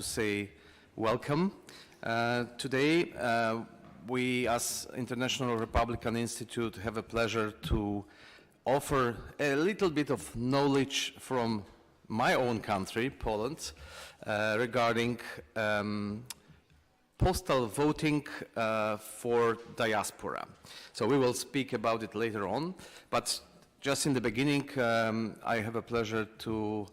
Say welcome. Today we as International Republican Institute have a pleasure to offer a little bit of knowledge from my own country, Poland, regarding postal voting for diaspora. So we will speak about it later on, but just in the beginning I have a pleasure to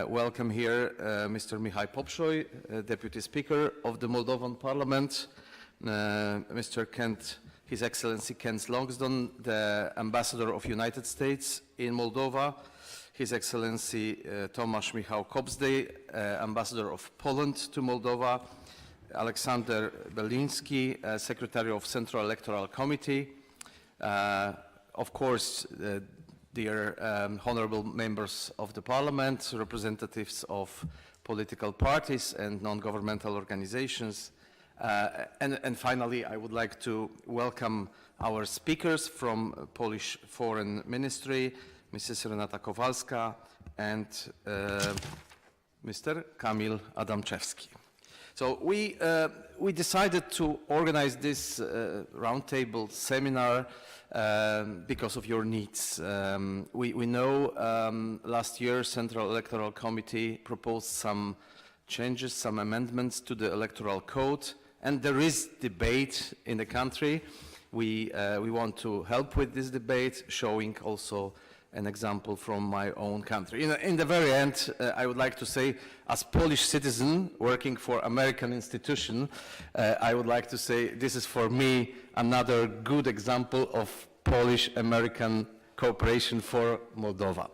welcome here Mr. Mihai Popsoi, Deputy Speaker of the Moldovan Parliament, Mr. His Excellency Kent Longsdon, the Ambassador of United States in Moldova, His Excellency Tomasz Michał Kobzdej, Ambassador of Poland to Moldova, Aleksander Beliński, Secretary of Central Electoral Committee, of course, dear honorable members of the Parliament, representatives of political parties and non-governmental organizations, and finally I would like to welcome our speakers from Polish Foreign Ministry, Mrs. Renata Kowalska and Mr. Kamil Adamczewski. So we decided to organize this roundtable seminar because of your needs. We know last year Central Electoral Committee proposed some changes, some amendments to the electoral code, and there is debate in the country. We want to help with this debate, showing also an example from my own country. In the very end, I would like to say, as Polish citizen working for American institution, I would like to say this is for me another good example of Polish-American cooperation for Moldova.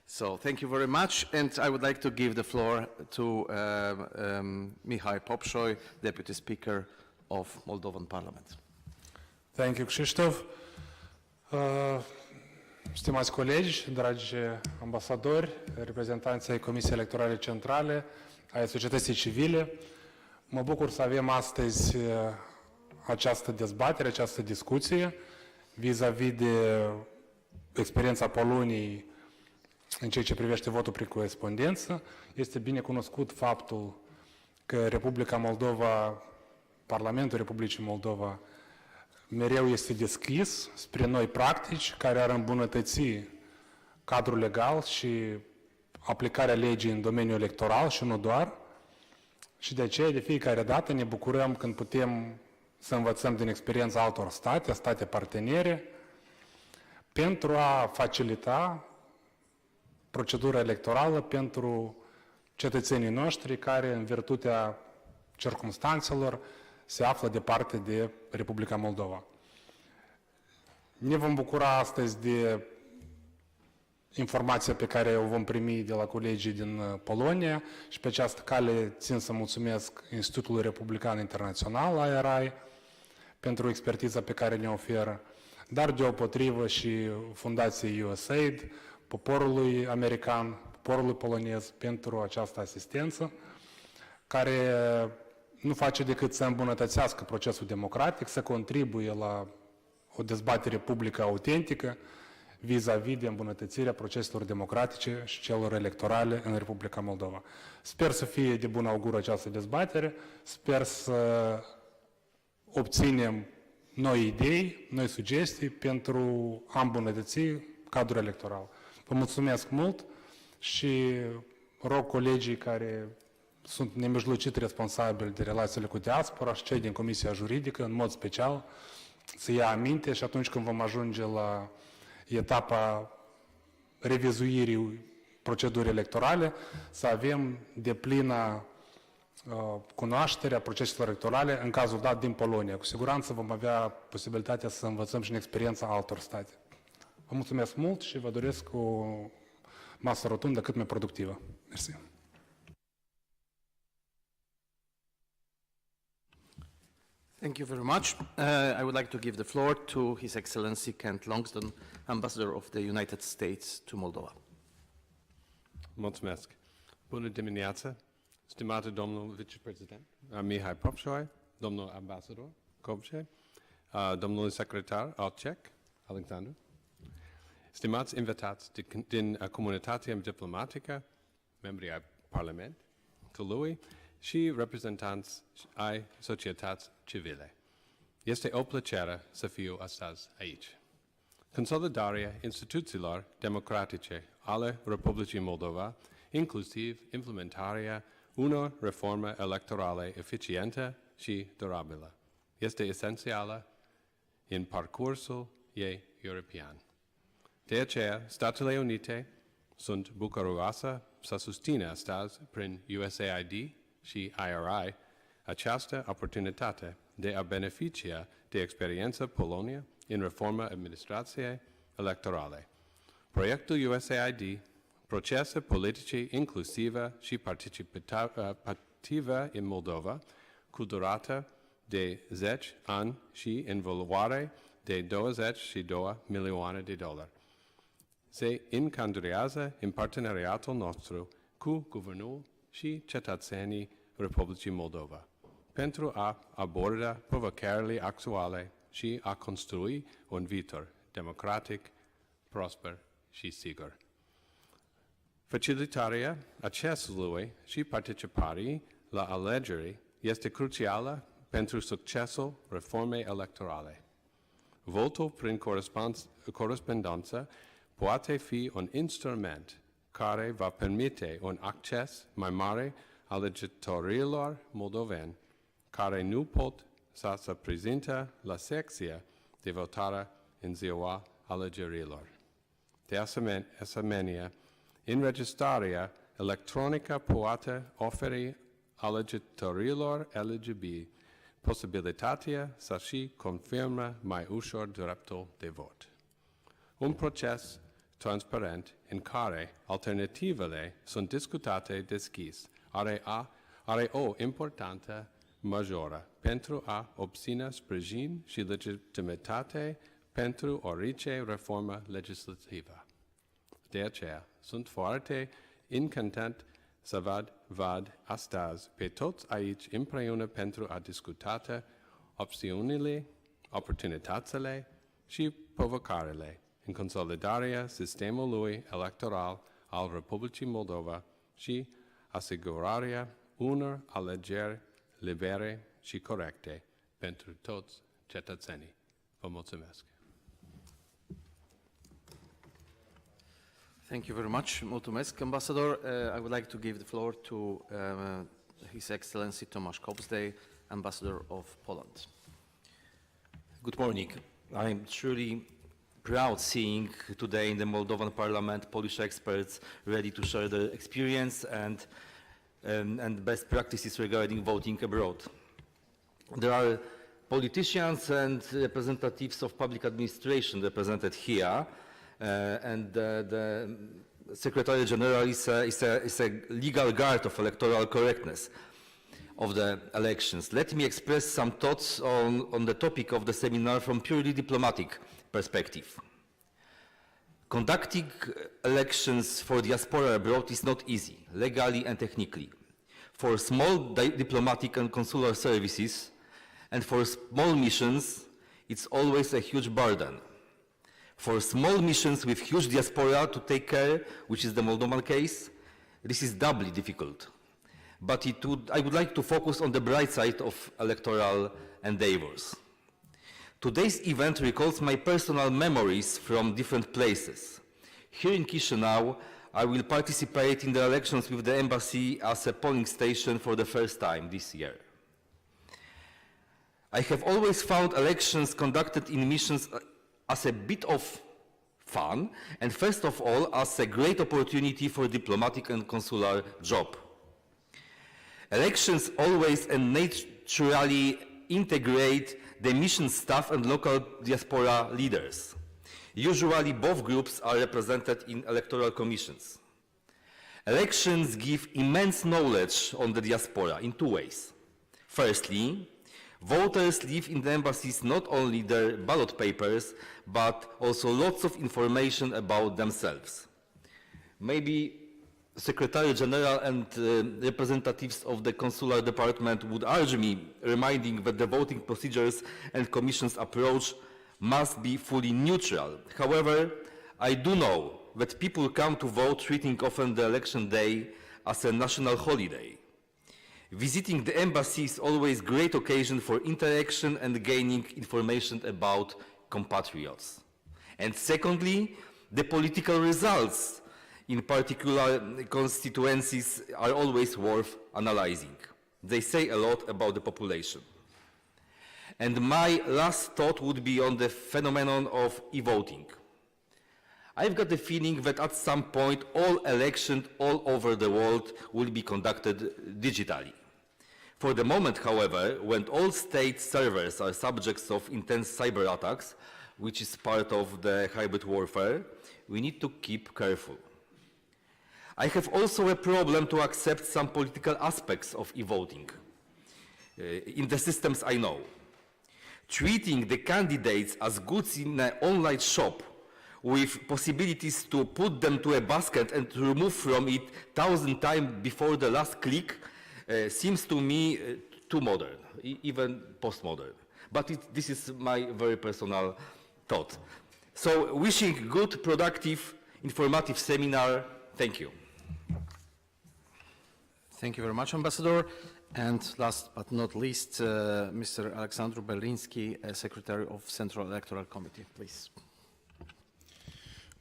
So thank you very much, and I would like to give the floor to Mihai Popsoi, Deputy Speaker of Moldovan Parliament. Thank you, Krzysztof. Stimați colegi, dragi ambasadori, reprezentanții ai Comisiei Electorale Centrale, ai societății civile, mă bucur să avem astăzi această dezbatere, această discuție vis-a-vis de experiența Poloniei în ceea ce privește votul prin corespondență. Este bine cunoscut faptul că Republica Moldova, Parlamentul Republicii Moldova, mereu este deschis spre noi practici care ar îmbunătăți cadrul legal și aplicarea legii în domeniul electoral și nu doar. Și de aceea, de fiecare dată, ne bucurăm când putem să învățăm din experiența altor state partenere, pentru a facilita procedura electorală pentru cetățenii noștri care, în virtutea circumstanțelor, se află departe de Republica Moldova. Ne vom bucura astăzi de informația pe care o vom primi de la colegii din Polonia și pe această cale țin să mulțumesc Institutului Republican Internațional, ARI, pentru expertiza pe care ne oferă, dar deopotrivă și Fundației USAID, poporului american, poporului polonez pentru această asistență, care nu face decât să îmbunătățească procesul democratic, să contribuie la o dezbatere publică autentică vis-a-vis de îmbunătățirea proceselor democratice și celor electorale în Republica Moldova. Sper să fie de bun augur această dezbatere, sper să obținem noi idei, noi sugestii pentru a îmbunătăți cadrul electoral. Vă mulțumesc mult și rog colegii care sunt nemijlocit responsabili de relațiile cu diaspora și cei din Comisia Juridică, în mod special, să ia aminte și atunci când vom ajunge la etapa revizuirii procedurii electorale, să avem deplină cunoaștere a proceselor electorale, în cazul dat din Polonia. Cu siguranță vom avea posibilitatea să învățăm și în experiența altor state. Vă mulțumesc mult și vă doresc o masă rotundă cât mai productivă. Mersi. Thank you very much. I would like to give the floor to His Excellency Kent Longsdon, Ambassador of the United States to Moldova. Mulțumesc. Bună dimineața, stimate domnul vicepreședinte Mihai Popsoi, domnul ambasador Kobzdej, domnul secretar Alexander, stimați invitați din comunitatea diplomatică, membrii ai Parlamentului și reprezentanți ai societății civile. Este o plăcere să fiu astăzi aici. Consolidarea instituțiilor democratice ale Republicii Moldova, inclusiv implementarea unor reforme electorale eficiente și durabilă, este esențială în parcursul ei european. De aceea, Statele Unite sunt bucuroase să susțină astăzi, prin USAID și IRI, această oportunitate de a beneficia de experiența Poloniei în reforma administrației electorale. Proiectul USAID, procese politice inclusive și participative în Moldova, cu durată de 10 ani și în valoare de 22 milioane de dolari. Se încadrează în parteneriatul nostru cu Guvernul și cetățenii Republicii Moldova pentru a aborda provocările actuale și a construi un viitor democratic, prosper și sigur. Facilitarea accesului și participării la alegeri este crucială pentru succesul reformei electorale. Votul prin corespondență poate fi un instrument care va permite un acces mai mare alegătorilor moldoveni care nu pot să se prezinte la secția de votare în ziua alegerilor. De asemenea, înregistrarea electronică poate oferi alegătorilor eligibili posibilitatea să și confirme mai ușor dreptul de vot. Un proces transparent în care alternativele sunt discutate deschis are o importanță majoră pentru a obține sprijin și legitimitate pentru orice reformă legislativă. De aceea, sunt foarte încântat să văd astăzi pe toți aici împreună pentru a discuta opțiunile, oportunitățile și provocările în consolidarea sistemului electoral al Republicii Moldova și asigurarea unor alegeri libere și corecte pentru toți cetățenii. Vă mulțumesc. Thank you very much. Mulțumesc, Ambassador. I would like to give the floor to His Excellency Tomasz Kopsdej, Ambassador of Poland. Good morning. I am truly proud seeing today in the Moldovan Parliament Polish experts ready to share their experience and best practices regarding voting abroad. There are politicians and representatives of public administration represented here, and the Secretary General is a legal guard of electoral correctness of the elections. Let me express some thoughts on the topic of the seminar from purely diplomatic perspective. Conducting elections for diaspora abroad is not easy, legally and technically. For small diplomatic and consular services and for small missions, it's always a huge burden. For small missions with huge diaspora to take care, which is the Moldovan case, this is doubly difficult. But I would like to focus on the bright side of electoral endeavors. Today's event recalls my personal memories from different places. Here in Chisinau, I will participate in the elections with the embassy as a polling station for the first time this year. I have always found elections conducted in missions as a bit of fun, and first of all, as a great opportunity for diplomatic and consular job. Elections always and naturally integrate the mission staff and local diaspora leaders. Usually both groups are represented in electoral commissions. Elections give immense knowledge on the diaspora in two ways. Firstly, voters leave in the embassies not only their ballot papers, but also lots of information about themselves. Maybe Secretary General and representatives of the consular department would urge me, reminding that the voting procedures and Commission's approach must be fully neutral. However, I do know that people come to vote treating often the election day as a national holiday. Visiting the embassy is always a great occasion for interaction and gaining information about compatriots. And secondly, the political results in particular constituencies are always worth analyzing. They say a lot about the population. And my last thought would be on the phenomenon of e-voting. I've got the feeling that at some point all elections all over the world will be conducted digitally. For the moment, however, when all state servers are subjects of intense cyber attacks, which is part of the hybrid warfare, we need to keep careful. I have also a problem to accept some political aspects of e-voting in the systems I know. Treating the candidates as goods in an online shop with possibilities to put them to a basket and to remove from it 1,000 times before the last click seems to me too modern, even postmodern. But this is my very personal thought. So wishing good, productive, informative seminar. Thank you. Thank you very much, Ambassador. And last but not least, Mr. Alexandru Berlinski, Secretary of Central Electoral Committee, please.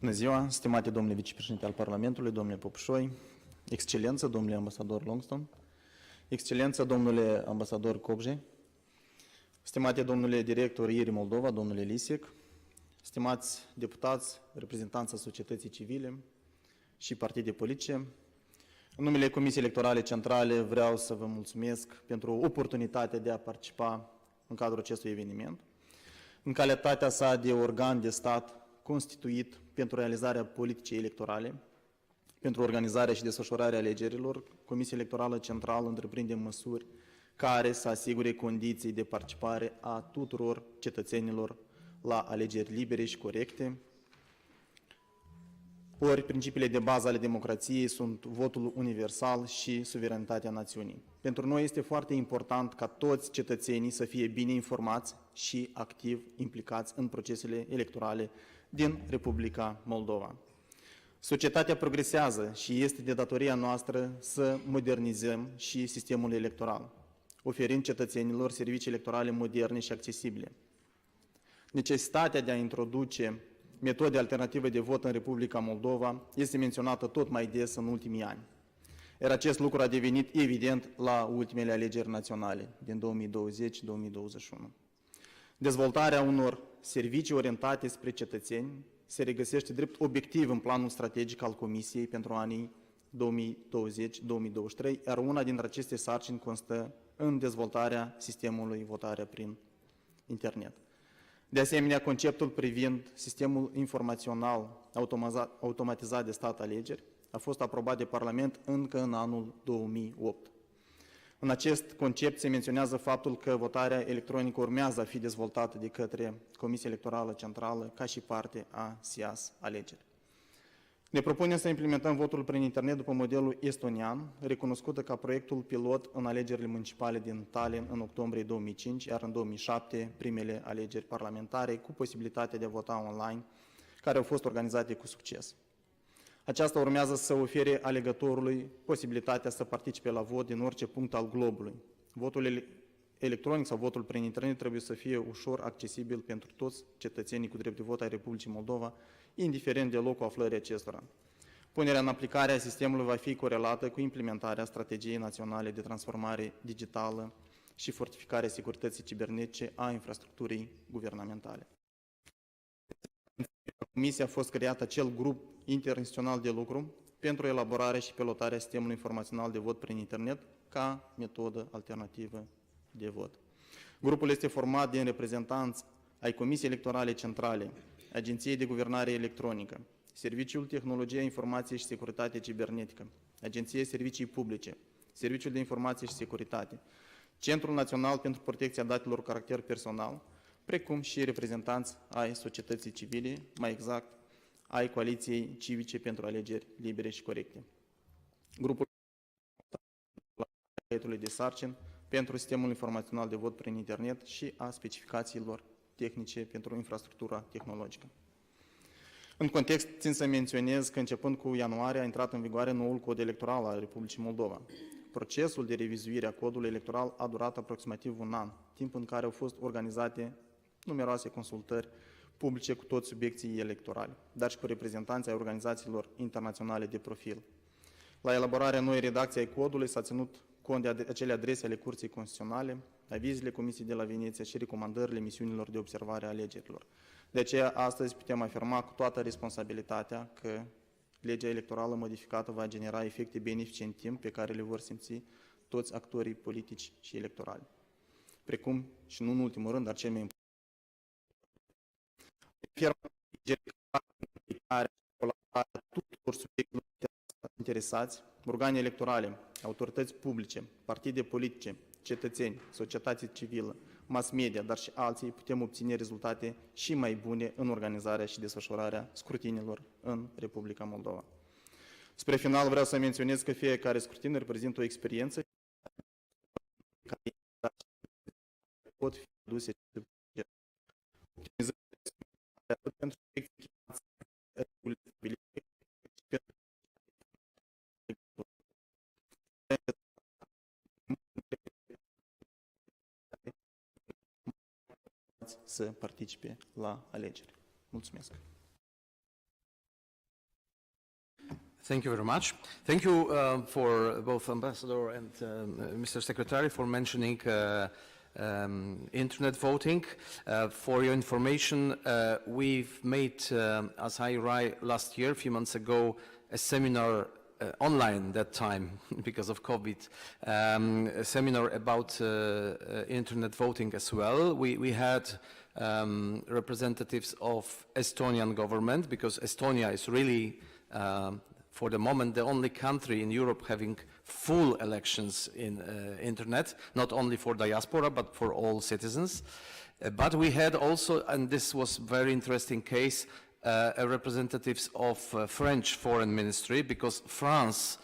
Bună ziua, stimate domnule vicepreședinte al Parlamentului, domnule Popușoi, Excelență, domnule ambasador Longston, Excelență, domnule ambasador Cobje, stimate domnule director IRI Moldova, domnule Lisic, stimați deputați, reprezentanța societății civile și partide politice, în numele Comisiei Electorale Centrale vreau să vă mulțumesc pentru oportunitatea de a participa în cadrul acestui eveniment. În calitatea sa de organ de stat constituit pentru realizarea politicii electorale, pentru organizarea și desfășurarea alegerilor, Comisia Electorală Centrală întreprinde măsuri care să asigure condiții de participare a tuturor cetățenilor la alegeri libere și corecte. Ori principiile de bază ale democrației sunt votul universal și suveranitatea națiunii. Pentru noi este foarte important ca toți cetățenii să fie bine informați și activ implicați în procesele electorale din Republica Moldova. Societatea progresează și este de datoria noastră să modernizăm și sistemul electoral, oferind cetățenilor servicii electorale moderne și accesibile. Necesitatea de a introduce metode alternative de vot în Republica Moldova este menționată tot mai des în ultimii ani. Iar acest lucru a devenit evident la ultimele alegeri naționale din 2020-2021. Dezvoltarea unor servicii orientate spre cetățeni se regăsește drept obiectiv în planul strategic al Comisiei pentru anii 2020-2023, iar una dintre aceste sarcini constă în dezvoltarea sistemului votarea prin internet. De asemenea, conceptul privind sistemul informațional automatizat de stat alegeri a fost aprobat de Parlament încă în anul 2008. În acest concept se menționează faptul că votarea electronică urmează a fi dezvoltată de către Comisia Electorală Centrală ca și parte a SIAS alegeri. Ne propunem să implementăm votul prin internet după modelul estonian, recunoscută ca proiectul pilot în alegerile municipale din Tallinn în octombrie 2005, iar în 2007 primele alegeri parlamentare cu posibilitatea de a vota online, care au fost organizate cu succes. Aceasta urmează să ofere alegătorului posibilitatea să participe la vot din orice punct al globului. Votul electronic sau votul prin internet trebuie să fie ușor accesibil pentru toți cetățenii cu drept de vot ai Republicii Moldova, indiferent de locul aflării acestora. Punerea în aplicare a sistemului va fi corelată cu implementarea strategiei naționale de transformare digitală și fortificarea securității cibernetice a infrastructurii guvernamentale. În Comisie a fost creat acel grup interinstituțional de lucru pentru elaborarea și pilotarea sistemului informațional de vot prin internet ca metodă alternativă de vot. Grupul este format din reprezentanți ai Comisiei Electorale Centrale, Agenției de Guvernare Electronică, Serviciul Tehnologie, Informație și Securitate Cibernetică, Agenția Servicii Publice, Serviciul de Informație și Securitate, Centrul Național pentru Protecția Datelor cu caracter personal, precum și reprezentanți ai societății civile, mai exact ai Coaliției Civice pentru Alegeri Libere și Corecte. Grupul proiectului de sarcini pentru sistemul informațional de vot prin internet și a specificațiilor tehnice pentru infrastructura tehnologică. În context, țin să menționez că începând cu ianuarie a intrat în vigoare noul cod electoral al Republicii Moldova. procesul de revizuire a codului electoral a durat aproximativ un an, timp în care au fost organizate numeroase consultări publice cu toți subiecții electorali, dar și cu reprezentanții ai organizațiilor internaționale de profil. La elaborarea noii redacții ai codului s-a ținut cont de acele adrese ale Curții Constituționale, avizele Comisiei de la Veneția și recomandările misiunilor de observare a alegerilor. De aceea, astăzi putem afirma cu toată responsabilitatea că legea electorală modificată va genera efecte benefice în timp pe care le vor simți toți actorii politici și electorali. Precum, și nu în ultimul rând, dar cel mai important, tuturor subiectelor interesați, organe electorale, autorități publice, partide politice, cetățeni, societate civilă, mass media, dar și alții, putem obține rezultate și mai bune în organizarea și desfășurarea scrutinilor în Republica Moldova. Spre final vreau să menționez că fiecare scrutin reprezintă o experiență care pot fi aduse pentru să participe la alegeri. Mulțumesc! Thank you very much. Thank you for both Ambassador and Mr. Secretary for mentioning internet voting. For your information, we've made, as I write last year, a few months ago, a seminar online that time because of COVID, a seminar about internet voting as well. We had representatives of Estonian government because Estonia is really for the moment the only country in Europe having full elections in internet, not only for diaspora but for all citizens. But we had also, and this was very interesting case, representatives of French foreign ministry because France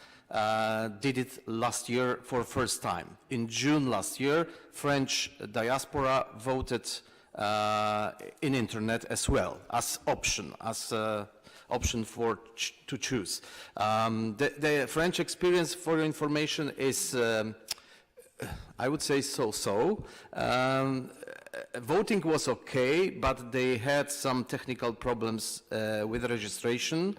did it last year for the first time. In June last year, French diaspora voted in internet as well as option, option for to choose. The French experience, for your information, is I would say so-so. Voting was okay, but they had some technical problems with registration.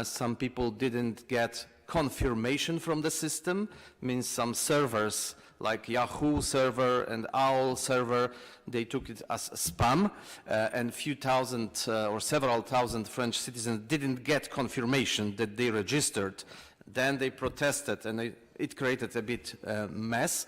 Some people didn't get confirmation from the system, means some servers like Yahoo server and OWL server, they took it as spam, and few thousand or several thousand French citizens didn't get confirmation that they registered. Then they protested, and it created a bit mess.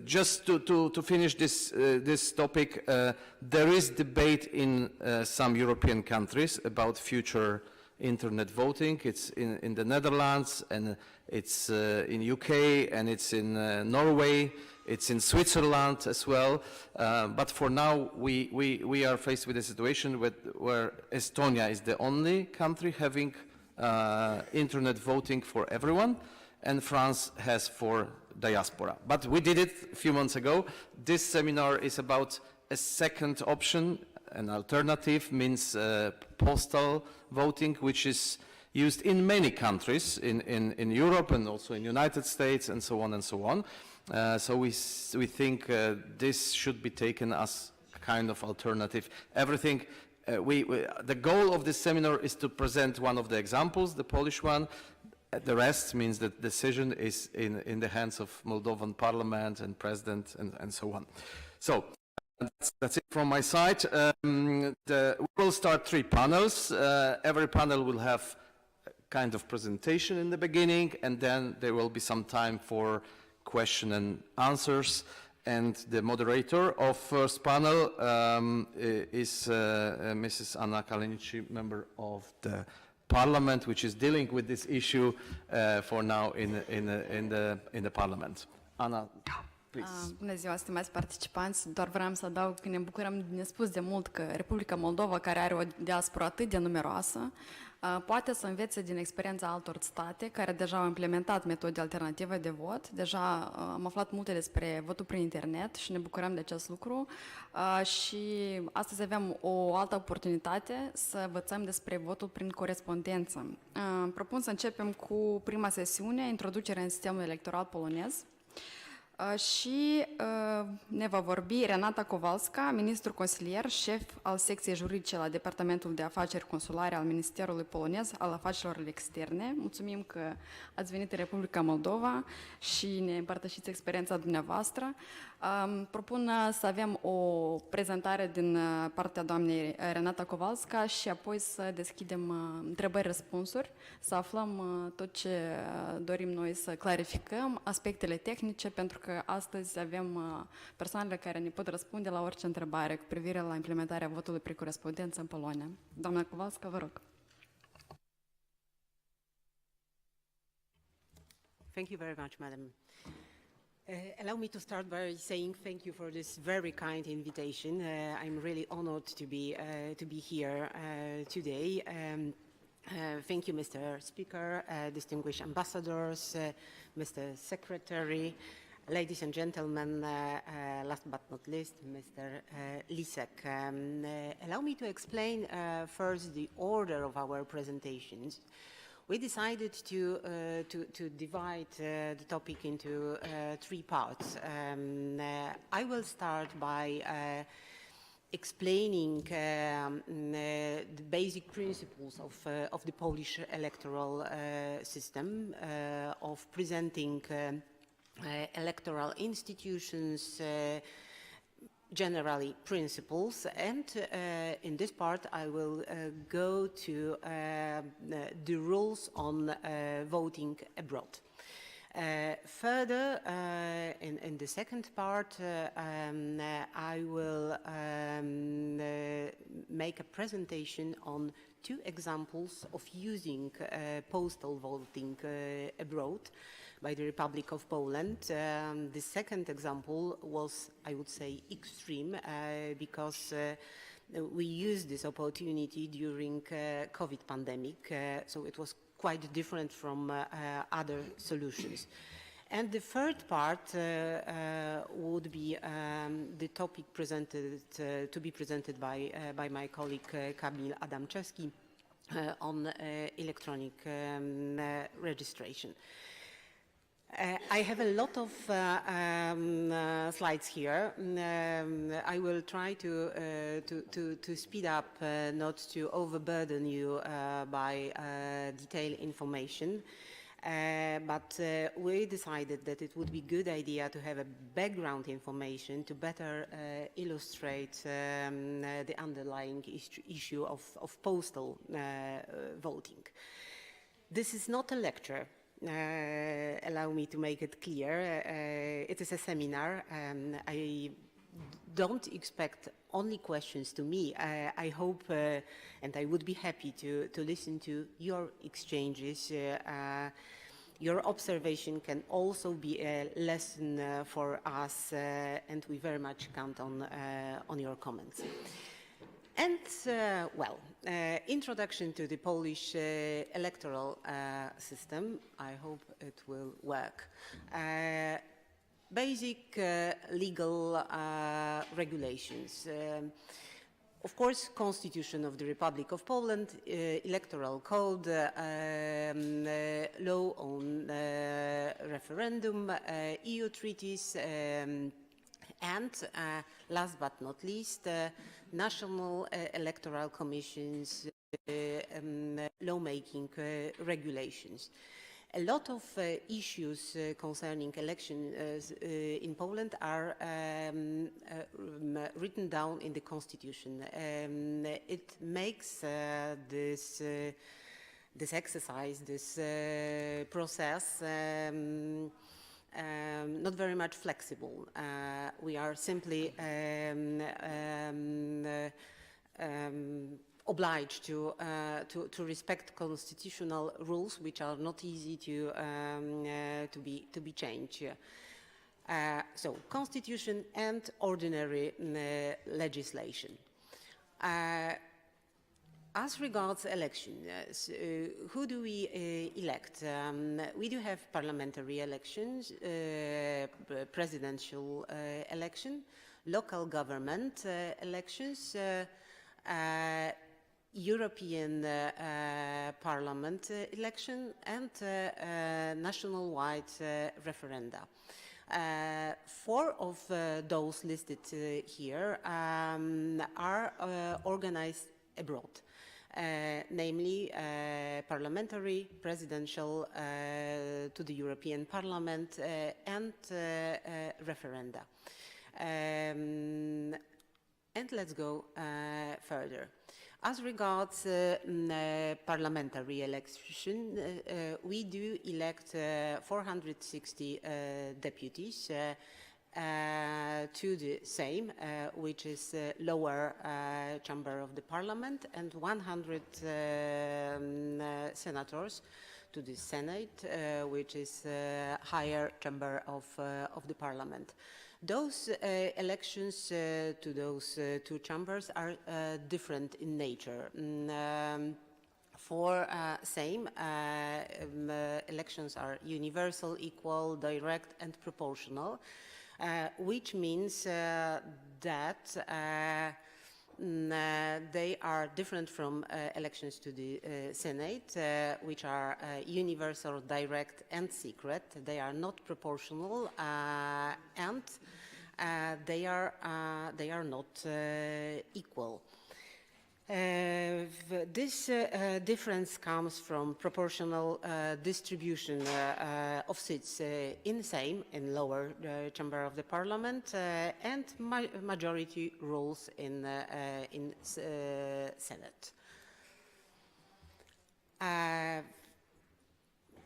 Just to finish this topic, there is debate in some European countries about future internet voting. It's in the Netherlands, and it's in UK, and it's in Norway, it's in Switzerland as well. But for now, we are faced with a situation where Estonia is the only country having internet voting for everyone, and France has for diaspora. But we did it a few months ago. This seminar is about a second option. An alternative means postal voting, which is used in many countries in Europe and also in the United States and so on and so on. So we think this should be taken as a kind of alternative. Everything, the goal of this seminar is to present one of the examples, the Polish one. The rest means that the decision is in the hands of Moldovan parliament and president and so on. So that's it from my side. We will start 3 panels. Every panel will have a kind of presentation in the beginning, and then there will be some time for question and answers. And the moderator of first panel is Mrs. Anna Kalinici, member of the Parliament, which is dealing with this issue for now in the Parliament. Anna, Please. Bună ziua, stimați participanți. Doar vreau să adaug că ne bucurăm nespus de mult că Republica Moldova, care are o diasporă atât de numeroasă, poate să învețe din experiența altor state care deja au implementat metode alternative de vot. Deja am aflat multe despre votul prin internet și ne bucurăm de acest lucru. Și astăzi avem o altă oportunitate să învățăm despre votul prin corespondență. Propun să începem cu prima sesiune, introducerea în sistemul electoral polonez. Și ne va vorbi Renata Kowalska, ministru consilier, șef al secției juridice la Departamentul de Afaceri Consulare al Ministerului Polonez al Afacerilor Externe. Mulțumim că ați venit în Republica Moldova și ne împărtășiți experiența dumneavoastră. Propun să avem o prezentare din partea doamnei Renata Kowalska și apoi să deschidem întrebări-răspunsuri, să aflăm tot ce dorim noi să clarificăm, aspectele tehnice, pentru că astăzi avem persoanele care ne pot răspunde la orice întrebare cu privire la implementarea votului prin corespondență în Polonia. Doamna Kowalska, vă rog. Thank you very much, Madam. Allow me to start by saying thank you for this very kind invitation. I'm really honored to be here today. Thank you, Mr. Speaker, distinguished ambassadors, Mr. Secretary, ladies and gentlemen, last but not least, Mr. Lisek. Allow me to explain first the order of our presentations. We decided to divide the topic into three parts. I will start by explaining the basic principles of the Polish electoral system, of presenting electoral institutions, generally principles, and in this part I will go to the rules on voting abroad. Further, in the second part, I will make a presentation on two examples of using postal voting abroad by the Republic of Poland. The second example was, I would say, extreme because we used this opportunity during COVID pandemic, so it was quite different from other solutions. And the third part would be the topic presented to be presented by my colleague Kamil Adamczewski on electronic registration. I have a lot of slides here. I will try to speed up, not to overburden you by detailed information. But we decided that it would be a good idea to have a background information to better illustrate the underlying issue of postal voting. This is not a lecture. Allow me to make it clear. It is a seminar. I don't expect only questions to me. I hope and I would be happy to listen to your exchanges. Your observation can also be a lesson for us, and we very much count on your comments. And, introduction to the Polish electoral system. I hope it will work. Basic legal regulations. Of course, Constitution of the Republic of Poland, Electoral Code, Law on Referendum, EU treaties, and last but not least, national electoral commissions, lawmaking regulations. A lot of issues concerning elections in Poland are written down in the Constitution. It makes this exercise, this process, not very much flexible. We are simply obliged to respect constitutional rules, which are not easy to be changed. So, constitution and ordinary legislation. As regards elections, who do we elect? We do have parliamentary elections, presidential election, local government elections, European Parliament election, and national-wide referenda. Four of those listed here are organized abroad, namely parliamentary, presidential, to the European Parliament, and referenda. And let's go further. As regards parliamentary election, we do elect 460 deputies to the Sejm, which is lower chamber of the parliament, and 100 senators to the Senate, which is higher chamber of the parliament. Those elections to those two chambers are different in nature. For Sejm, elections are universal, equal, direct, and proportional, which means that they are different from elections to the Senate, which are universal, direct, and secret. They are not proportional, and they are not equal. This difference comes from proportional distribution of seats in Sejm, in lower chamber of the parliament, and majority rules in Senate.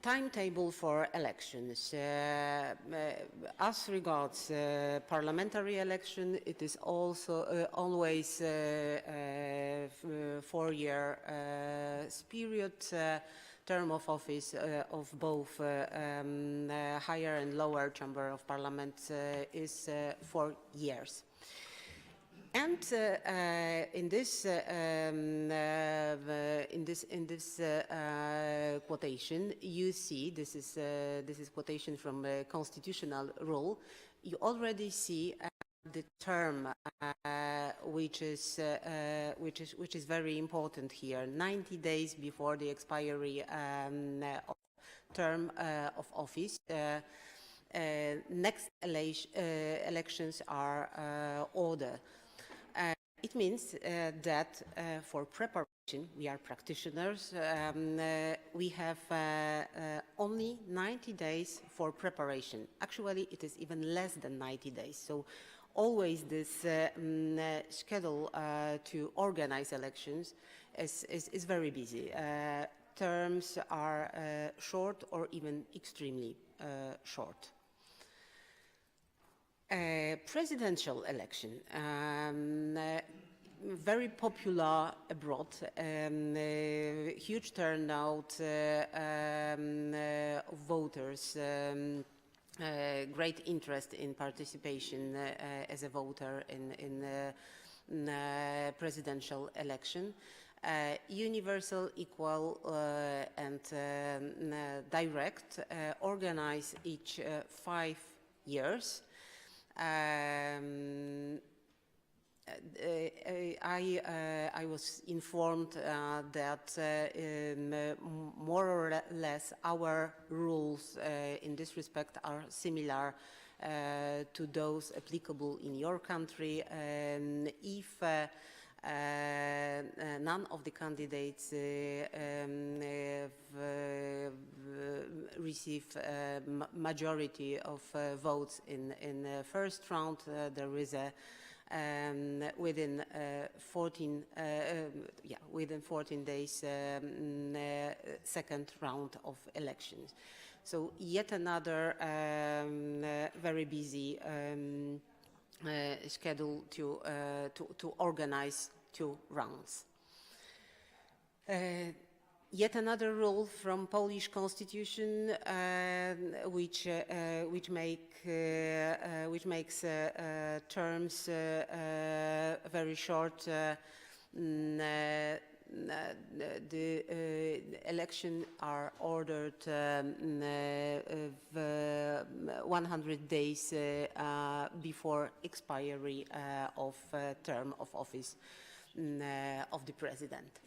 Timetable for elections. As regards parliamentary election, it is also always 4-year period. Term of office of both higher and lower chamber of parliament is 4 years. And in this quotation, you see this is quotation from a constitutional rule. You already see the term which is very important here. 90 days before the expiry of term of office. Next elections are ordered. It means that for preparation, we are practitioners, we have only 90 days for preparation. Actually, it is even less than 90 days. So always this schedule to organize elections is very busy. Terms are short or even extremely short. Presidential election, very popular abroad, huge turnout of voters, great interest in participation as a voter in presidential election. Universal, equal, and direct, organized each 5 years. I was informed that more or less our rules in this respect are similar to those applicable in your country. If none of the candidates receive majority of votes in the first round, there is a within 14 days second round of elections. So yet another very busy schedule to organize 2 rounds. Yet another rule from Polish constitution which makes terms very short. The election are ordered 100 days before expiry of term of office of the president.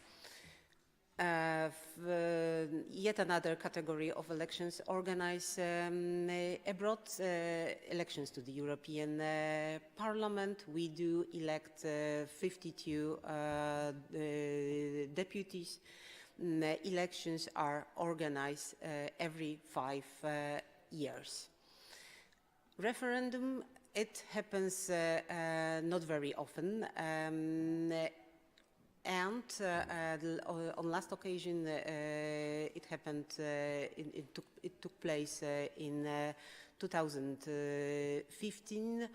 Yet another category of elections organized abroad, elections to the European Parliament. We do elect 52 deputies. Elections are organized every 5 years. Referendum, it happens not very often. And on last occasion, it happened. It took place in 2015.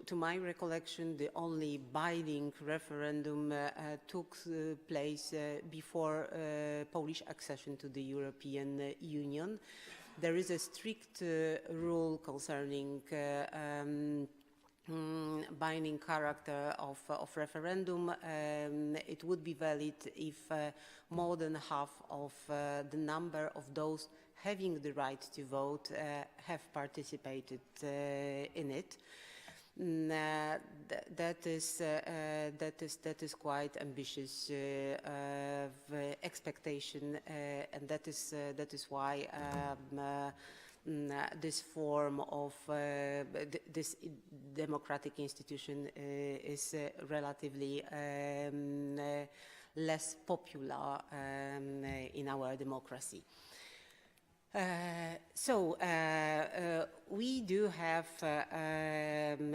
To my recollection, the only binding referendum took place before Polish accession to the European Union. There is a strict rule concerning binding character of referendum. It would be valid if more than half of the number of those having the right to vote have participated in it. That is quite ambitious expectation, and that is why this form of this democratic institution is relatively less popular in our democracy. We do have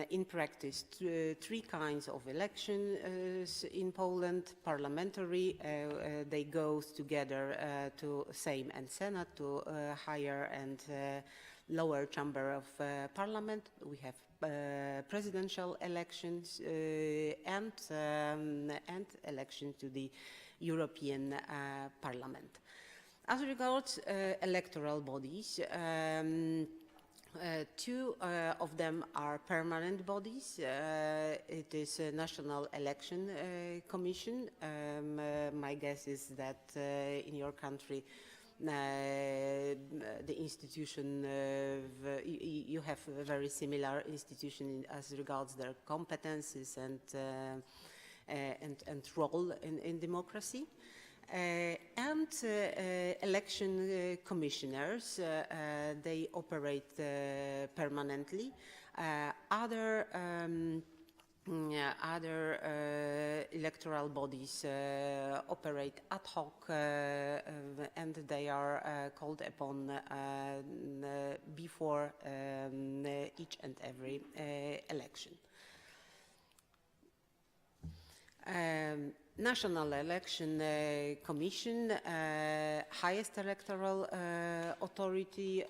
in practice 3 kinds of elections in Poland. Parliamentary, they go together to Sejm and Senate, to higher and lower chamber of parliament. We have presidential elections and elections to the European Parliament. As regards electoral bodies, 2 of them are permanent bodies. It is a National Election Commission. My guess is that in your country the institution, you have a very similar institution as regards their competences and role in democracy. And election commissioners, they operate permanently. Other electoral bodies operate ad hoc, and they are called upon before each and every election. National Election Commission, highest electoral authority.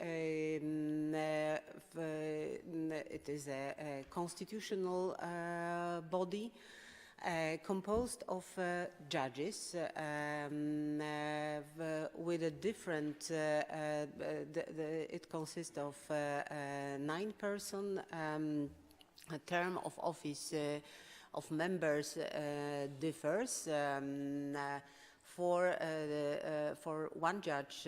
It is a constitutional body composed of judges with a different, it consists of 9 persons. A term of office of members differs. For one judge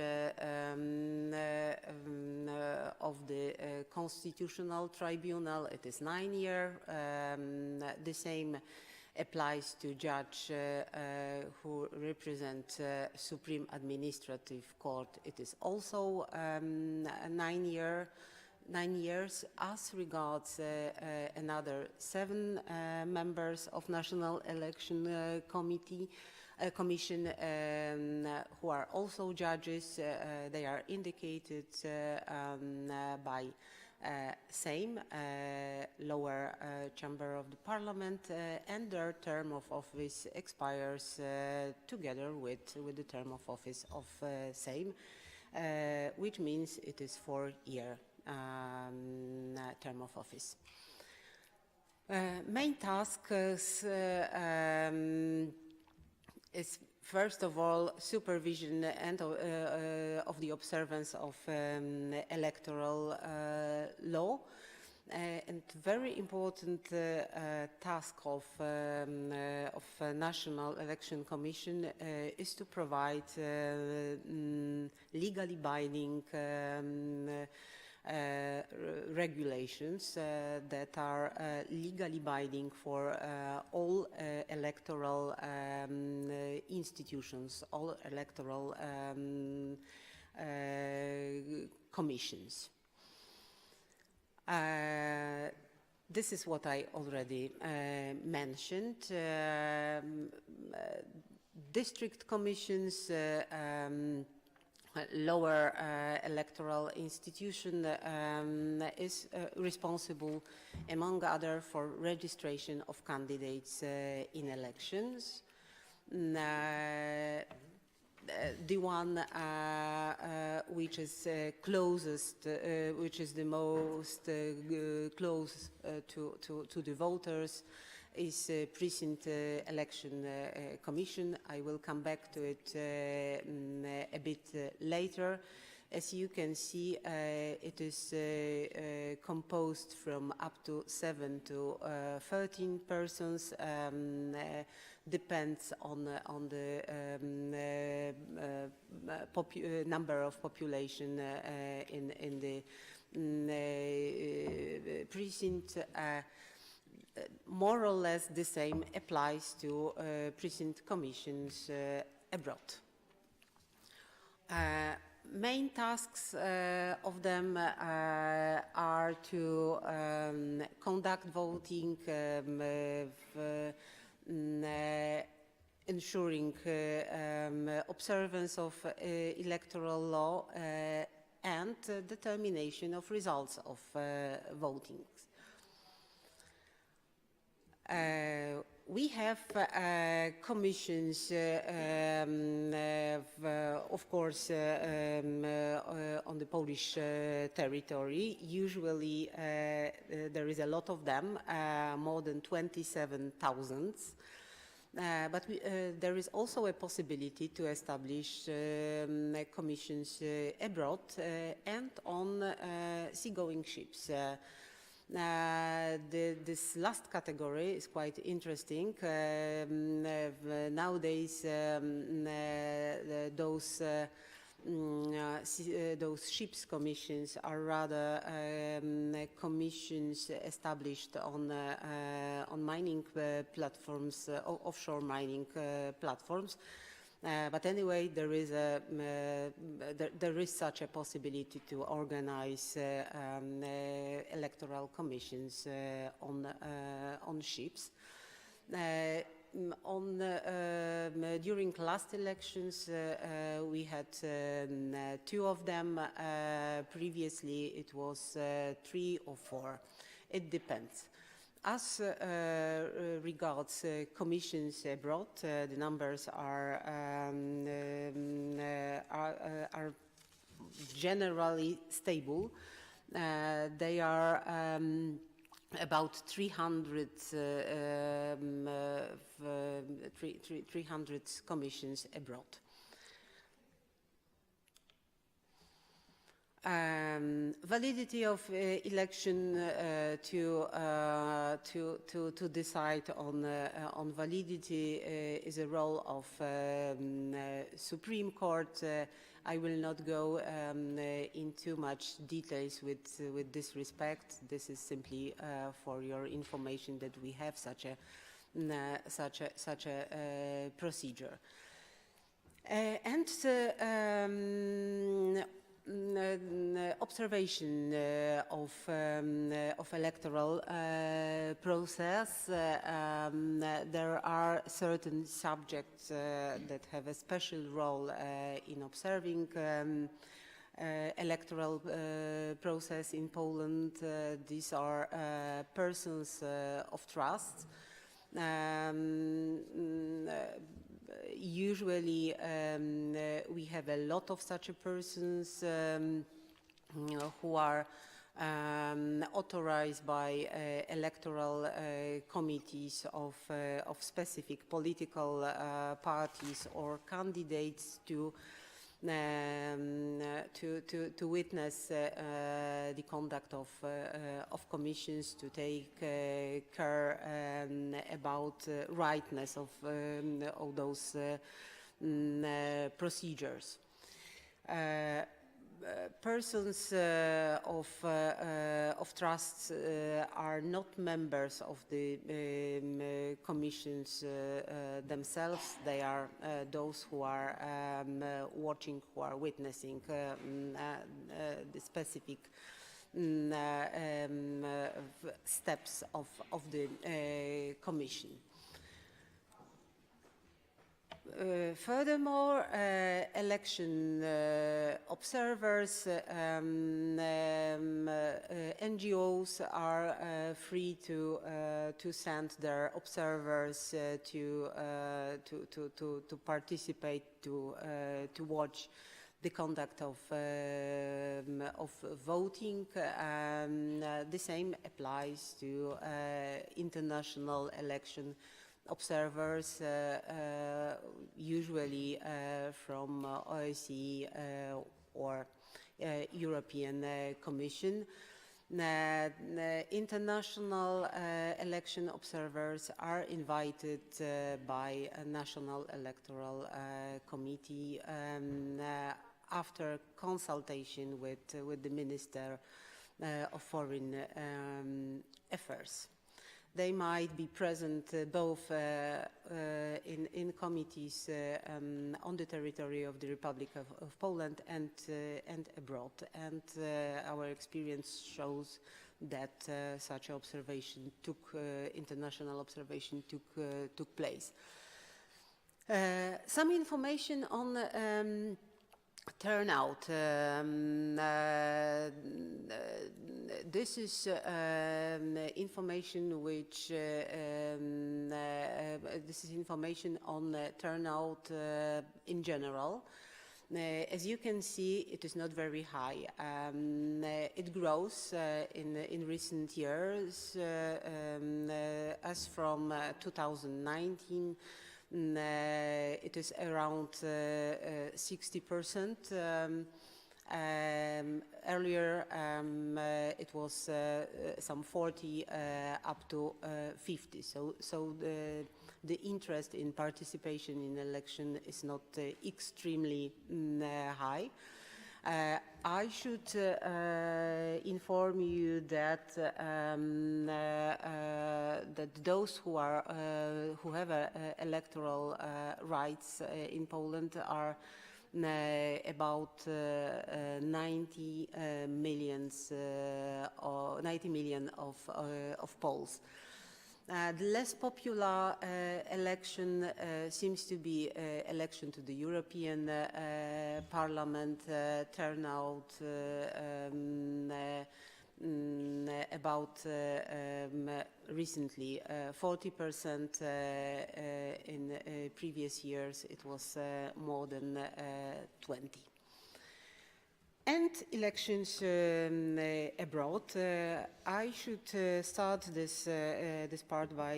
of the Constitutional Tribunal, it is 9 years. The same applies to judge who represent Supreme Administrative Court. It is also 9 years. As regards another 7 members of National Election Commission who are also judges. They are indicated by same lower chamber of the parliament, and their term of office expires together with the term of office of same, which means it is 4-year term of office. Main task is first of all supervision and of the observance of electoral law. And very important task of National Election Commission is to provide legally binding regulations that are legally binding for all electoral institutions, all electoral commissions. This is what I already mentioned. District commissions, lower electoral institution is responsible, among other, for registration of candidates in elections. The one which is closest, which is the most close to the voters, is Precinct Election Commission. I will come back to it a bit later. As you can see, it is composed from up to 7 to 13 persons. Depends on the number of population in the precinct. More or less the same applies to precinct commissions abroad. Main tasks of them are to conduct voting, ensuring observance of electoral law and determination of results of voting. We have commissions, of course, on the Polish territory. Usually there is a lot of them, more than 27,000. But there is also a possibility to establish commissions abroad and on seagoing ships. This last category is quite interesting. Nowadays, those ships commissions are rather commissions established on mining platforms, offshore mining platforms. But anyway, there is such a possibility to organize electoral commissions on ships. During last elections, we had 2 of them. Previously, it was 3 or 4. It depends. As regards commissions abroad, the numbers are generally stable. They are about 300 commissions abroad. Validity of election to decide on validity is a role of Supreme Court. I will not go into much details with this respect. This is simply for your information that we have such a procedure. Observation of electoral process. There are certain subjects that have a special role in observing electoral process in Poland. These are persons of trust. Usually we have a lot of such persons who are authorized by electoral committees of specific political parties or candidates to witness the conduct of commissions, to take care about rightness of those procedures. Persons of trusts are not members of the commissions themselves. They are those who are watching, who are witnessing the specific steps of the commission. Furthermore, election observers, NGOs are free to send their observers to participate, to watch the conduct of voting. The same applies to international election observers, usually from OSCE or European Commission. International election observers are invited by a National Electoral Committee after consultation with the Minister of Foreign Affairs. They might be present both in committees on the territory of the Republic of Poland and abroad. And our experience shows that such observation international observation took place. Some information on turnout. This is information which this is information on turnout in general. As you can see, it is not very high. It grows in recent years. As from 2019, it is around 60%. Earlier, it was some 40 up to 50. So the interest in participation in election is not extremely high. I should inform you that that those who have electoral rights in Poland are about 90 million of Poles. The less popular election seems to be election to the European Parliament. Turnout about recently 40%. In previous years it was more than 20. And elections abroad. I should start this part by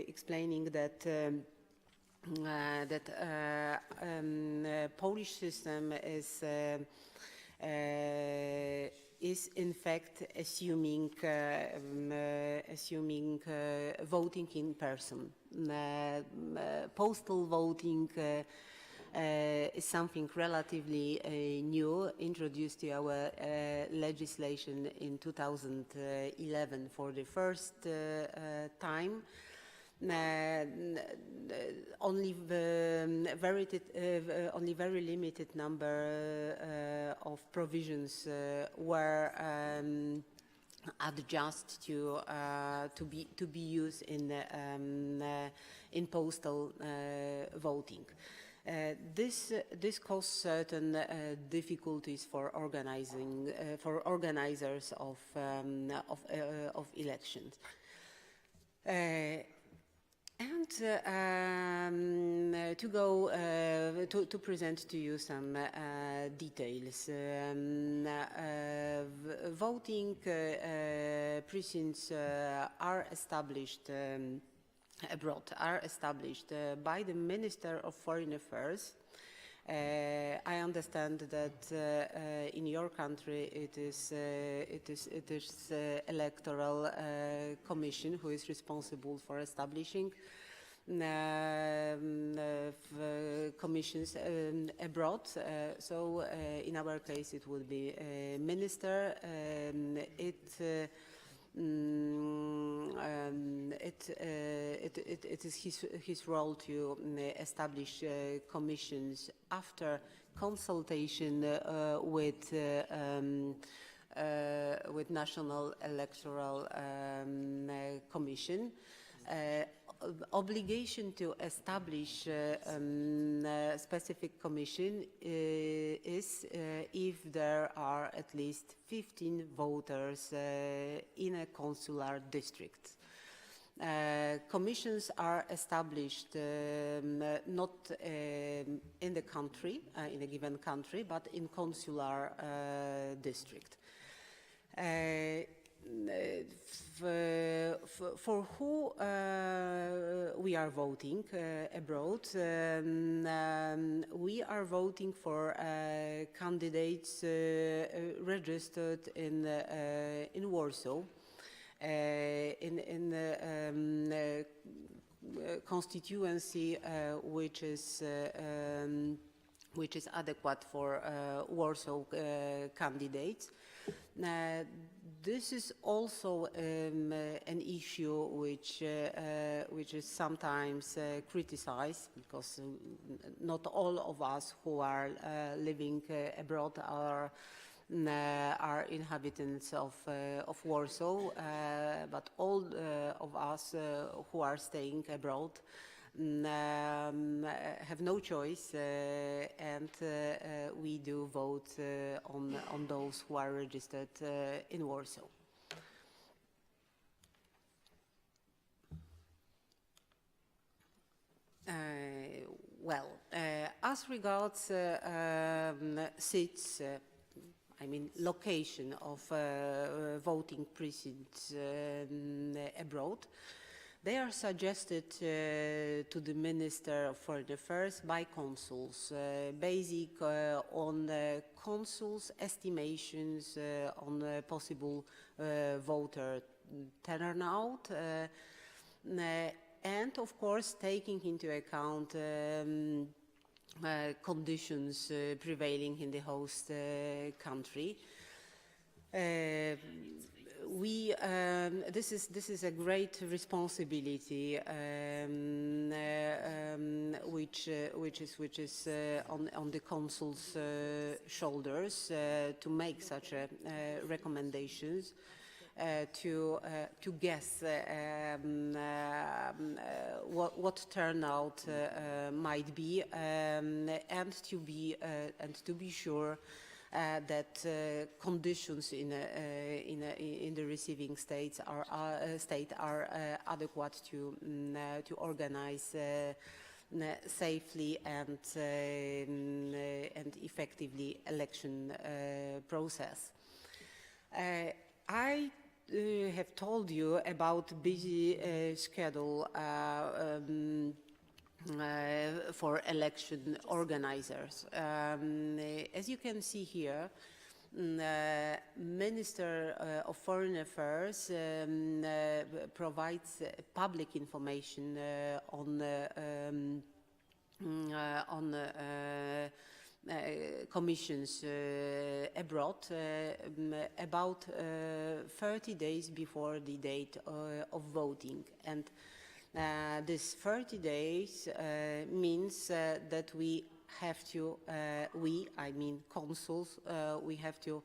explaining that Polish system is in fact assuming voting in person. Postal voting is something relatively new, introduced to our legislation in 2011 for the first time. Only very limited number of provisions were adjusted to be used in postal voting. This caused certain difficulties for organizers of elections. And to present to you some details. voting precincts are established abroad, are established by the Minister of Foreign Affairs. I understand that in your country it is electoral commission who is responsible for establishing commissions abroad. So in our case it would be a minister. It is his role to establish commissions after consultation with National Electoral Commission. Obligation to establish specific commission is if there are at least 15 voters in a consular district. Commissions are established not in the country, in a given country, but in consular district. For who we are voting abroad, we are voting for candidates registered in Warsaw, in constituency which is adequate for Warsaw candidates. This is also an issue which is sometimes criticized, because not all of us who are living abroad are inhabitants of Warsaw, but all of us who are staying abroad have no choice, and we do vote on those who are registered in Warsaw. As regards seats, I mean location of voting precincts abroad, they are suggested to the Minister of Foreign Affairs by consuls, based on consuls' estimations on possible voter turnout, and of course taking into account conditions prevailing in the host country. This is a great responsibility which is on the consul's shoulders to make such recommendations, to guess what turnout might be, and to be sure that conditions in the receiving state are adequate to organize safely and effectively election process. I have told you about busy schedule for election organizers. As you can see here, Minister of Foreign Affairs provides public information on commissions abroad about 30 days before the date of voting, and this 30 days means that we have to, I mean consuls, we have to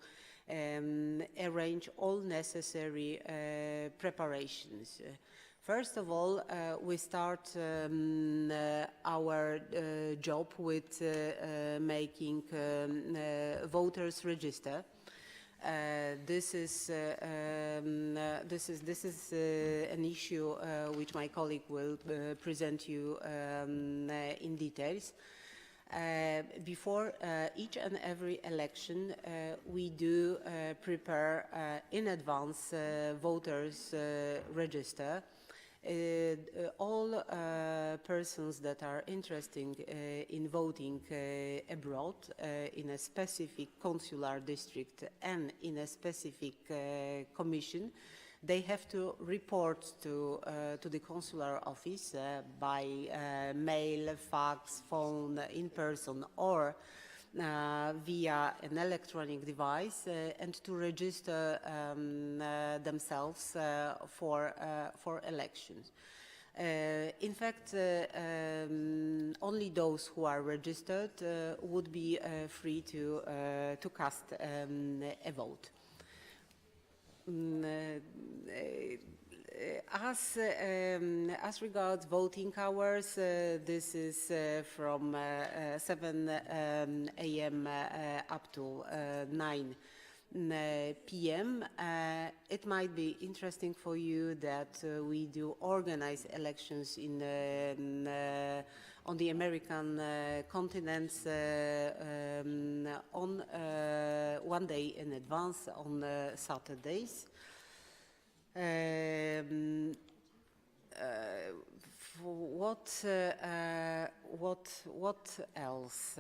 arrange all necessary preparations. First of all, we start our job with making voters register. This is an issue which my colleague will present you in details. Before each and every election, we do prepare in advance voters register. All persons that are interested in voting abroad in a specific consular district and in a specific commission, they have to report to the consular office by mail, fax, phone, in person, or via an electronic device, and to register themselves for elections. In fact, only those who are registered would be free to cast a vote. As regards voting hours, this is from 7 a.m. up to 9 p.m. It might be interesting for you that we do organize elections on the American continent on 1 day in advance on Saturdays. What else?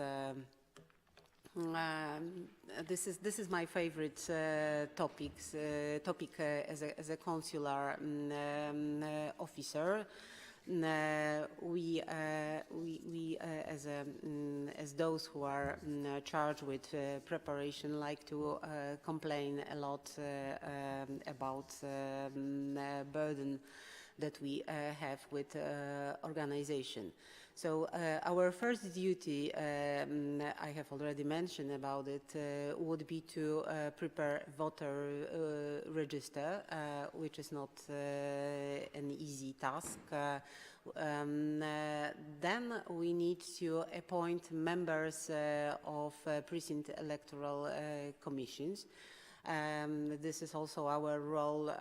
This is my favorite topic as a consular officer. We as those who are charged with preparation like to complain a lot about burden that we have with organization. So our first duty, I have already mentioned about it, would be to prepare voter register, which is not an easy task. Then we need to appoint members of precinct electoral commissions. This is also our role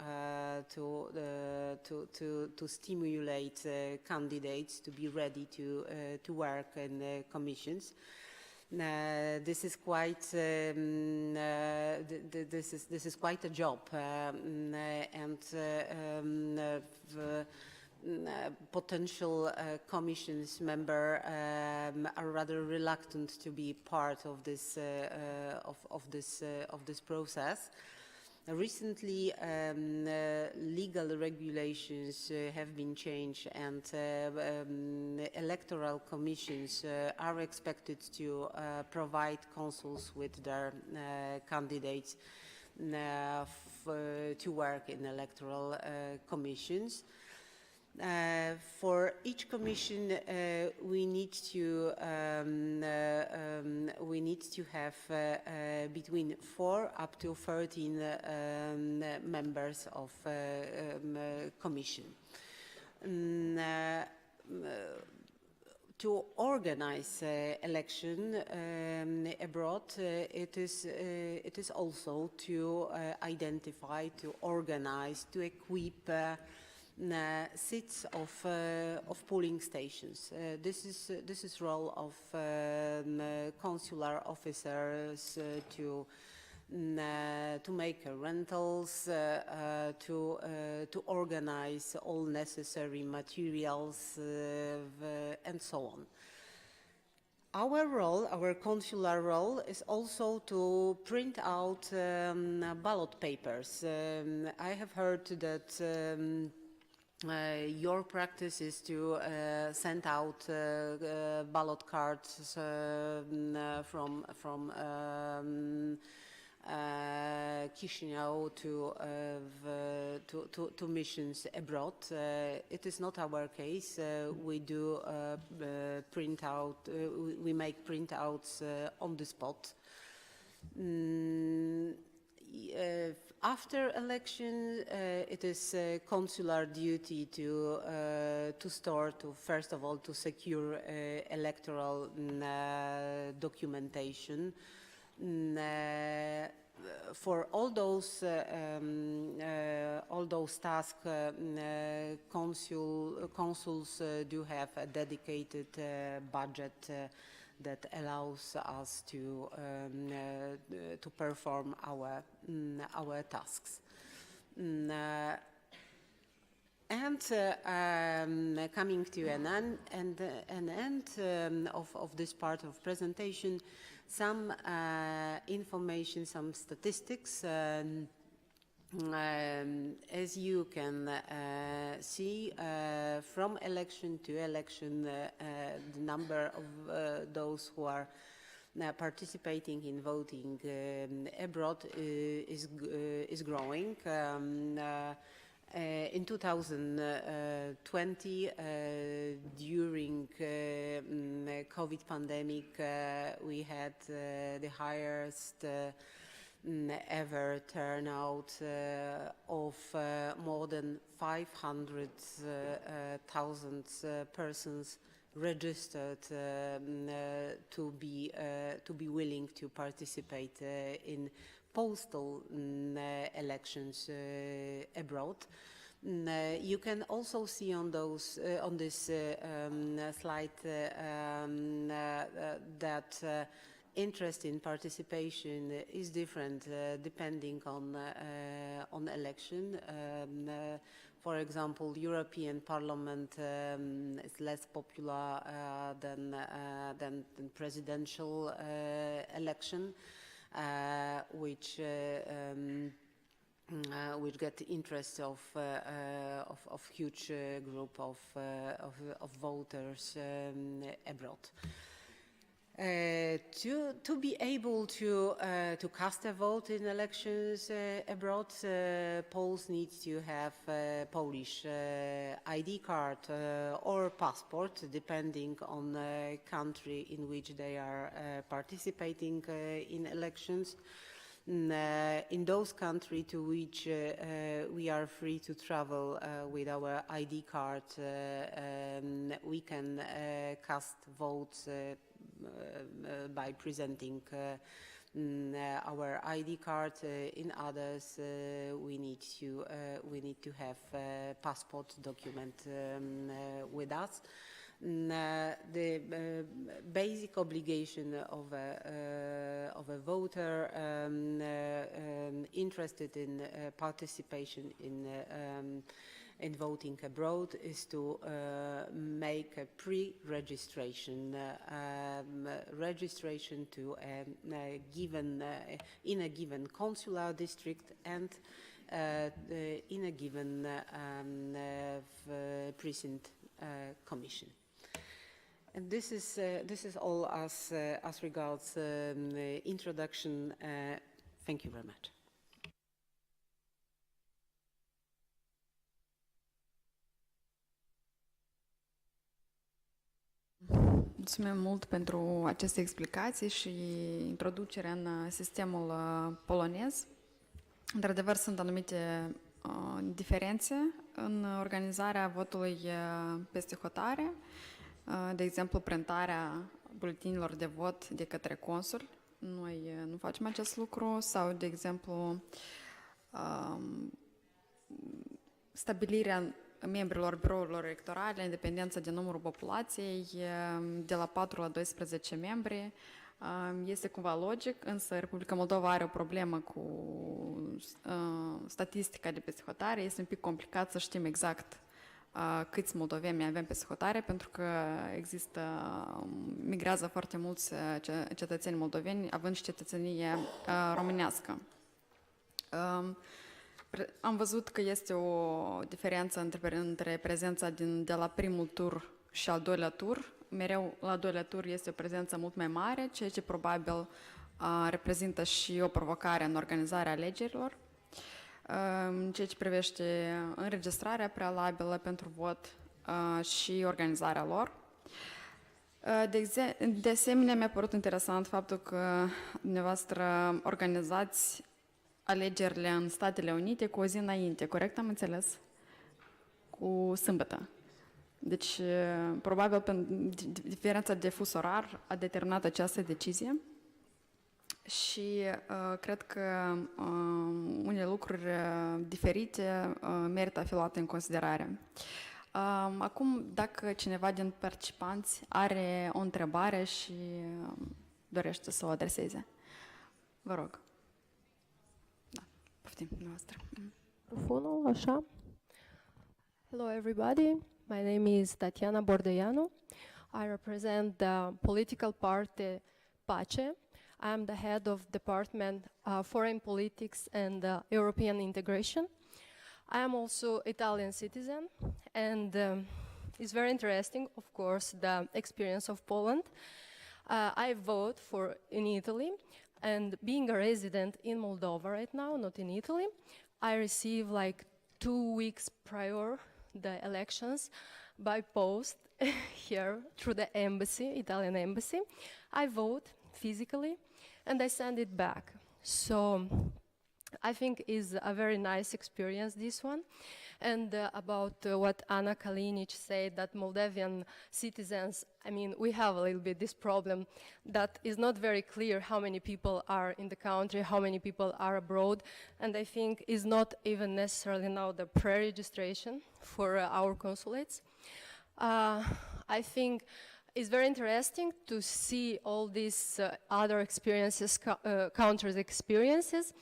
to stimulate candidates to be ready to work in commissions. This is quite this is quite a job, and potential commissions member are rather reluctant to be part of this process. Recently, legal regulations have been changed, and electoral commissions are expected to provide consuls with their candidates to work in electoral commissions. For each commission, we need to have between 4 up to 13 members of commission. To organize election abroad, it is also to identify, to organize, to equip seats of polling stations. This is role of consular officers to make rentals, to organize all necessary materials, and so on. Our role, our consular role, is also to print out ballot papers. I have heard that your practice is to send out ballot cards from Chisinau to missions abroad. It is not our case. We do print out. We make printouts on the spot. After election, it is consular duty to first of all to secure electoral documentation. For all those tasks, consuls do have a dedicated budget that allows us to perform our tasks. And coming to an end of this part of presentation, some information, some statistics. As you can see, from election to election, the number of those who are participating in voting abroad is growing. In 2020, during COVID pandemic, we had the highest ever turnout of more than 500,000 persons registered to be willing to participate in postal elections abroad. You can also see on those on this slide that interest in participation is different depending on election. For example, European Parliament is less popular than presidential election, which get interest of huge group of voters abroad. To be able to cast a vote in elections abroad, Poles need to have a Polish ID card or passport, depending on the country in which they are participating in elections. In those countries to which we are free to travel with our ID card, we can cast votes by presenting our ID card. In others, we need to have a passport document with us. The basic obligation of a voter interested in participation in voting abroad is to make a pre-registration registration to a given in a given consular district and in a given precinct commission. And this is all as regards introduction. Thank you very much. Mulțumim mult pentru aceste explicații și introducerea în sistemul polonez. Într-adevăr, sunt anumite diferențe în organizarea votului peste hotare, de exemplu, printarea buletinilor de vot de către consul. Noi nu facem acest lucru, sau, de exemplu, stabilirea membrilor birourilor electorale, în dependență de numărul populației, de la 4 la 12 membri, este cumva logic, însă Republica Moldova are o problemă cu statistica de peste hotare. Este un pic complicat să știm exact câți moldoveni avem peste hotare, pentru că migrează foarte mulți cetățeni moldoveni, având și cetățenie românească. Am văzut că este o diferență între prezența de la primul tur și al doilea tur. Mereu la al doilea tur este o prezență mult mai mare, ceea ce probabil reprezintă și o provocare în organizarea alegerilor. În ceea ce privește înregistrarea prealabilă pentru vot și organizarea lor. De asemenea, mi-a părut interesant faptul că dumneavoastră organizați alegerile în Statele Unite cu o zi înainte, corect am înțeles? Cu sâmbătă. Deci, probabil, diferența de fus orar a determinat această decizie și cred că unele lucruri diferite merită a fi luate în considerare. Acum, dacă cineva din participanți are o întrebare și dorește să o adreseze, vă rog. Da, poftim, dumneavoastră. Microfonul, așa. Hello everybody, my name is Tatiana Bordeanu. I represent the political party PACE. I am the head of Department Foreign Politics and European Integration. I am also Italian citizen, and it's very interesting, of course, the experience of Poland. I vote in Italy, and being a resident in Moldova right now, not in Italy, I receive like 2 weeks prior the elections by post here through the embassy, Italian embassy. I vote physically and I send it back. So I think is a very nice experience, this one. And about what Anna Kalinic said, that Moldavian citizens, I mean, we have a little bit this problem that is not very clear how many people are in the country, how many people are abroad, and I think is not even necessarily now the pre-registration for our consulates. I think it's very interesting to see all these other experiences, countries' experiences,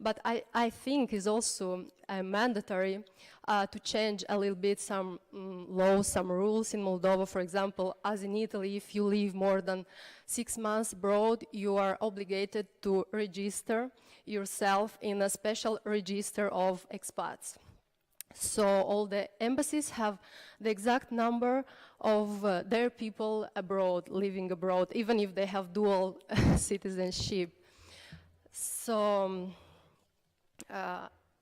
but I think it's also mandatory to change a little bit some laws, some rules in Moldova. For example, as in Italy, if you live more than 6 months abroad, you are obligated to register yourself in a special register of expats. So all the embassies have the exact number of their people abroad, living abroad, even if they have dual citizenship. So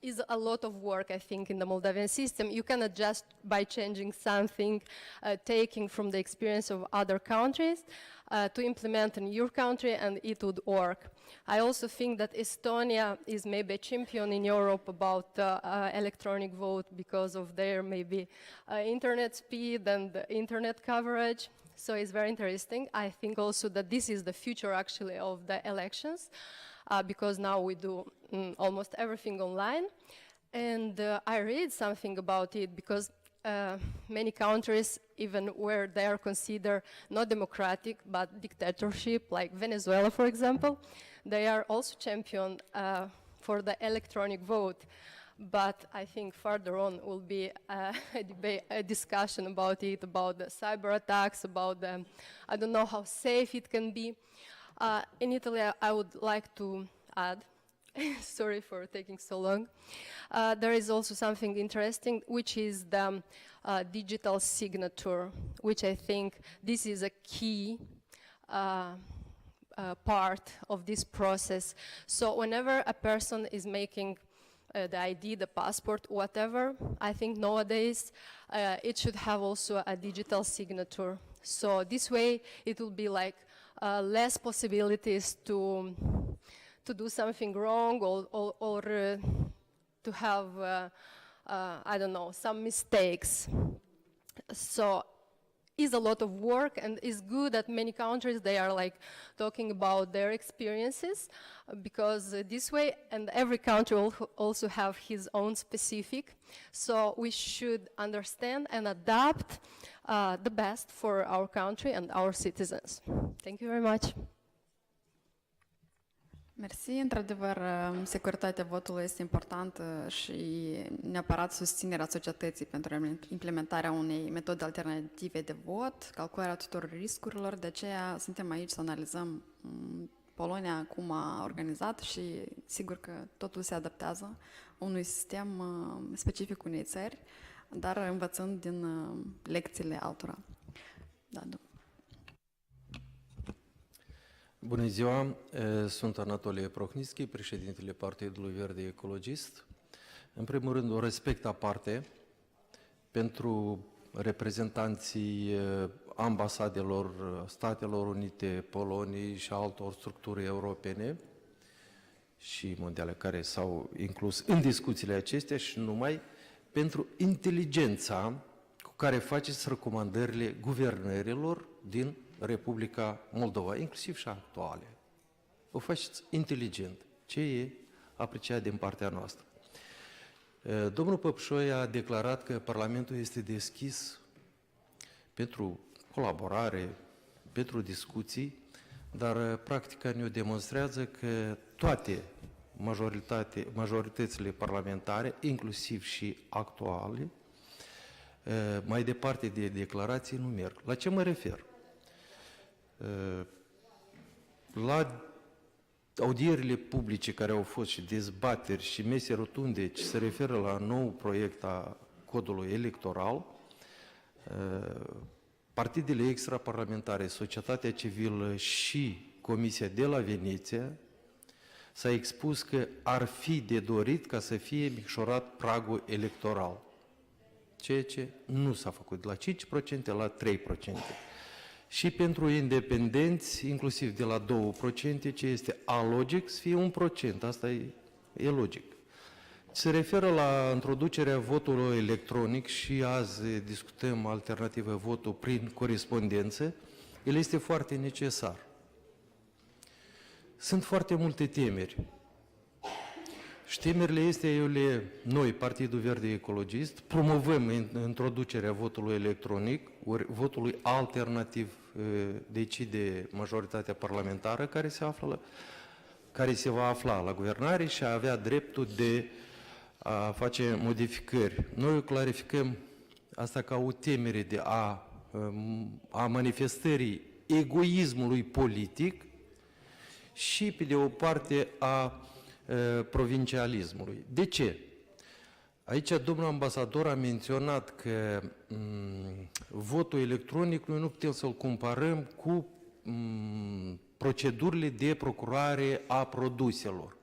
is a lot of work, I think, in the Moldavian system. You cannot just by changing something, taking from the experience of other countries, to implement in your country, and it would work. I also think that Estonia is maybe a champion in Europe about electronic vote because of their maybe internet speed and internet coverage. So it's very interesting. I think also that this is the future actually of the elections, because now we do almost everything online. And I read something about it because many countries, even where they are considered not democratic but dictatorship, like Venezuela, for example, they are also champion for the electronic vote. But I think further on will be a debate, a discussion about it, about the cyber attacks, about the, I don't know how safe it can be. In Italy, I would like to add, sorry for taking so long, there is also something interesting, which is the digital signature, which I think this is a key part of this process. So whenever a person is making the ID, the passport, whatever, I think nowadays it should have also a digital signature. So this way it will be like less possibilities to do something wrong or to have, I don't know, some mistakes. So it's a lot of work, and it's good that many countries, they are like talking about their experiences, because this way, and every country will also have his own specific, so we should understand and adapt the best for our country and our citizens. Thank you very much. Mersi. Într-adevăr, securitatea votului este importantă și neapărat susținerea societății pentru implementarea unei metode alternative de vot, calcularea tuturor riscurilor. De aceea suntem aici să analizăm Polonia cum a organizat și sigur că totul se adaptează unui sistem specific unei țări, dar învățând din lecțiile altora. Da, Bună ziua, sunt Anatolie Prohnischi, președintele Partidului Verde Ecologist. În primul rând, o respect aparte pentru reprezentanții ambasadelor Statelor Unite, Poloniei și altor structuri europene și mondiale care s-au inclus în discuțiile acestea și numai pentru inteligența cu care faceți recomandările guvernărilor din Republica Moldova, inclusiv și actuale. O faceți inteligent, ce e apreciat din partea noastră. Domnul Păpșoi a declarat că Parlamentul este deschis pentru colaborare, pentru discuții, dar practica ne demonstrează că toate majoritățile parlamentare, inclusiv și actuale, mai departe de declarații nu merg. La ce mă refer? La audierile publice care au fost și dezbateri și mese rotunde ce se referă la nou proiect a codului electoral, partidele extraparlamentare, societatea civilă și Comisia de la Veneția s-a expus că ar fi de dorit ca să fie micșorat pragul electoral, ceea ce nu s-a făcut, de la 5% la 3%. Și pentru independenți, inclusiv de la 2%, ce este alogic, să fie 1%. Asta e logic. Se referă la introducerea votului electronic și azi discutăm alternativă votul prin corespondență. El este foarte necesar. Sunt foarte multe temeri. Și temerile este, noi, Partidul Verde Ecologist, promovăm introducerea votului electronic, votului alternativ decide majoritatea parlamentară care se va afla la guvernare și a avea dreptul de a face modificări. Noi clarificăm asta ca o temere de a manifestării egoismului politic și, pe de o parte, a provincialismului. De ce? Aici domnul ambasador a menționat că votul electronic noi nu putem să-l comparăm cu procedurile de procurare a produselor.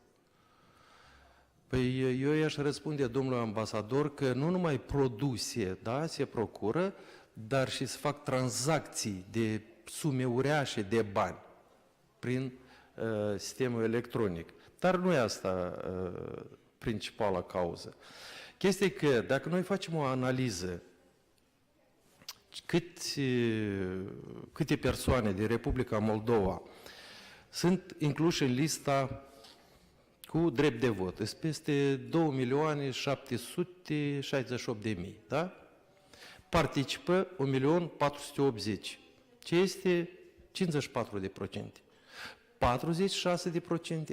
Păi eu i-aș răspunde domnul ambasador că nu numai produse, da, se procură, dar și se fac tranzacții de sume uriașe de bani prin sistemul electronic. Dar nu e asta principala cauză. Chestia e că dacă noi facem o analiză câte persoane din Republica Moldova sunt incluse în lista cu drept de vot, sunt peste 2.768.000, da? Participă 1.480.000, ce este 54%.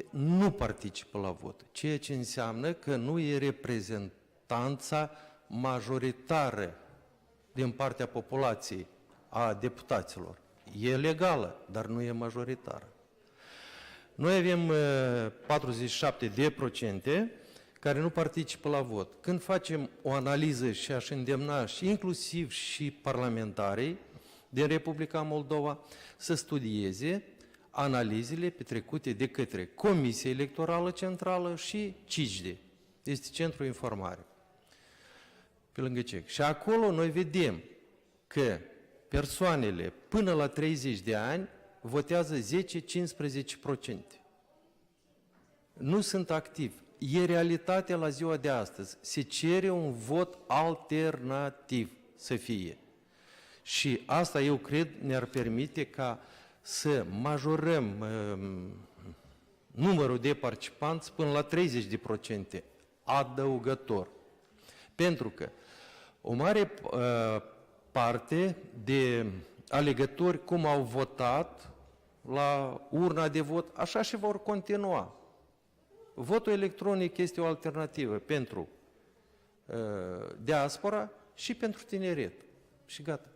46% nu participă la vot, ceea ce înseamnă că nu e reprezentanța majoritară din partea populației a deputaților. E legală, dar nu e majoritară. Noi avem 47% care nu participă la vot. Când facem o analiză și aș îndemna și inclusiv și parlamentarii din Republica Moldova să studieze analizele petrecute de către Comisia Electorală Centrală și CICD, este Centrul Informare, pe lângă CEC. Și acolo noi vedem că persoanele până la 30 de ani votează 10-15%. Nu sunt activi. E realitatea la ziua de astăzi. Se cere un vot alternativ să fie. Și asta, eu cred, ne-ar permite ca să majorăm numărul de participanți până la 30% adăugător. Pentru că o mare parte de alegători, cum au votat la urna de vot, așa și vor continua. Votul electronic este o alternativă pentru diaspora și pentru tineret. Și gata.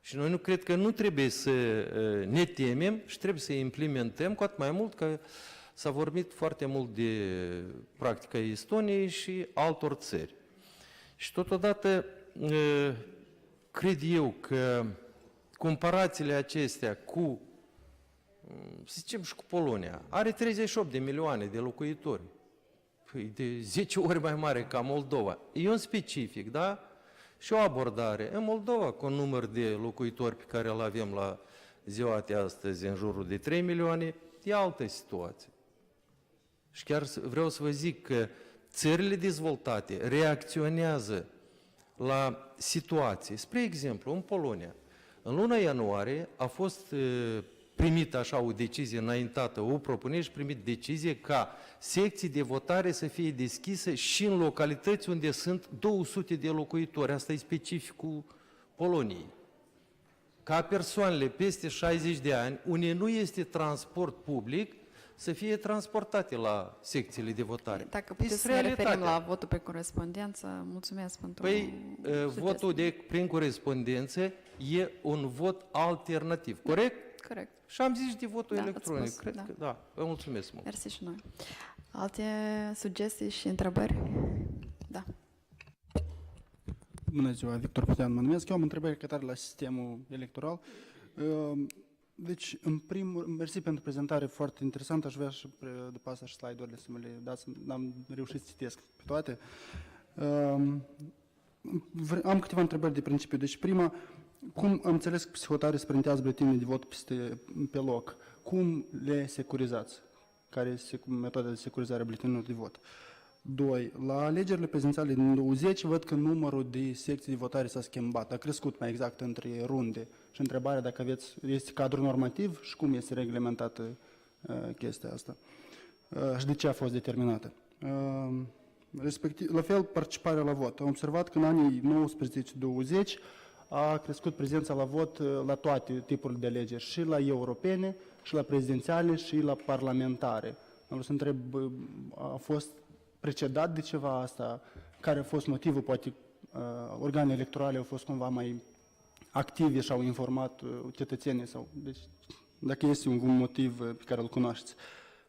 Și noi nu cred că nu trebuie să ne temem și trebuie să implementăm, cu atât mai mult că s-a vorbit foarte mult de practica Estoniei și altor țări. Și totodată cred eu că comparațiile acestea cu, să zicem, și cu Polonia, are 38 de milioane de locuitori. Păi de 10 ori mai mare ca Moldova. E un specific, da? Și o abordare. În Moldova, cu un număr de locuitori pe care îl avem la ziua de astăzi, în jurul de 3 milioane, e altă situație. Și chiar vreau să vă zic că țările dezvoltate reacționează la situații. Spre exemplu, în Polonia, în luna ianuarie a fost primit așa o decizie înaintată, o propunere și primit decizie ca secții de votare să fie deschise și în localități unde sunt 200 de locuitori. Asta e specificul Poloniei. Ca persoanele peste 60 de ani, unde nu este transport public, să fie transportate la secțiile de votare. Dacă puteți Este să ne referim realitatea. la votul pe corespondență, mulțumesc pentru Păi, sugestii. votul prin corespondență e un vot alternativ, corect? Corect. Și am zis de votul Da, electronic. ați spus, Cred da. că da. Vă mulțumesc mult. Mersi și noi. Alte sugestii și întrebări? Da. Bună ziua, Victor Putean mă numesc. Eu am întrebări către la sistemul electoral. Deci, în primul rând, mersi pentru prezentare foarte interesantă. Aș vrea și după asta și slide-urile să mă le dați. N-am reușit să citesc pe toate. Am câteva întrebări de principiu. Deci, prima, cum am înțeles că psihotare se printează buletinele de vot pe loc? Cum le securizați? Care este metoda de securizare a buletinelor de vot? 2. La alegerile prezidențiale din 20 văd că numărul de secții de votare s-a schimbat, a crescut mai exact între runde. Și întrebarea dacă este cadru normativ și cum este reglementată chestia asta. Și de ce a fost determinată. Respectiv, la fel, participarea la vot. Am observat că în anii 19-20 a crescut prezența la vot la toate tipurile de alegeri, și la europene, și la prezidențiale, și la parlamentare. Am vrut să întreb, a fost precedat de ceva asta? Care a fost motivul? Poate organele electorale au fost cumva mai active și au informat cetățenii? Sau, deci, dacă este un motiv pe care îl cunoașteți.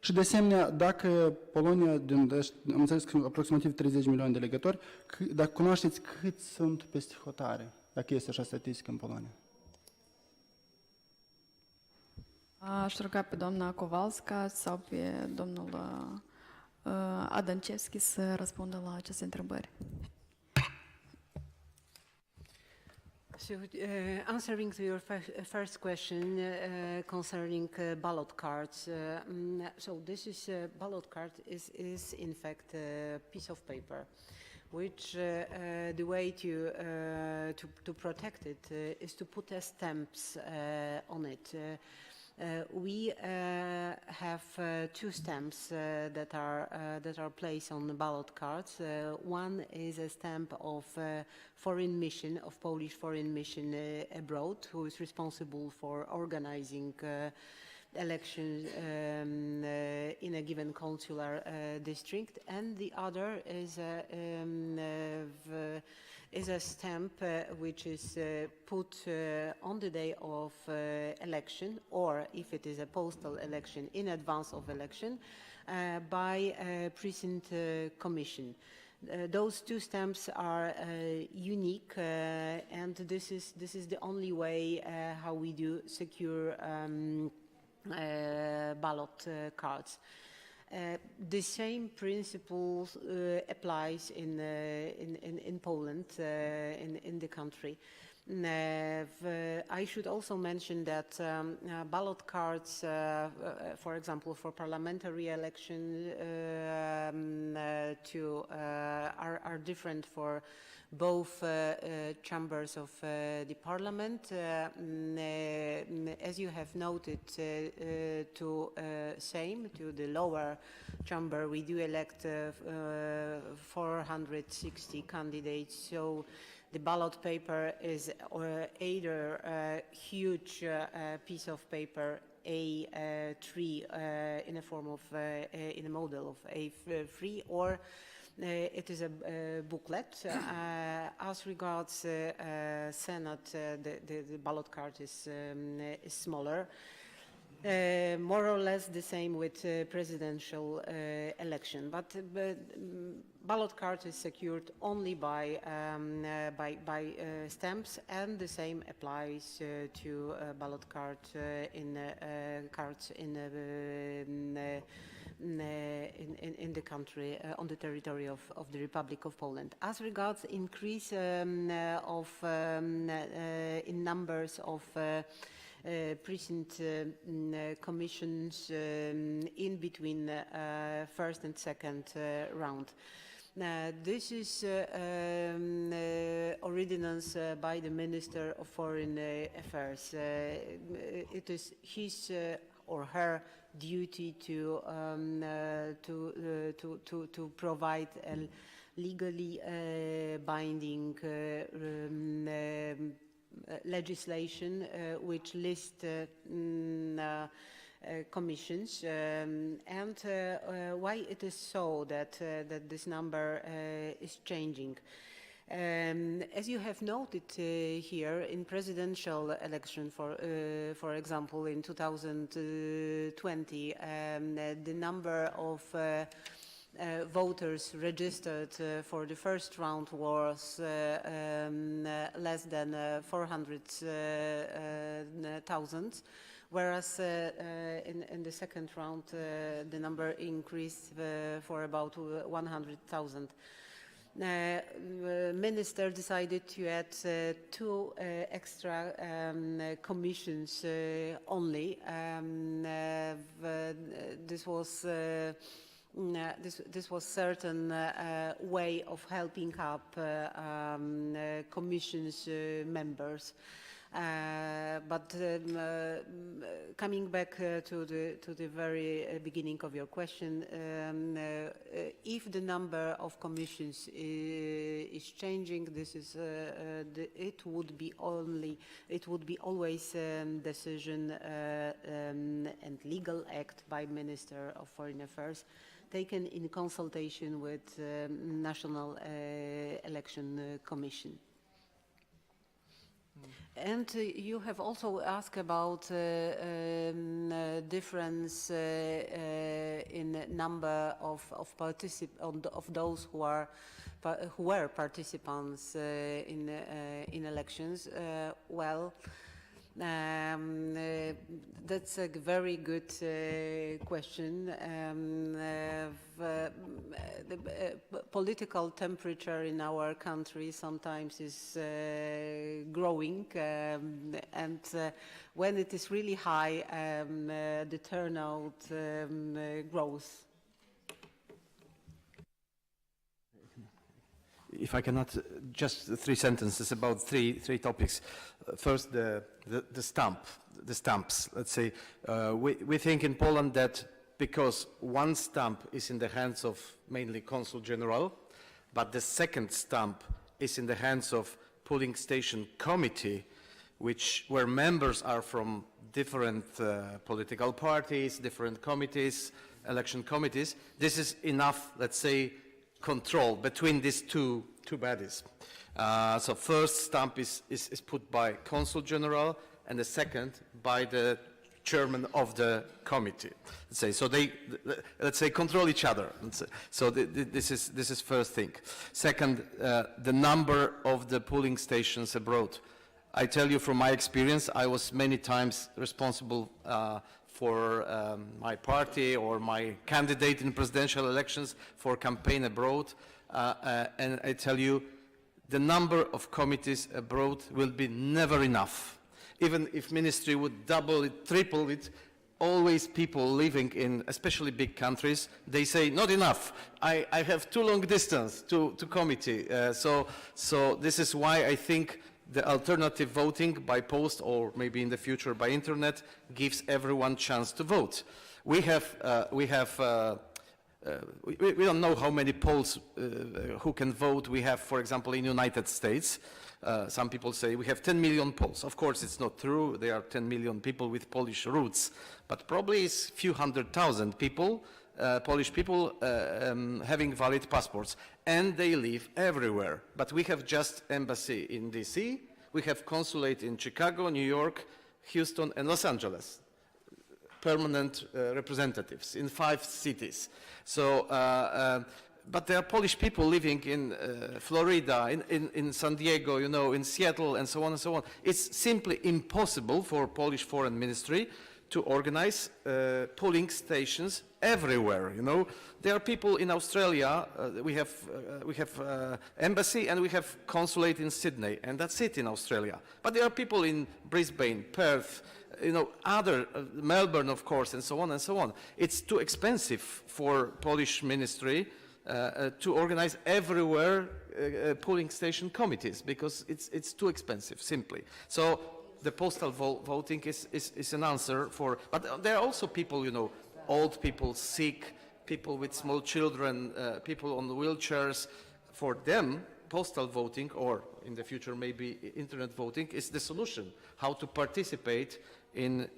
Și de asemenea, dacă Polonia, am înțeles că aproximativ 30 milioane de alegători, dacă cunoașteți cât sunt peste hotare, dacă este așa statistică în Polonia. Aș ruga pe doamna Kowalska sau pe domnul Adancevski să răspundă la aceste întrebări. So, answering to your first question concerning ballot cards, so this is ballot card is in fact a piece of paper, which the way to protect it is to put stamps on it. We have two stamps that are placed on the ballot cards. One is a stamp of foreign mission, of Polish foreign mission abroad, who is responsible for organizing elections in a given consular district, and the other is a stamp which is put on the day of election, or if it is a postal election, in advance of election, by a precinct commission. Those two stamps are unique, and this is the only way how we do secure ballot cards. The same principle applies in Poland, in the country. I should also mention that ballot cards, for example, for parliamentary election, are different for both chambers of the parliament. As you have noted, to the lower chamber, we do elect 460 candidates. So the ballot paper is either a huge piece of paper, A3, in a form of in a model of A3, or it is a booklet. As regards Senate, the ballot card is smaller. More or less the same with presidential election, but ballot card is secured only by stamps, and the same applies to ballot card in cards in the country, on the territory of the Republic of Poland. As regards increase of in numbers of precinct commissions in between first and second round. This is ordinance by the Minister of Foreign Affairs. It is his or her duty to provide a legally binding legislation which lists commissions and why it is so that this number is changing. As you have noted here, in presidential election, for example, in 2020, the number of voters registered for the first round was less than 400,000, whereas in the second round the number increased for about 100,000. Minister decided to add two extra commissions only. This was certain way of helping up commission's members. But coming back to the very beginning of your question, if the number of commissions is changing, this is it would be always decision and legal act by Minister of Foreign Affairs, taken in consultation with National Election Commission. And you have also asked about difference in number of those who were participants in elections. Well, that's a very good question. The political temperature in our country sometimes is growing, and when it is really high, the turnout grows. If I cannot, just 3 sentences about three topics. First, the stamps. Let's say we think in Poland that because one stamp is in the hands of mainly Consul General, but the second stamp is in the hands of polling station committee, where members are from different political parties, different committees, election committees. This is enough, let's say, control between these two bodies. So first stamp is put by Consul General, and the second by the chairman of the committee. Let's say, so they, let's say, control each other. So this is first thing. Second, the number of the polling stations abroad. I tell you from my experience, I was many times responsible for my party or my candidate in presidential elections for campaign abroad, and I tell you, the number of committees abroad will be never enough. Even if ministry would double it, triple it, always people living in especially big countries, they say, not enough, I have too long distance to committee. So this is why I think the alternative voting by post or maybe in the future by internet gives everyone chance to vote. We don't know how many Poles who can vote we have, for example, in the United States. Some people say we have 10 million Poles. Of course, it's not true. There are 10 million people with Polish roots, but probably it's a few 100,000 people, Polish people having valid passports, and they live everywhere. But we have just embassy in DC, we have consulate in Chicago, New York, Houston, and Los Angeles. Permanent representatives in 5 cities. So, but there are Polish people living in Florida, in San Diego, you know, in Seattle, and so on and so on. It's simply impossible for Polish Foreign Ministry to organize polling stations everywhere. You know, there are people in Australia. We have embassy and we have consulate in Sydney, and that's it in Australia. But there are people in Brisbane, Perth, you know, other Melbourne, of course, and so on and so on. It's too expensive for Polish ministry to organize everywhere polling station committees, because it's too expensive, simply. So the postal voting is an answer for, but there are also people, you know, old people, sick, people with small children, people on wheelchairs. For them, postal voting, or in the future maybe internet voting, is the solution, how to participate in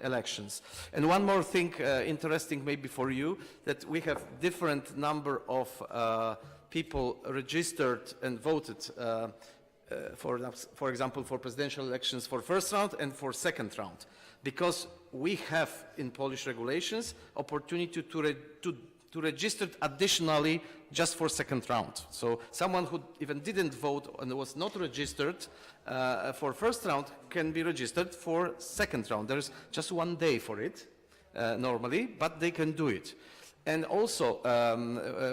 elections. And one more thing interesting maybe for you, that we have different number of people registered and voted, for example, for presidential elections for first round and for second round, because we have in Polish regulations opportunity to register additionally just for second round. So someone who even didn't vote and was not registered for first round can be registered for second round. There's just 1 day for it normally, but they can do it. And also,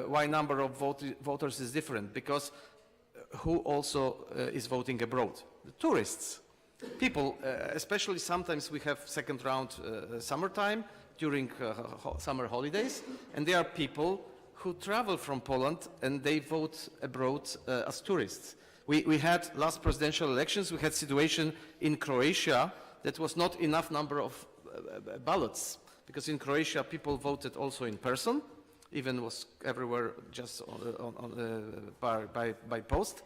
why number of voters is different? Because who also is voting abroad? The tourists. People, especially sometimes we have second round summertime, during summer holidays, and there are people who travel from Poland and they vote abroad as tourists. We had last presidential elections, we had situation in Croatia that was not enough number of ballots, because in Croatia people voted also in person, even was everywhere just by post.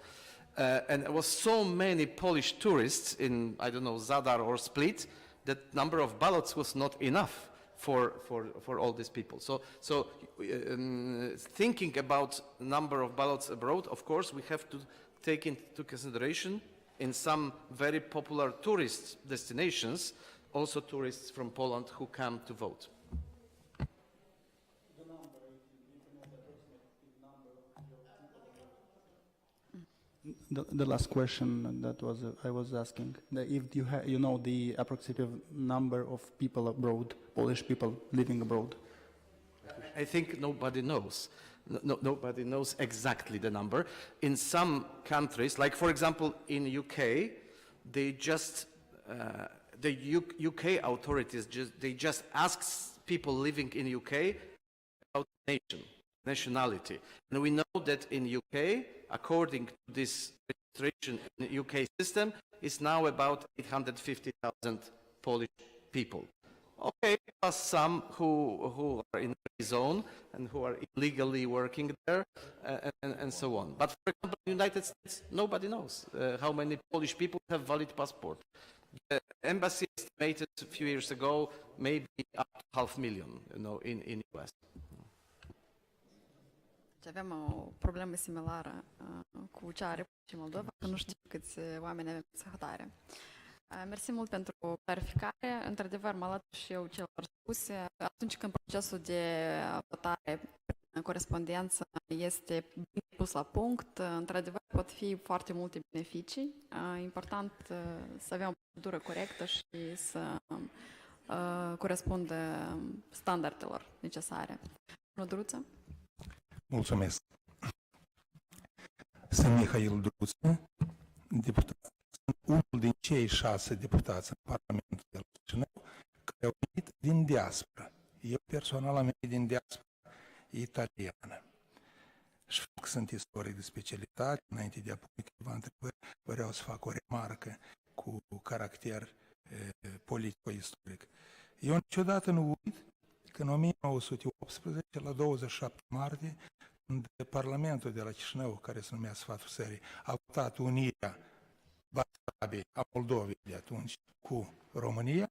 And there was so many Polish tourists in, I don't know, Zadar or Split, that number of ballots was not enough for all these people. So thinking about number of ballots abroad, of course, we have to take into consideration in some very popular tourist destinations, also tourists from Poland who come to vote. The last question that was I was asking, if you know the approximate number of people abroad, Polish people living abroad. I think nobody knows. Nobody knows exactly the number. In some countries, like for example in UK, they just the UK authorities just ask people living in UK about nationality, and we know that in UK, according to this registration in the UK system, is now about 850,000 Polish people. Okay, plus some who are in the zone and who are illegally working there, and so on. But for example, in the United States, nobody knows how many Polish people have valid passport. The embassy estimated a few years ago maybe up to 500,000, you know, in US. Avem o problemă similară cu cea a Republicii Moldova, că nu știu câți oameni avem în hotare. Mersi mult pentru clarificare. Într-adevăr, mă alătur și eu celor spuse. Atunci când procesul de votare prin corespondență este bine pus la punct, într-adevăr pot fi foarte multe beneficii. Important să avem o procedură corectă și să corespundă standardelor necesare. Nodruță? Mulțumesc. Sunt Mihail Druță, deputat. Sunt unul din cei 6 deputați în Parlamentul de la Chișinău care au venit din diaspora. Eu personal am venit din diaspora italiană. Și că sunt istoric de specialitate, înainte de a pune câteva întrebări, vreau să fac o remarcă cu caracter politico-istoric. Eu niciodată nu uit că în 1918, la 27 martie, când Parlamentul de la Chișinău, care se numea Sfatul Țării, a votat unirea Basarabiei, a Moldovei de atunci, cu România,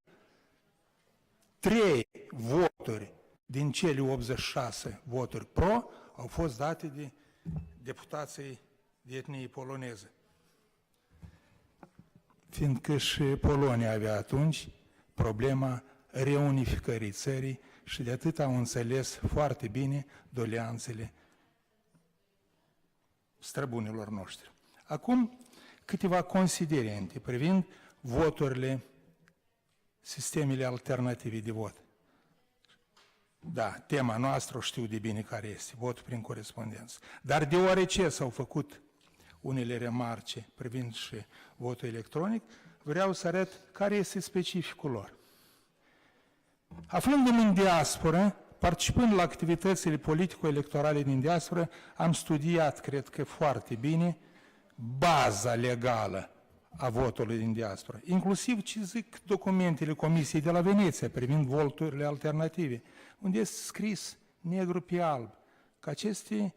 3 voturi din cele 86 voturi pro au fost date de deputații de etnie poloneză. Fiindcă și Polonia avea atunci problema reunificării țării și de atât au înțeles foarte bine doleanțele străbunilor noștri. Acum, câteva considerente privind voturile, sistemele alternative de vot. Da, tema noastră o știu de bine care este, votul prin corespondență. Dar deoarece s-au făcut unele remarce privind și votul electronic, vreau să arăt care este specificul lor. Aflându-mă în diasporă, participând la activitățile politico-electorale din diaspora, am studiat, cred că foarte bine, baza legală a votului din diaspora, inclusiv ce zic documentele Comisiei de la Veneția privind voturile alternative, unde este scris negru pe alb că aceste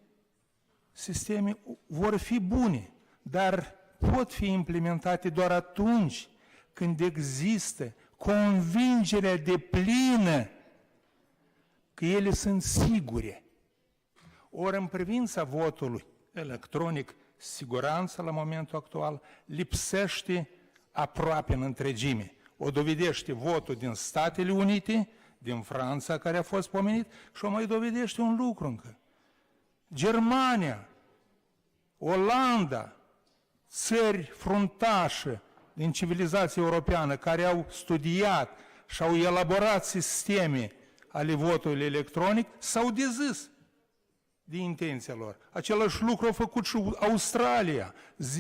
sisteme vor fi bune, dar pot fi implementate doar atunci când există convingerea deplină că ele sunt sigure. Ori în privința votului electronic, siguranța la momentul actual lipsește aproape în întregime. O dovedește votul din Statele Unite, din Franța, care a fost pomenit, și o mai dovedește un lucru încă. Germania, Olanda, țări fruntașe din civilizația europeană care au studiat și au elaborat sisteme ale votului electronic, s-au dezis de intenția lor. Același lucru a făcut și Australia,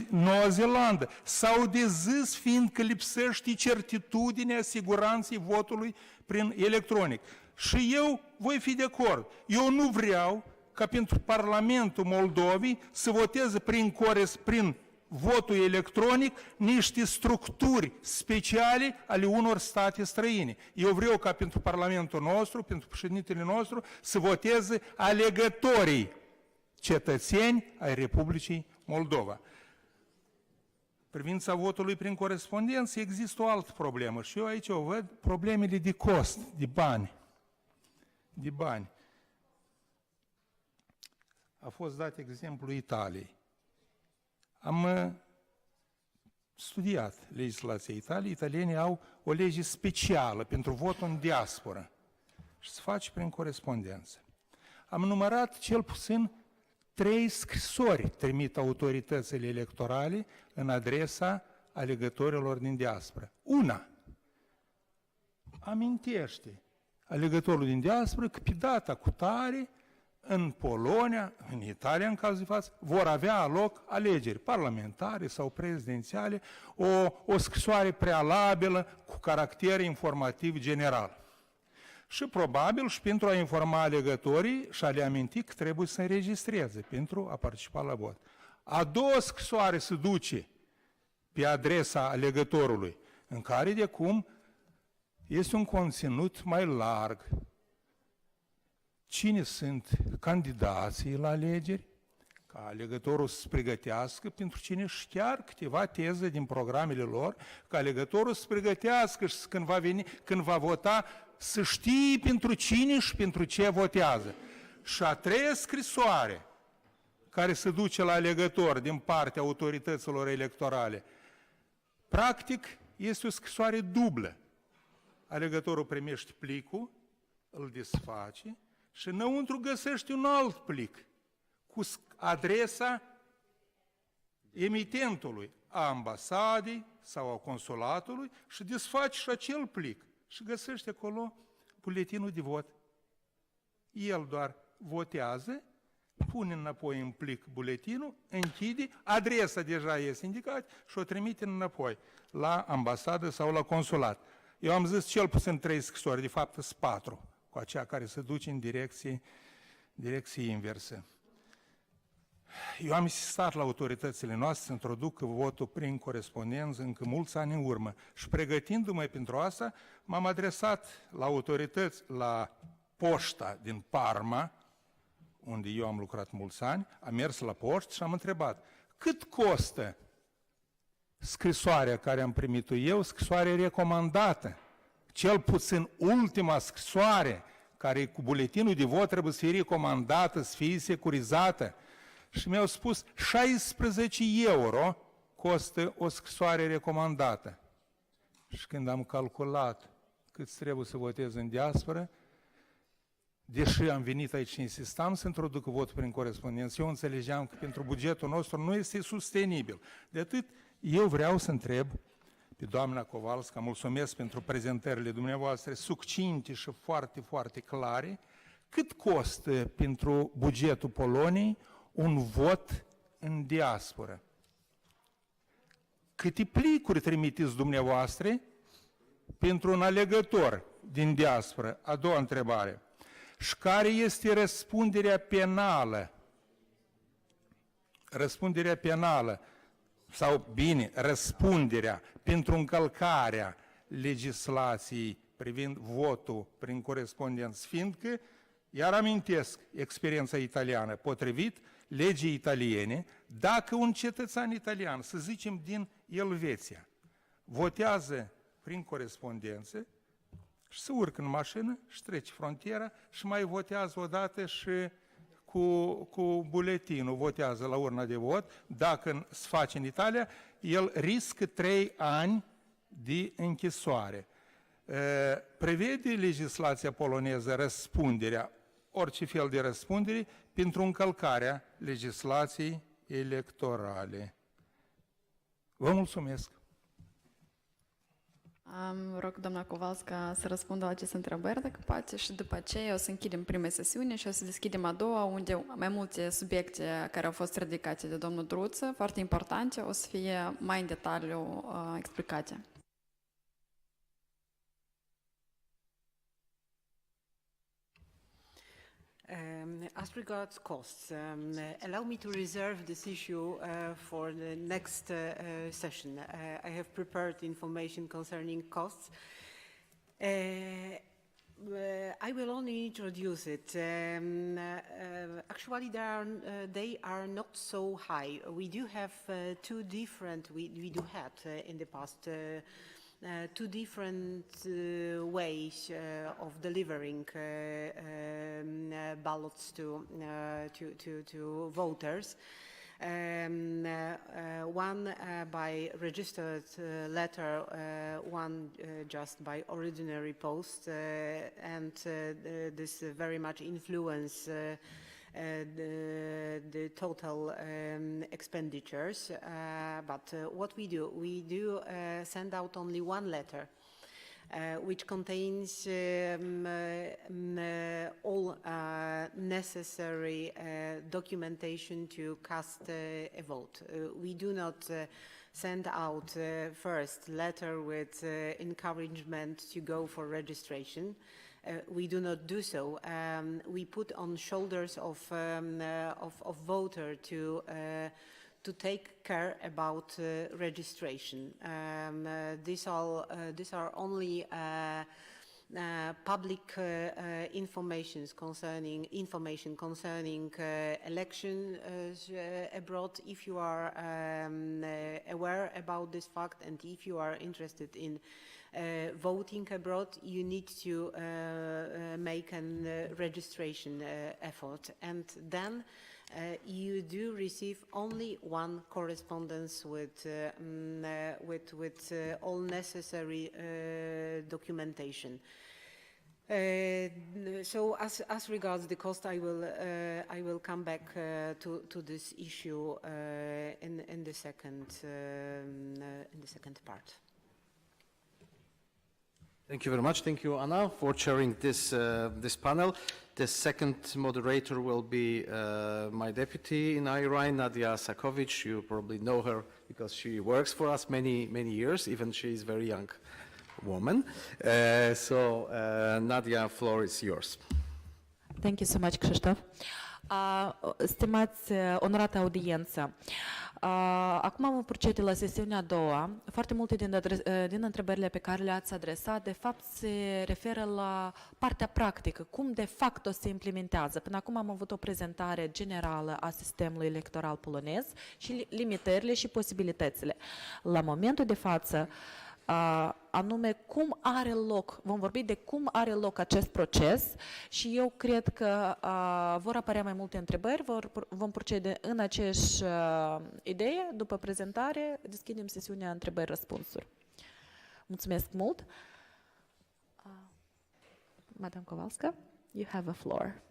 Noua Zeelandă. S-au dezis fiindcă lipsește certitudinea siguranței votului prin electronic. Și eu voi fi de acord. Eu nu vreau ca pentru Parlamentul Moldovei să voteze prin votul electronic niște structuri speciale ale unor state străine. Eu vreau ca pentru Parlamentul nostru, pentru președintele nostru, să voteze alegătorii cetățeni ai Republicii Moldova. Privința votului prin corespondență, există o altă problemă și eu aici o văd problemele de cost, de bani. De bani. A fost dat exemplu Italiei. Am studiat legislația Italiei. Italienii au o lege specială pentru votul în diaspora și se face prin corespondență. Am numărat cel puțin 3 scrisori trimit autoritățile electorale în adresa alegătorilor din diaspora. Una amintește alegătorul din diaspora că pe data cutare în Polonia, în Italia în cazul de față, vor avea loc alegeri parlamentare sau prezidențiale, o scrisoare prealabilă cu caracter informativ general. Și probabil și pentru a informa alegătorii și a le aminti că trebuie să înregistreze pentru a participa la vot. A doua scrisoare se duce pe adresa alegătorului, în care de cum este un conținut mai larg. Cine sunt candidații la alegeri, ca alegătorul să se pregătească pentru cine și chiar câteva teze din programele lor, ca alegătorul să se pregătească și când va vota, să știe pentru cine și pentru ce votează. Și a treia scrisoare care se duce la alegător din partea autorităților electorale, practic este o scrisoare dublă. Alegătorul primește plicul, îl desface, și înăuntru găsești un alt plic cu adresa emitentului, a ambasadei sau a consulatului și desfaci și acel plic și găsești acolo buletinul de vot. El doar votează, pune înapoi în plic buletinul, închide, adresa deja este indicată și o trimite înapoi la ambasadă sau la consulat. Eu am zis cel puțin 3 scrisori, de fapt sunt 4. Cu aceea care se duce în direcție inversă. Eu am insistat la autoritățile noastre să introducă votul prin corespondență încă mulți ani în urmă și pregătindu-mă pentru asta, m-am adresat la autorități, la poșta din Parma, unde eu am lucrat mulți ani, am mers la poștă și am întrebat cât costă scrisoarea care am primit-o eu, scrisoarea recomandată. Cel puțin ultima scrisoare, care cu buletinul de vot trebuie să fie recomandată, să fie securizată. Și mi-au spus 16 euro costă o scrisoare recomandată. Și când am calculat cât trebuie să votez în diaspora, deși am venit aici și insistam să introduc votul prin corespondență, eu înțelegeam că pentru bugetul nostru nu este sustenibil. De atât, eu vreau să întreb pe doamna Kowalska, mulțumesc pentru prezentările dumneavoastră succinte și foarte, foarte clare, cât costă pentru bugetul Poloniei un vot în diaspora? Câte plicuri trimiteți dumneavoastră pentru un alegător din diaspora? A doua întrebare. și care este răspunderea penală. Răspunderea penală, sau bine, răspunderea pentru încălcarea legislației privind votul prin corespondență, fiindcă, iar amintesc experiența italiană, potrivit legii italiene, dacă un cetățean italian, să zicem din Elveția, votează prin corespondență și se urcă în mașină și trece frontiera și mai votează odată și cu buletinul, votează la urna de vot, dacă se face în Italia, el riscă 3 ani de închisoare. Prevede legislația poloneză răspunderea, orice fel de răspundere, pentru încălcarea legislației electorale. Vă mulțumesc! Rog doamna Kowalska să răspundă la aceste întrebări, dacă poate, și după aceea o să închidem prima sesiune și o să deschidem a doua, unde mai multe subiecte care au fost ridicate de domnul Druță, foarte importante, o să fie mai în detaliu explicate. As regards costs, allow me to reserve this issue for the next session. I have prepared information concerning costs. I will only introduce it. Actually, they are not so high. We do have we do have in the past two different ways of delivering ballots to voters. One by registered letter, one just by ordinary post, and this very much influence the total expenditures. But what we do send out only one letter, which contains all necessary documentation to cast a vote. We do not send out first letter with encouragement to go for registration. We do not do so. We put on shoulders of voter to take care about registration. These are only public information concerning election abroad. If you are aware about this fact and if you are interested in voting abroad, you need to make a registration effort, and then you do receive only one correspondence with all necessary documentation. So as regards the cost, I will come back to this issue in the second part. Thank you very much. Thank you, Anna, for chairing this panel. The second moderator will be my deputy in IRI, Nadia Sakovic. You probably know her because she works for us many years. Even she is a very young woman. Nadia, floor is yours. Thank you so much, Krzysztof. Stimați onorată audiență, acum vom procede la sesiunea a doua. Foarte multe din întrebările pe care le-ați adresat, de fapt, se referă la partea practică, cum de fapt o se implementează. Până acum am avut o prezentare generală a sistemului electoral polonez și limitările și posibilitățile. La momentul de față, anume cum are loc, vom vorbi de cum are loc acest proces și eu cred că vor apărea mai multe întrebări, vom procede în aceeași idee, după prezentare deschidem sesiunea întrebări-răspunsuri. Mulțumesc mult! Madame Kowalska, you have a floor.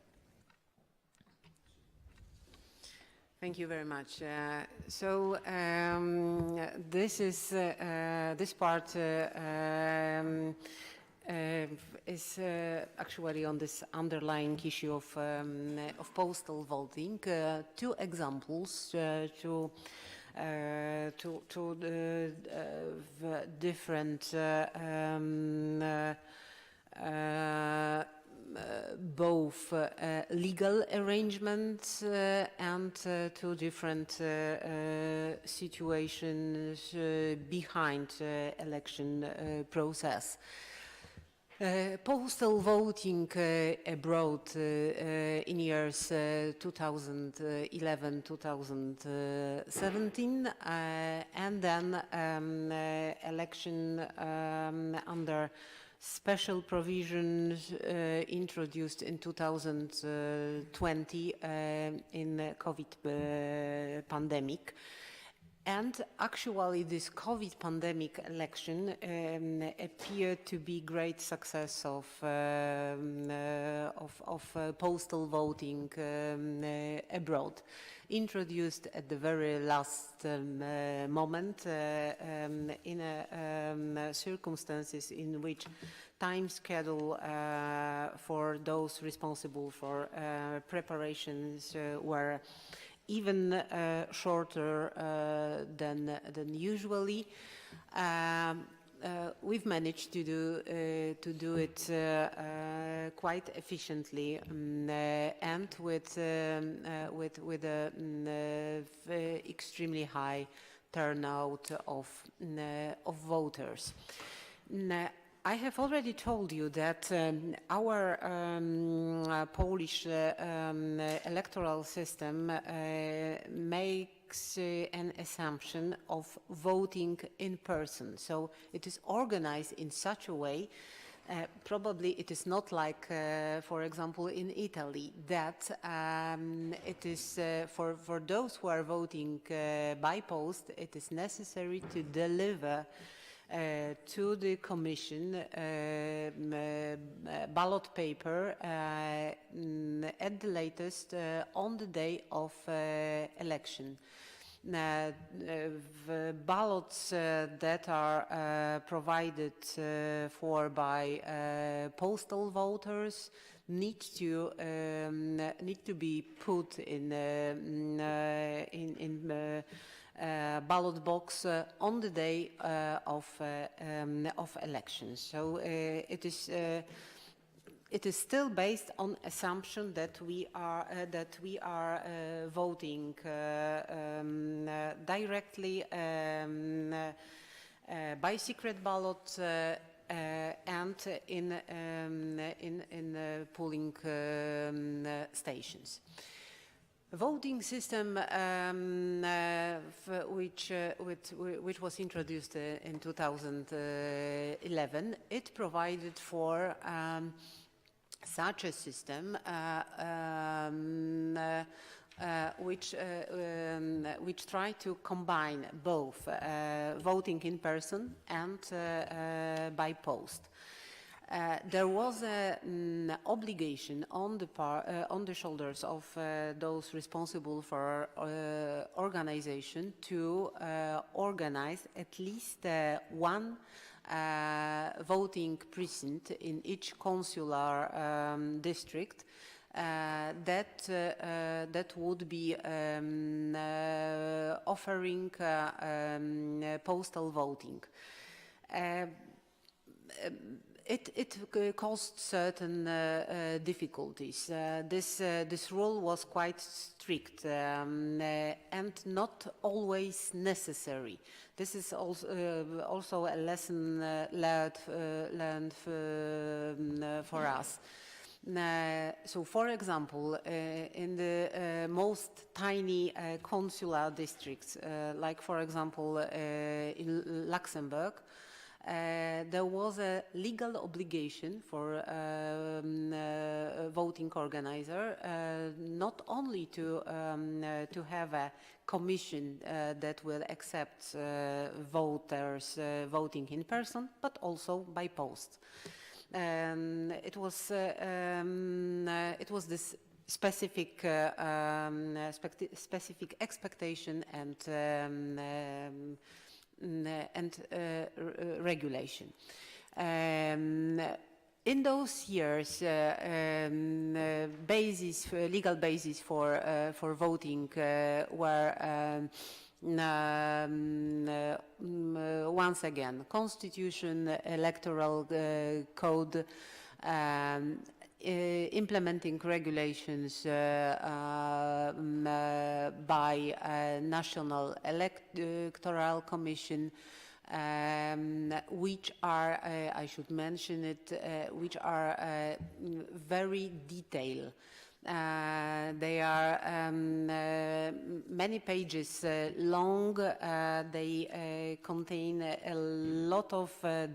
Thank you very much. This part is actually on this underlying issue of postal voting. Two examples to different both legal arrangements and two different situations behind election process. Postal voting abroad in years 2011-2017 and then election under special provisions introduced in 2020 in the COVID pandemic. And actually, this COVID pandemic election appeared to be great success of postal voting abroad, introduced at the very last moment in circumstances in which time schedule for those responsible for preparations were even shorter than usually. We've managed to do it quite efficiently and with extremely high turnout of voters. I have already told you that our Polish electoral system makes an assumption of voting in person. So it is organized in such a way, probably it is not like, for example, in Italy, that it is for those who are voting by post, it is necessary to deliver to the Commission ballot paper at the latest on the day of election. The ballots that are provided for by postal voters need to be put in ballot box on the day of elections. So it is still based on assumption that we are voting directly by secret ballot and in polling stations. Voting system which was introduced in 2011, it provided for such a system which try to combine both voting in person and by post. There was an obligation on the shoulders of those responsible for organization to organize at least one voting precinct in each consular district that would be offering postal voting. It caused certain difficulties. This rule was quite strict and not always necessary. This is also a lesson learned for us. So, for example, in the most tiny consular districts, like, for example, in Luxembourg, there was a legal obligation for voting organizer not only to have a commission that will accept voters voting in person, but also by post. It was this specific expectation and regulation. In those years, legal basis for voting were once again Constitution, Electoral Code, implementing regulations by National Electoral Commission, which are, I should mention it, which are very detailed. They are many pages long. They contain a lot of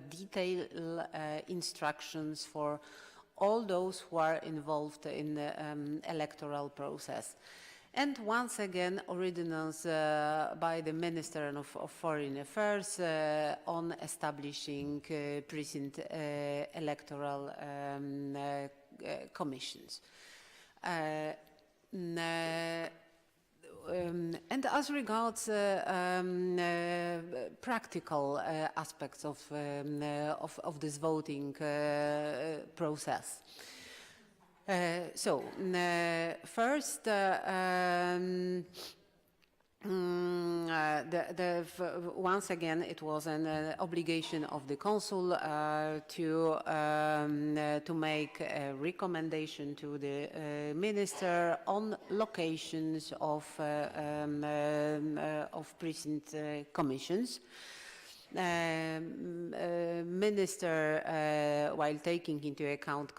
detailed instructions for all those who are involved in the electoral process. And once again, ordinance by the Minister of Foreign Affairs on establishing precinct electoral commissions. And as regards practical aspects of this voting process. First, once again, it was an obligation of the Council to make a recommendation to the Minister on locations of precinct commissions. Minister, while taking into account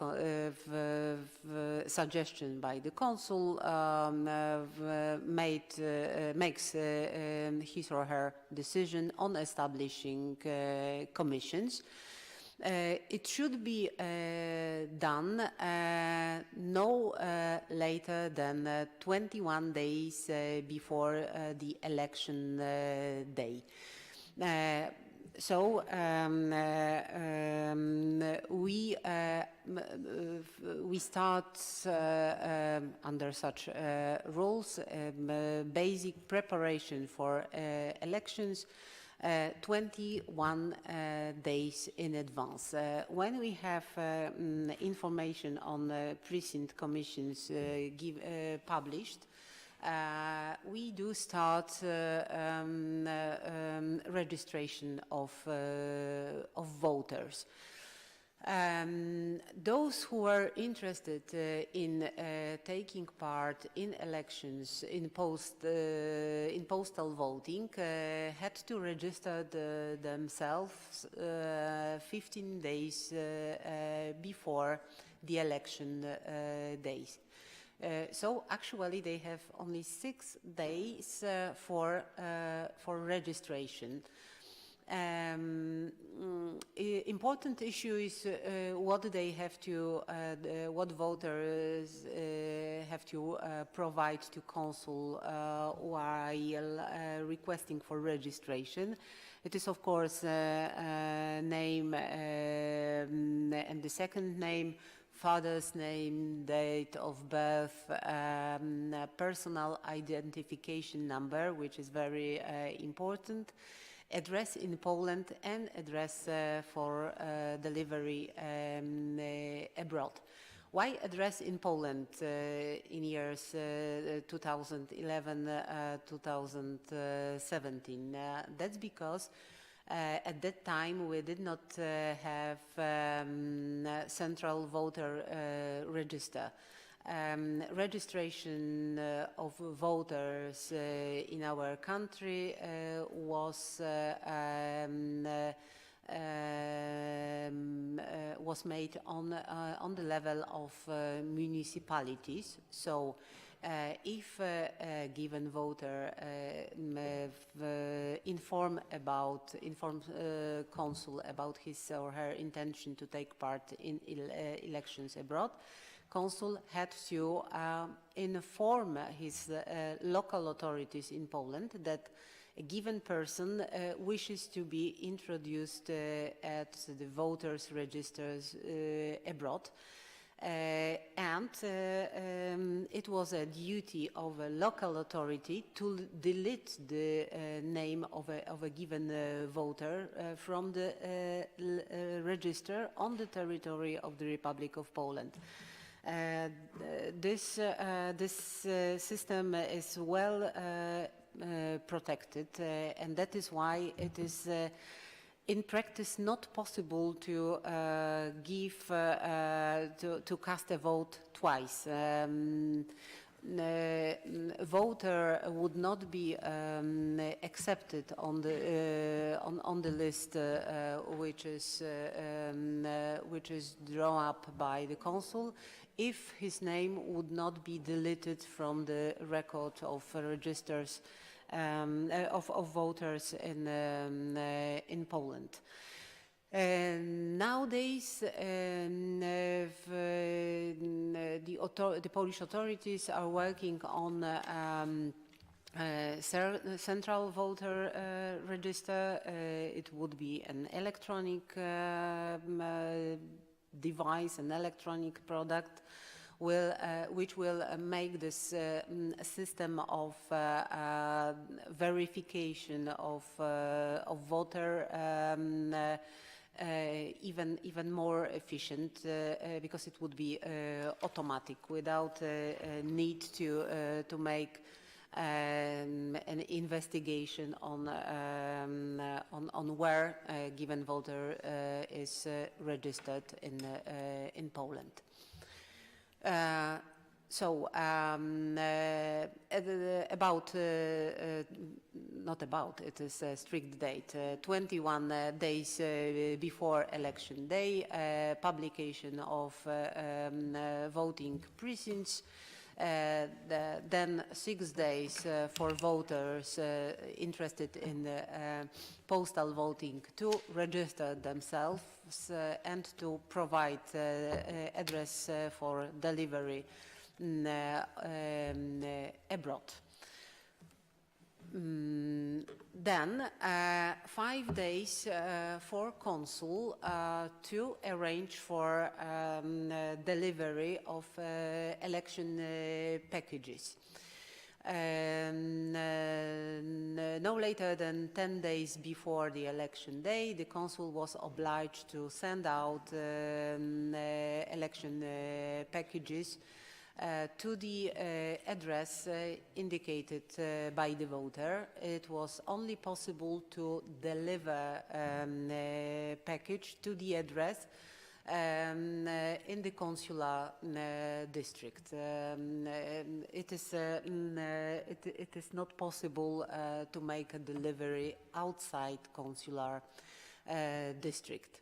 suggestion by the Council, makes his or her decision on establishing commissions. It should be done no later than 21 days before the election day. We start under such rules basic preparation for elections 21 days in advance. When we have information on precinct commissions published, we do start registration of voters. Those who are interested in taking part in elections in postal voting had to register themselves 15 days before the election days. So actually they have only 6 days for registration. Important issue is what they have to, what voters have to provide to Council while requesting for registration. It is of course name and the second name, father's name, date of birth, personal identification number, which is very important, address in Poland, and address for delivery abroad. Why address in Poland in years 2011-2017? That's because at that time we did not have central voter register. Registration of voters in our country was made on the level of municipalities. So if a given voter informs Council about his or her intention to take part in elections abroad, Council had to inform his local authorities in Poland that a given person wishes to be introduced at the voters' registers abroad. And it was a duty of a local authority to delete the name of a given voter from the register on the territory of the Republic of Poland. This system is well protected, and that is why it is in practice not possible to to cast a vote twice. Voter would not be accepted on the list which is drawn up by the consul if his name would not be deleted from the record of registers of voters in Poland. Nowadays, the Polish authorities are working on central voter register. It would be an electronic device, an electronic product, which will make this system of verification of voter even more efficient because it would be automatic without need to make an investigation on where a given voter is registered in Poland. It is a strict date, 21 days before election day, publication of voting precincts, then 6 days for voters interested in postal voting to register themselves and to provide address for delivery abroad. Then 5 days for consul to arrange for delivery of election packages. No later than 10 days before the election day, the consul was obliged to send out election packages to the address indicated by the voter. It was only possible to deliver a package to the address in the consular district. It is not possible to make a delivery outside consular district.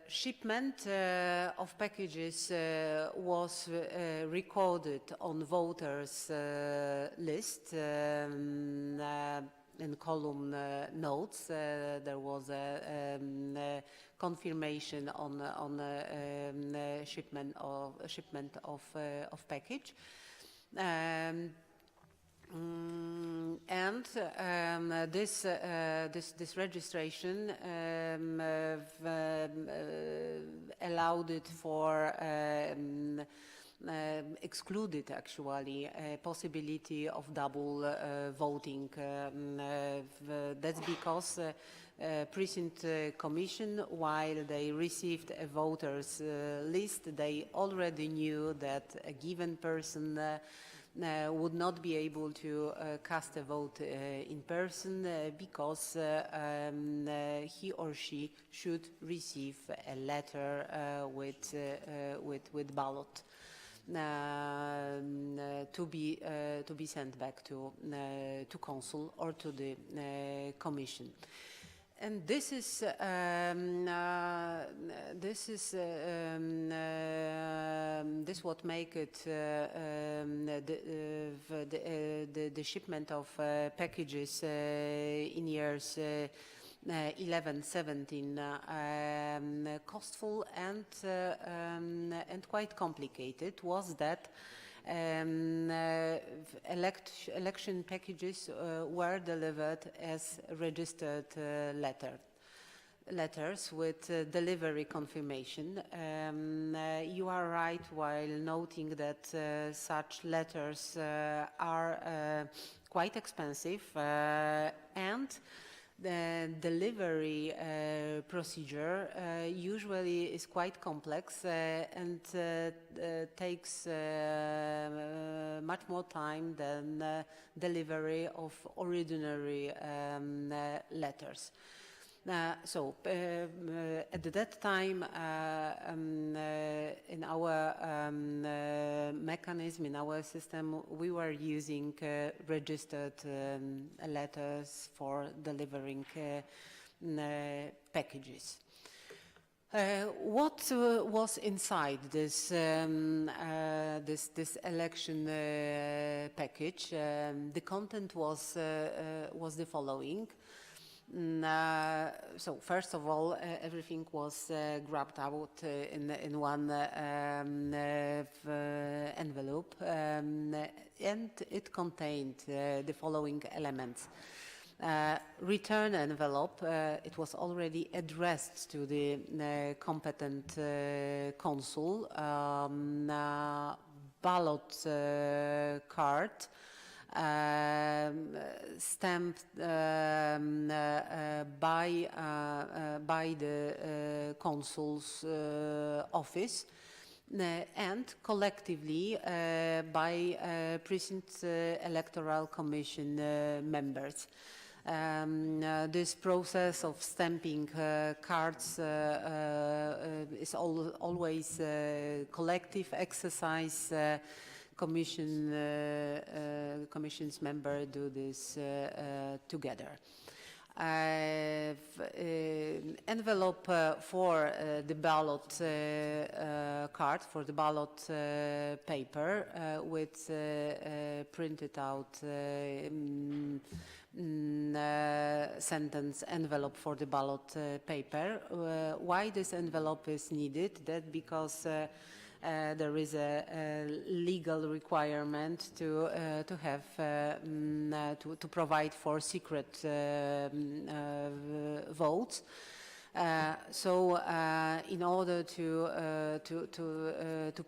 Shipment of packages was recorded on voters' list in column notes. There was a confirmation on shipment of package. This registration allowed it for excluded actually a possibility of double voting. That's because precinct commission, while they received a voters list, they already knew that a given person would not be able to cast a vote in person because he or she should receive a letter with ballot to be sent back to consul or to the commission. And this what make it the shipment of packages in years 11-17 costful and quite complicated was that election packages were delivered as registered letters with delivery confirmation. You are right while noting that such letters are quite expensive and the delivery procedure usually is quite complex and takes much more time than delivery of ordinary letters. At that time, in our mechanism, in our system, we were using registered letters for delivering packages. What was inside this this election package? The content was the following. So first of all, everything was grabbed out in one envelope, and it contained the following elements. Return envelope, it was already addressed to the competent consul. Ballot card, stamped by the consul's office, and collectively by precinct electoral commission members. This process of stamping cards is always a collective exercise. Commission's members do this together. Envelope for the ballot card, for the ballot paper, with printed out sentence envelope for the ballot paper. Why this envelope is needed? That because there is a legal requirement to have to provide for secret votes. So, in order to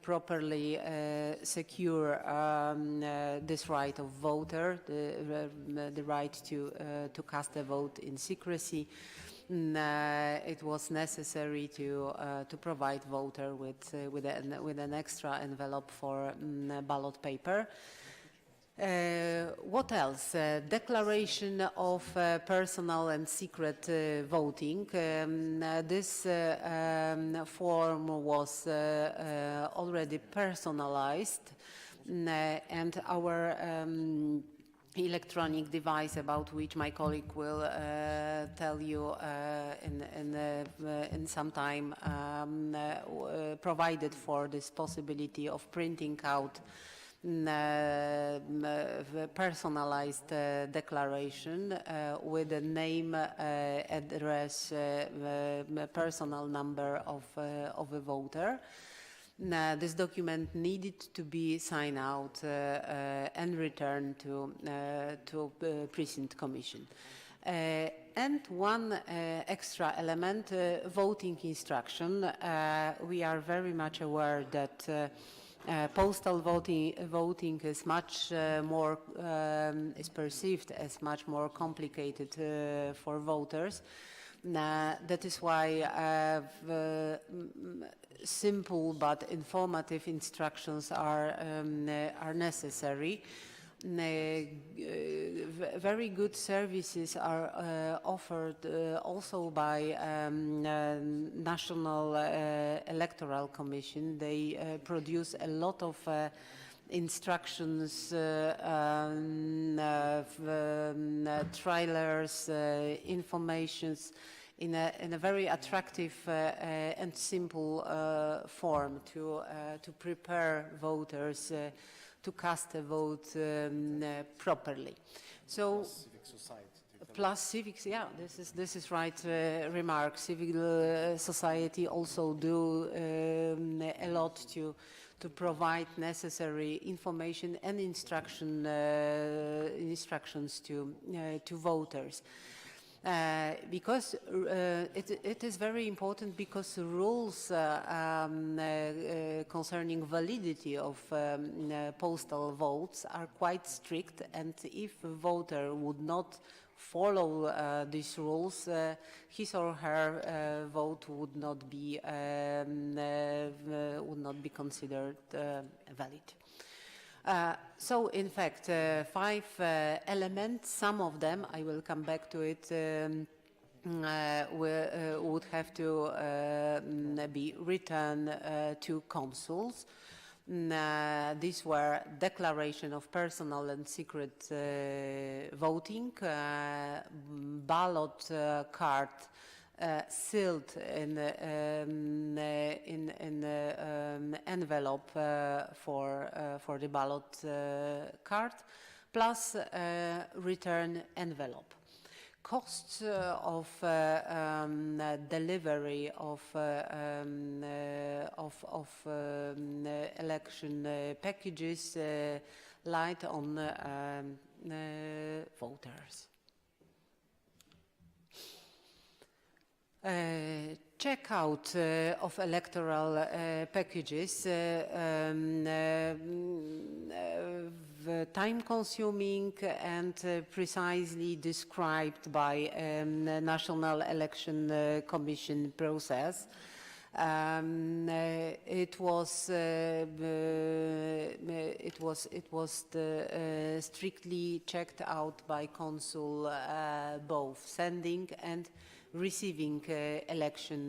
properly secure this right of voter, the right to cast a vote in secrecy, it was necessary to provide voter with an extra envelope for ballot paper. What else? Declaration of personal and secret voting. This form was already personalized, and our electronic device, about which my colleague will tell you in some time, provided for this possibility of printing out personalized declaration with a name, address, personal number of a voter. This document needed to be signed out and returned to precinct commission. And one extra element, voting instruction. We are very much aware that postal voting is much more is perceived as much more complicated for voters. That is why simple but informative instructions are necessary. Very good services are offered also by National Electoral Commission. They produce a lot of instructions, trailers, informations in a very attractive and simple form to prepare voters to cast a vote properly. So, plus civics, yeah, this is right remark. Civil society also do a lot to provide necessary information and instructions to voters. Because it is very important, because rules concerning validity of postal votes are quite strict, and if a voter would not follow these rules, his or her vote would not be considered valid. So, in fact, 5 elements. Some of them, I will come back to it, would have to be returned to consuls. These were declaration of personal and secret voting, ballot card sealed in envelope for the ballot card, plus return envelope. Costs of delivery of election packages light on voters. Checkout of electoral packages, time-consuming and precisely described by National Election Commission process. It was strictly checked out by consul, both sending and receiving election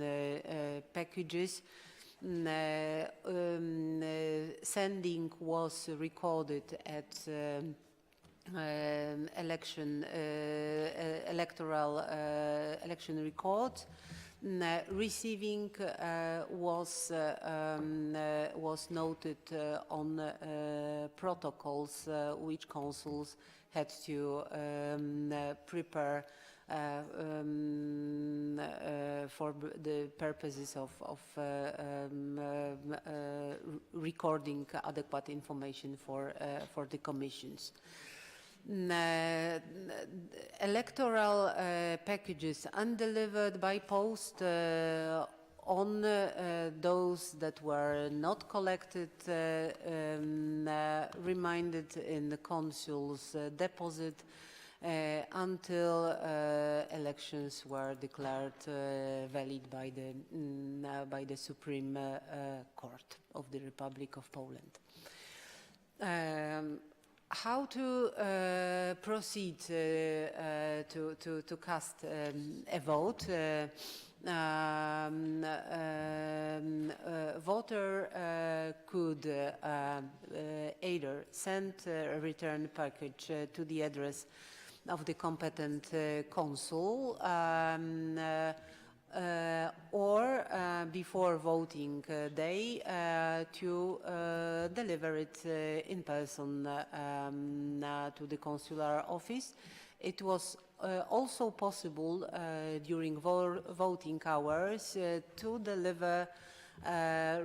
packages. Sending was recorded at electoral election record. Receiving was noted on protocols which consuls had to prepare for the purposes of recording adequate information for the commissions. Electoral packages undelivered by post on those that were not collected reminded in the consul's deposit until elections were declared valid by the Supreme Court of the Republic of Poland. How to proceed to cast a vote? Voter could either send a return package to the address of the competent consul or before voting day to deliver it in person to the consular office. It was also possible during voting hours to deliver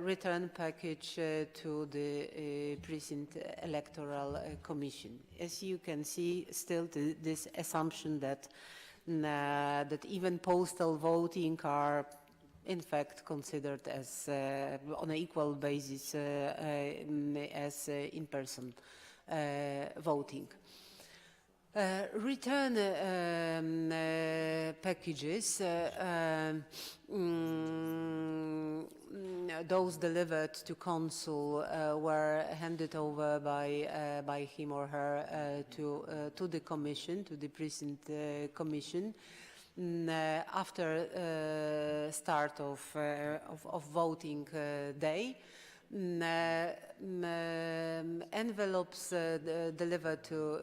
return package to the precinct electoral commission. As you can see, still this assumption that that even postal voting are in fact considered as on an equal basis as in-person voting. Return packages, those delivered to consul were handed over by him or her to the commission, to the precinct commission. After start of voting day, envelopes delivered to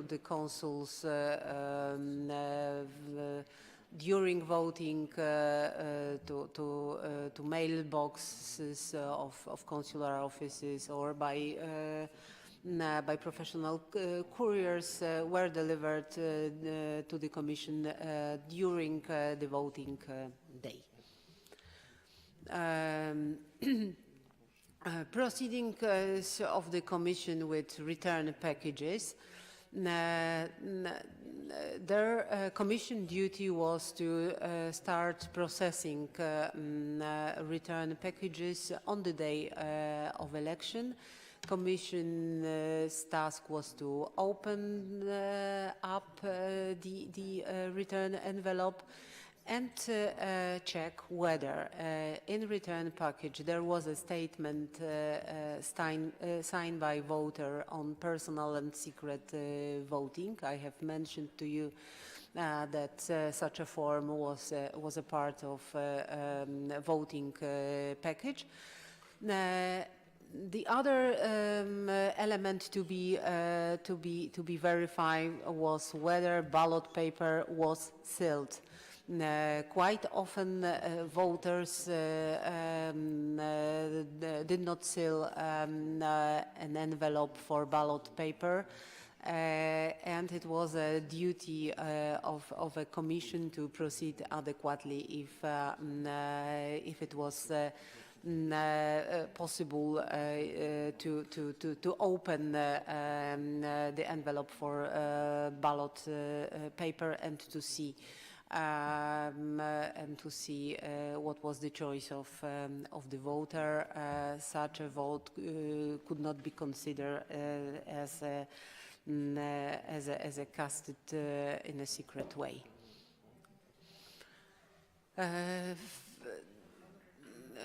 the consuls during voting to mailboxes of consular offices or by professional couriers were delivered to the commission during the voting day. Proceedings of the Commission with return packages. Their Commission duty was to start processing return packages on the day of election. Commission's task was to open up the return envelope and check whether in return package there was a statement signed by voter on personal and secret voting. I have mentioned to you that such a form was a part of voting package. The other element to be verified was whether ballot paper was sealed. Quite often voters did not seal an envelope for ballot paper, and it was a duty of a commission to proceed adequately if it was possible to open the envelope for ballot paper and to see what was the choice of the voter. Such a vote could not be considered as a casted in a secret way.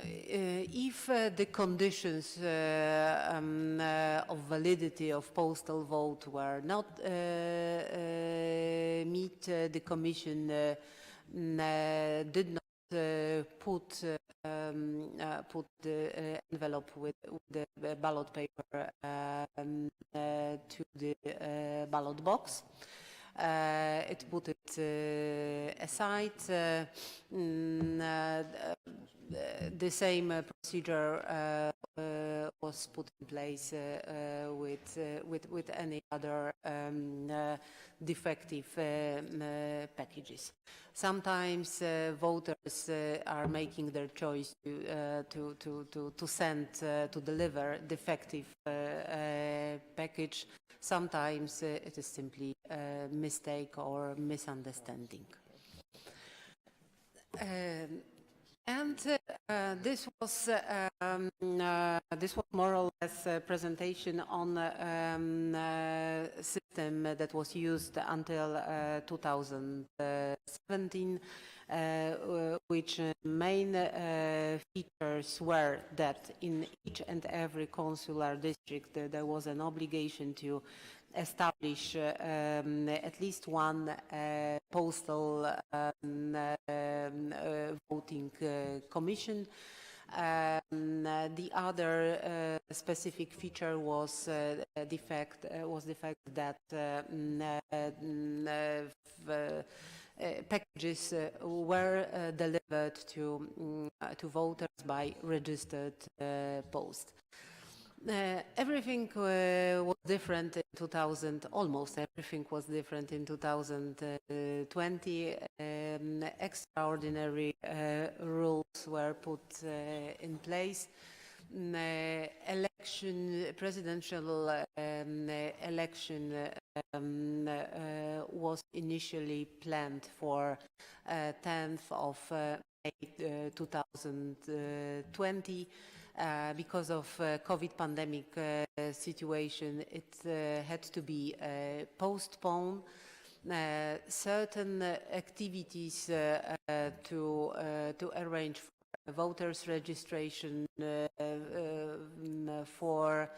If the conditions of validity of postal vote were not meet, the Commission did not put the envelope with the ballot paper to the ballot box. It put it aside. The same procedure was put in place with any other defective packages. Sometimes voters are making their choice to send, to deliver defective package. Sometimes it is simply a mistake or misunderstanding. This was more or less a presentation on a system that was used until 2017, which main features were that in each and every consular district there was an obligation to establish at least one postal voting commission. The other specific feature was the fact that packages were delivered to voters by registered post. Everything was different in 2000, almost everything was different in 2020. Extraordinary rules were put in place. Presidential election was initially planned for 10th of May 2020. Because of COVID pandemic situation, it had to be postponed. Certain activities to arrange for voters registration, for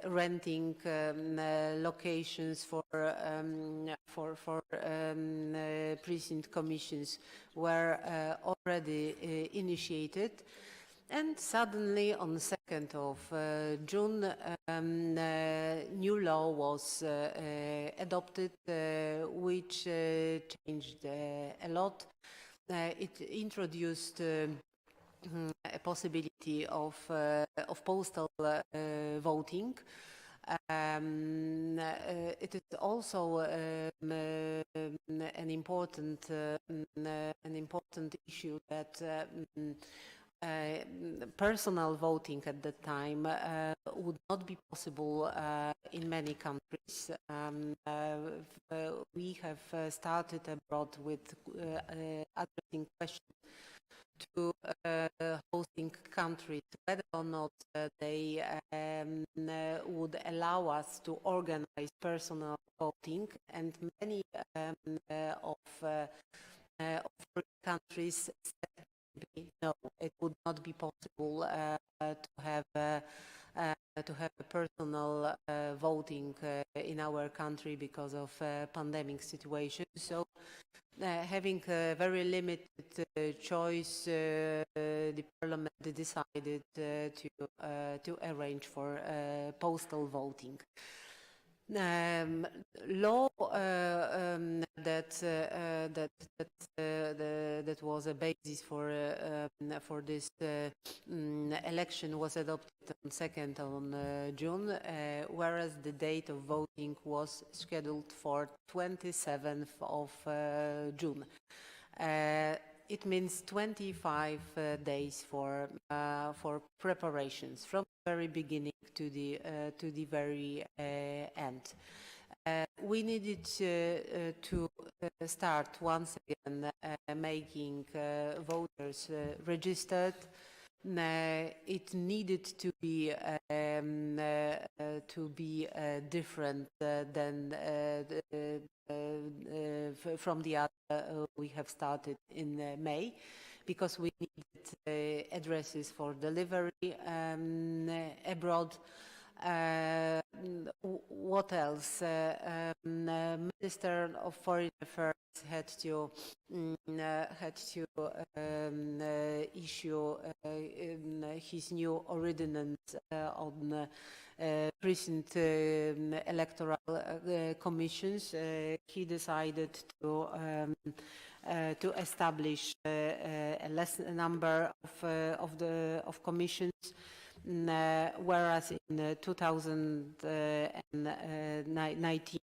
renting locations for precinct commissions were already initiated. And suddenly, on the 2nd of June, new law was adopted, which changed a lot. It introduced a possibility of postal voting. It is also an important issue that personal voting at that time would not be possible in many countries. We have started abroad with addressing questions to hosting countries whether or not they would allow us to organize personal voting, and many of countries said no, it would not be possible to have to have a personal voting in our country because of pandemic situation. So having a very limited choice, the parliament decided to arrange for postal voting. Law that was a basis for this election was adopted on 2nd on June, whereas the date of voting was scheduled for 27th of June. It means 25 days for preparations from the very beginning to the very end. We needed to start once again making voters registered. It needed to be different than from the other we have started in May, because we needed addresses for delivery abroad. What else? Minister of Foreign Affairs had to issue his new ordinance on recent electoral commissions. He decided to establish a less number of commissions. Whereas in 2019,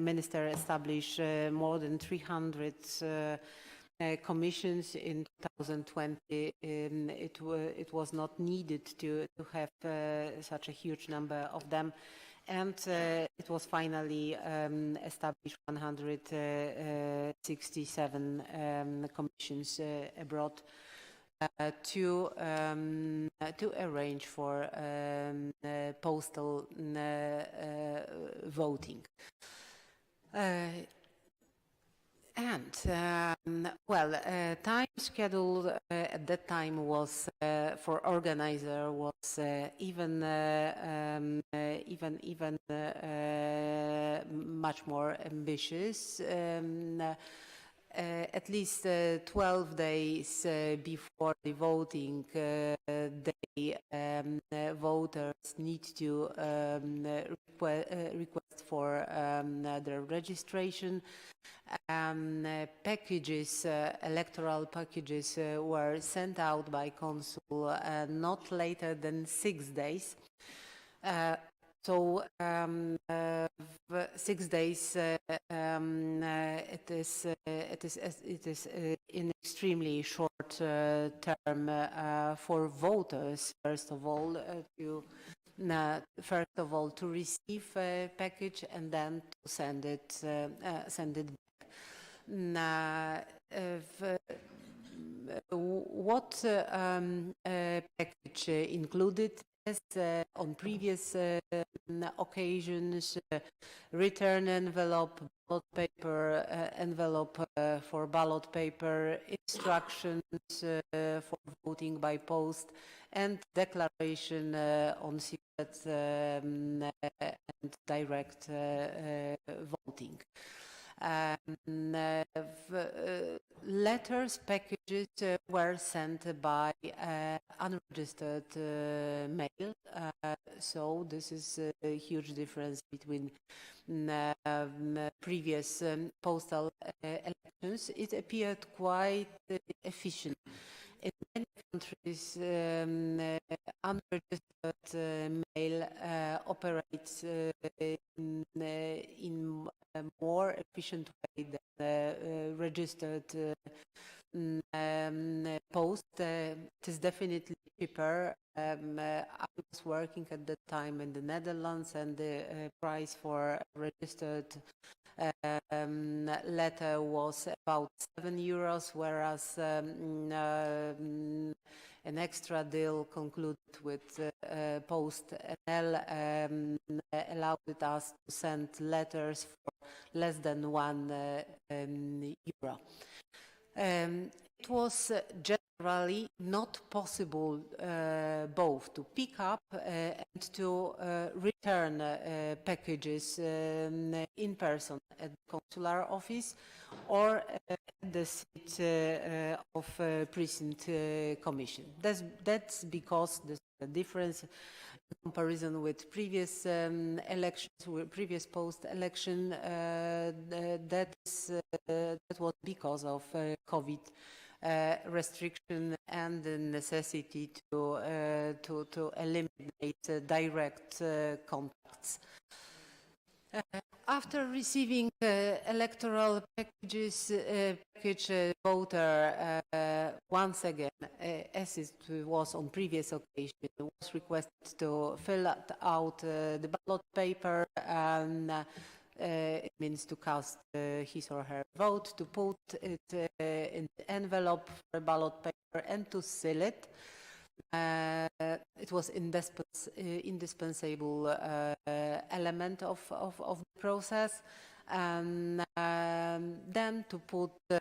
Minister established more than 300 commissions. In 2020, it was not needed to have such a huge number of them, and it was finally established 167 commissions abroad. To arrange for postal voting. Time schedule at that time was for organizer was even much more ambitious. At least 12 days before the voting day, voters need to request for their registration. Packages, electoral packages, were sent out by consul not later than 6 days. So 6 days, it is in extremely short term for voters. First of all, to receive a package and then to send it back. What package included? On previous occasions, return envelope, ballot paper, envelope for ballot paper, instructions for voting by post, and declaration on secret and direct voting. Letters, packages were sent by unregistered mail. So this is a huge difference between previous postal elections. It appeared quite efficient. In many countries, unregistered mail operates in a more efficient way than registered post. It is definitely cheaper. I was working at that time in the Netherlands, and the price for registered letter was about €7, whereas an extra deal concluded with Post NL allowed us to send letters for less than €1. It was just generally not possible both to pick up and to return packages in person at the consular office or at the seat of precinct commission. That's because the difference in comparison with previous elections, with previous post-election, that was because of COVID restriction and the necessity to eliminate direct contacts. After receiving electoral package voter once again, as it was on previous occasion, was requested to fill out the ballot paper and it means to cast his or her vote, to put it in the envelope for a ballot paper and to seal it. It was indispensable element of the process. And then to put the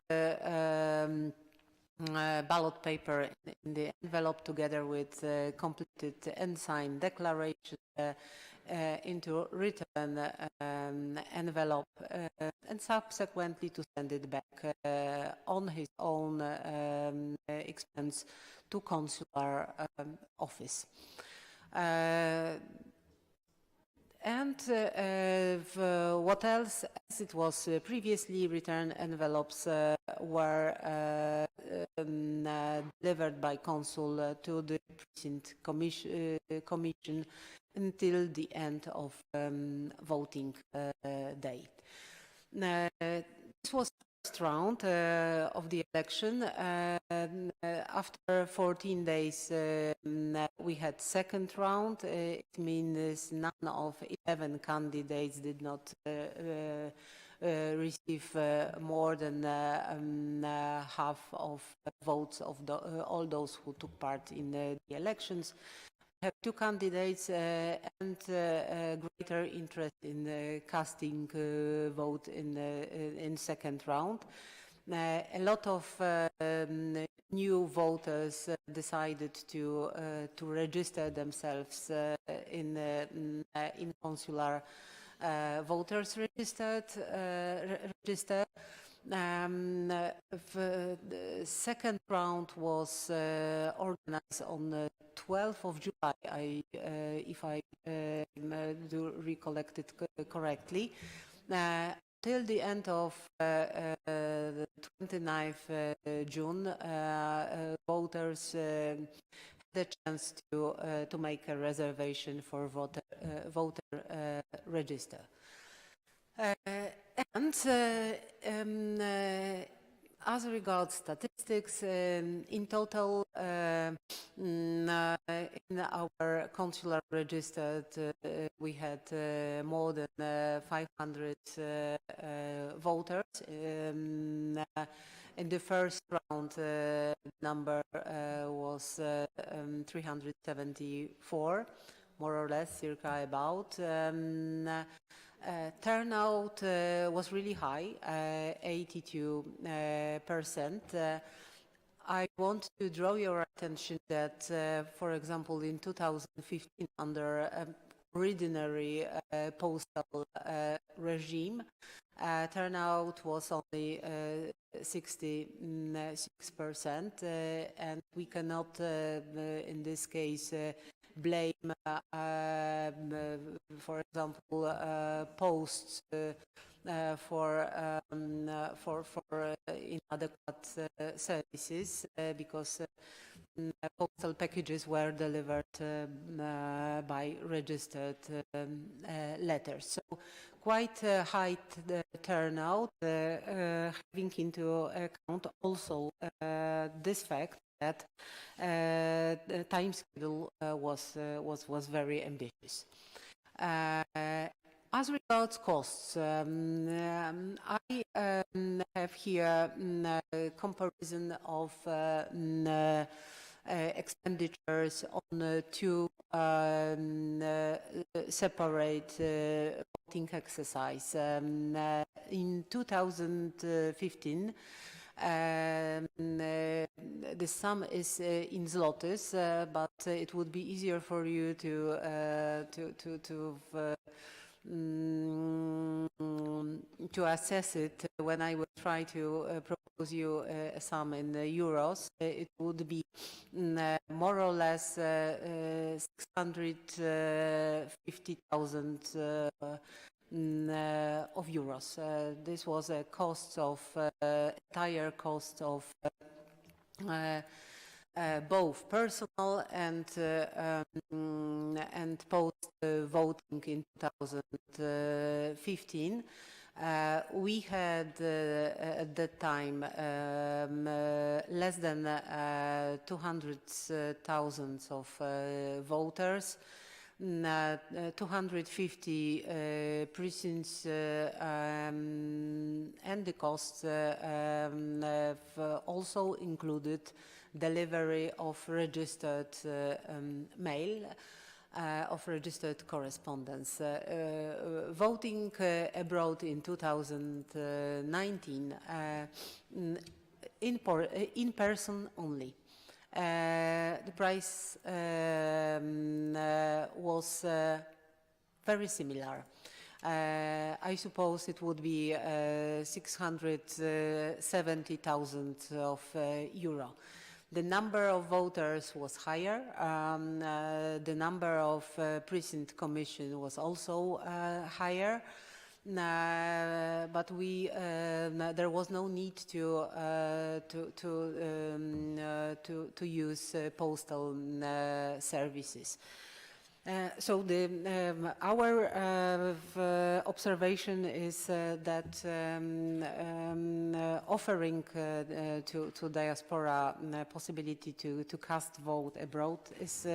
ballot paper in the envelope together with completed and signed declaration into written envelope and subsequently to send it back on his own expense to consular office. What else? As it was previously, return envelopes were delivered by consul to the precinct commission until the end of voting day. This was the first round of the election. After 14 days, we had second round. It means none of 11 candidates did not receive more than half of votes of all those who took part in the elections. We have two candidates and greater interest in casting vote in second round. A lot of new voters decided to register themselves in consular voters register. The second round was organized on the 12th of July, if I do recollect it correctly. Till the end of the 29th June, voters had the chance to make a reservation for voter register. As regards statistics, in total, in our consular registered, we had more than 500 voters. In the first round, the number was 374, more or less, circa about. Turnout was really high, 82%. I want to draw your attention that, for example, in 2015, under ordinary postal regime, turnout was only 66%, and we cannot, in this case, blame, for example, posts for inadequate services because postal packages were delivered by registered letters. So quite a high turnout, having into account also this fact that the time schedule was very ambitious. As regards costs, I have here a comparison of expenditures on two separate voting exercises. In 2015, The sum is in zlotys, but it would be easier for you to assess it when I will try to propose you a sum in euros. It would be more or less 650,000 of euros. This was a cost of entire cost of both personal and post voting in 2015. We had at that time less than 200,000 of voters. 250 precincts and the costs also included delivery of registered mail, of registered correspondence. Voting abroad in 2019 in person only. The price was very similar. I suppose it would be 670,000 of euro. The number of voters was higher. The number of precinct commission was also higher. But there was no need to use postal services. So our observation is that offering to diaspora possibility to cast vote abroad is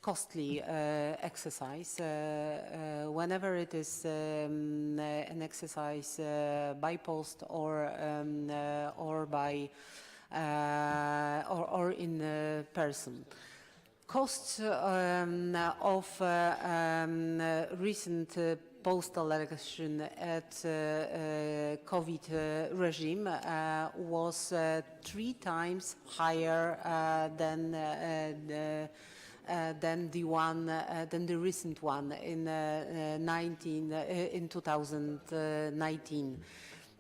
costly exercise. Whenever it is an exercise by post or by or in person. Costs of recent postal election at COVID regime was 3 times higher than the recent one in 2019.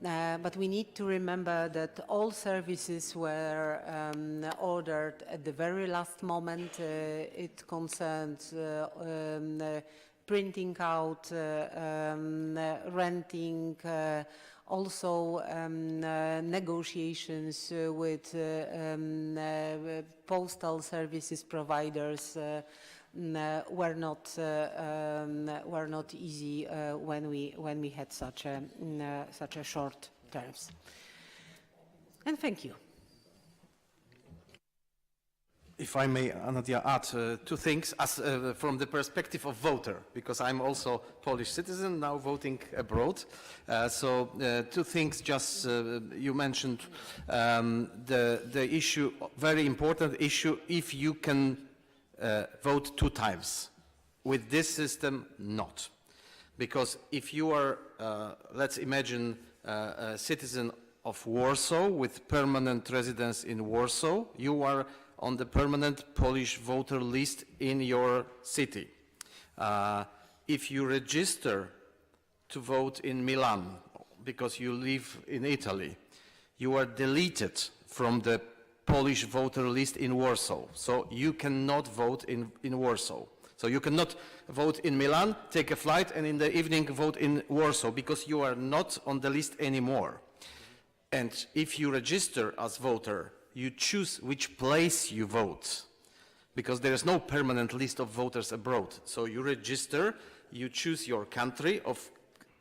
But we need to remember that all services were ordered at the very last moment. It concerned printing out, renting, also negotiations with postal services providers were not easy when we had such a short terms. And thank you. If I may, Nadia, add 2 things as, from the perspective of voter, because I'm also Polish citizen now voting abroad. So 2 things just you mentioned the issue, very important issue, if you can vote 2 times. With this system, not. Because if you are, let's imagine, a citizen of Warsaw with permanent residence in Warsaw, you are on the permanent Polish voter list in your city. If you register to vote in Milan because you live in Italy, you are deleted from the Polish voter list in Warsaw. So you cannot vote in Warsaw. So you cannot vote in Milan, take a flight, and in the evening vote in Warsaw because you are not on the list anymore. And if you register as voter, you choose which place you vote, because there is no permanent list of voters abroad. So you register, you choose your country of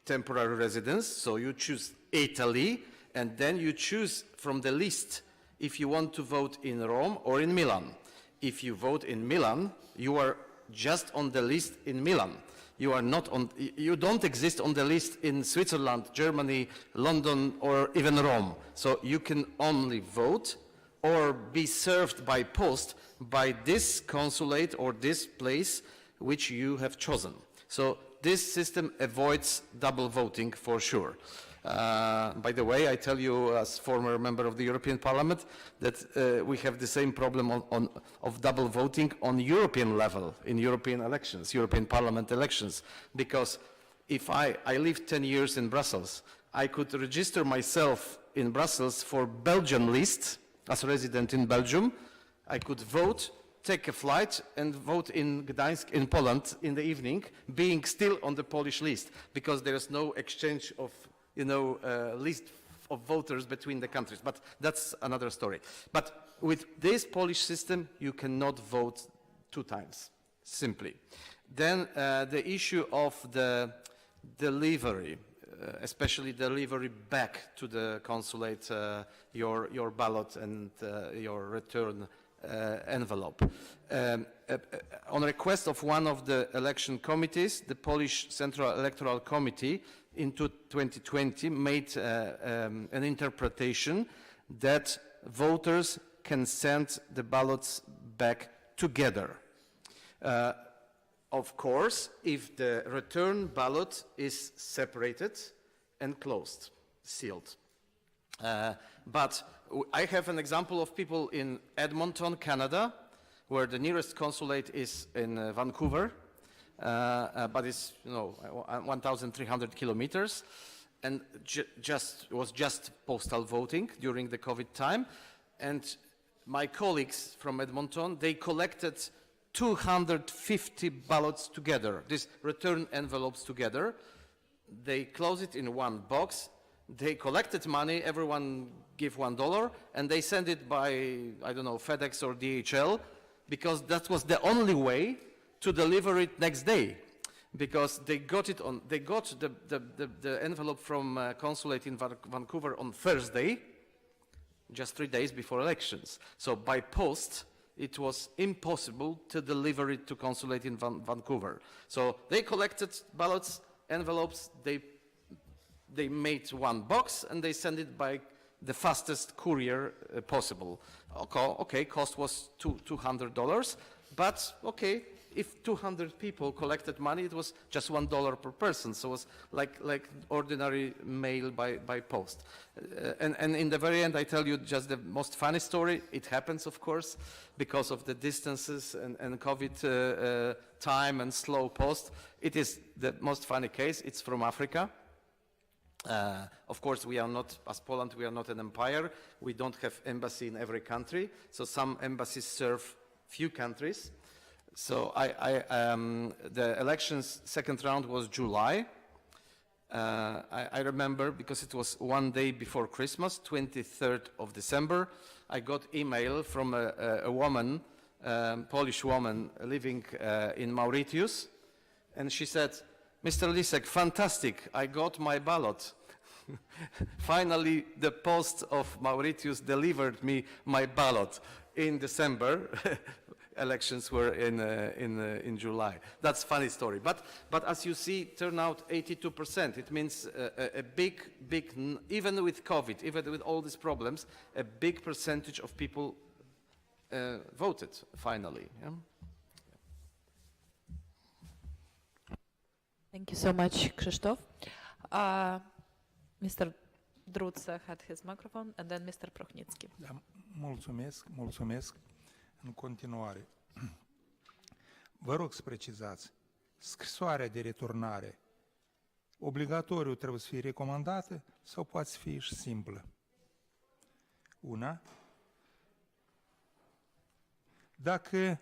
temporary residence, so you choose Italy, and then you choose from the list if you want to vote in Rome or in Milan. If you vote in Milan, you are just on the list in Milan. You are not on, you don't exist on the list in Switzerland, Germany, London, or even Rome. So you can only vote or be served by post by this consulate or this place which you have chosen. So this system avoids double voting for sure. By the way, I tell you, as former member of the European Parliament, that we have the same problem of double voting on European level in European elections, European Parliament elections, because if I lived 10 years in Brussels, I could register myself in Brussels for Belgian list as a resident in Belgium. I could vote, take a flight and vote in Gdańsk in Poland in the evening, being still on the Polish list, because there is no exchange of list of voters between the countries. But that's another story. But with this Polish system, you cannot vote 2 times, simply. Then the issue of the delivery, especially delivery back to the consulate, your ballot and your return envelope. On request of one of the election committees, the Polish Central Electoral Committee in 2020 made an interpretation that voters can send the ballots back together. Of course, if the return ballot is separated and closed, sealed. But I have an example of people in Edmonton, Canada, where the nearest consulate is in Vancouver, but it's 1,300 kilometers, and was just postal voting during the COVID time. And my colleagues from Edmonton, they collected 250 ballots together, these return envelopes together. They close it in one box. They collected money, everyone gave $1, and they sent it by, I don't know, FedEx or DHL, because that was the only way to deliver it next day. Because they got the envelope from consulate in Vancouver on Thursday, just 3 days before elections. So by post, it was impossible to deliver it to consulate in Vancouver. So they collected ballots, envelopes, they made one box and they sent it by the fastest courier possible. Okay, cost was $200, but okay, if 200 people collected money, it was just $1 per person, so it was like ordinary mail by post. And in the very end, I tell you just the most funny story. It happens, of course, because of the distances and COVID time and slow post. It is the most funny case. It's from Africa. Of course, we are not, as Poland, we are not an empire. We don't have embassy in every country. So some embassies serve few countries. So the elections second round was July. I remember because it was one day before Christmas, 23rd of December. I got email from a woman, Polish woman living in Mauritius, and she said, "Mr. Lisek, fantastic, I got my ballot." Finally, the post of Mauritius delivered me my ballot in December. Elections were in July. That's a funny story. But as you see, turnout 82%. It means a big, even with COVID, even with all these problems, a big percentage of people voted finally. Yeah? Thank you so much, Krzysztof. Mr. Drutsa had his microphone, and then Mr. Prochnicki. Da, mulțumesc. În continuare, vă rog să precizați, scrisoarea de returnare obligatoriu trebuie să fie recomandată sau poate fi și simplă? Una. Dacă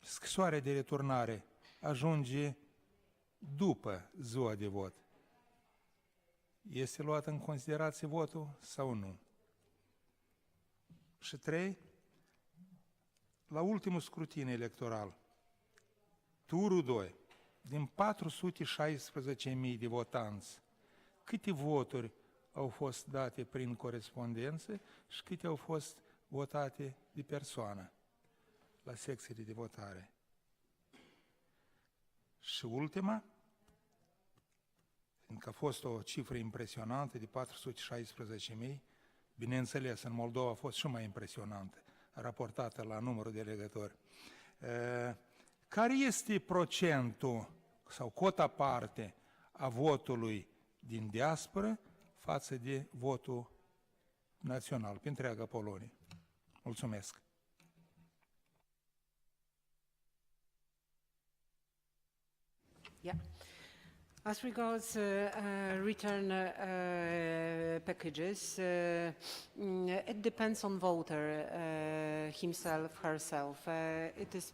scrisoarea de returnare ajunge după ziua de vot, este luat în considerație votul sau nu? Și 3. La ultimul scrutin electoral, turul 2, din 416.000 de votanți, câte voturi au fost date prin corespondență și câte au fost votate de persoană la secțiile de votare? Și ultima, fiindcă a fost o cifră impresionantă de 416.000, bineînțeles, în Moldova a fost și mai impresionantă, raportată la numărul de elegători. Care este procentul sau cota parte a votului din diasporă față de votul național pe întreaga Polonie. Mulțumesc! Yeah. As regards return packages, it depends on voter himself, herself. It is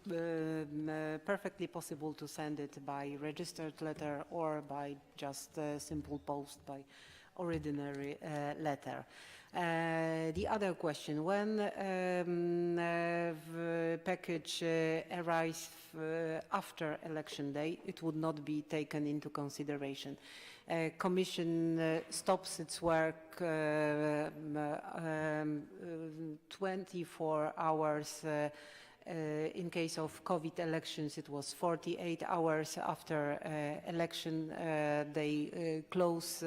perfectly possible to send it by registered letter or by just simple post by ordinary letter. The other question, when the package arrives after election day, it would not be taken into consideration. Commission stops its work 24 hours. In case of COVID elections, it was 48 hours after election. They close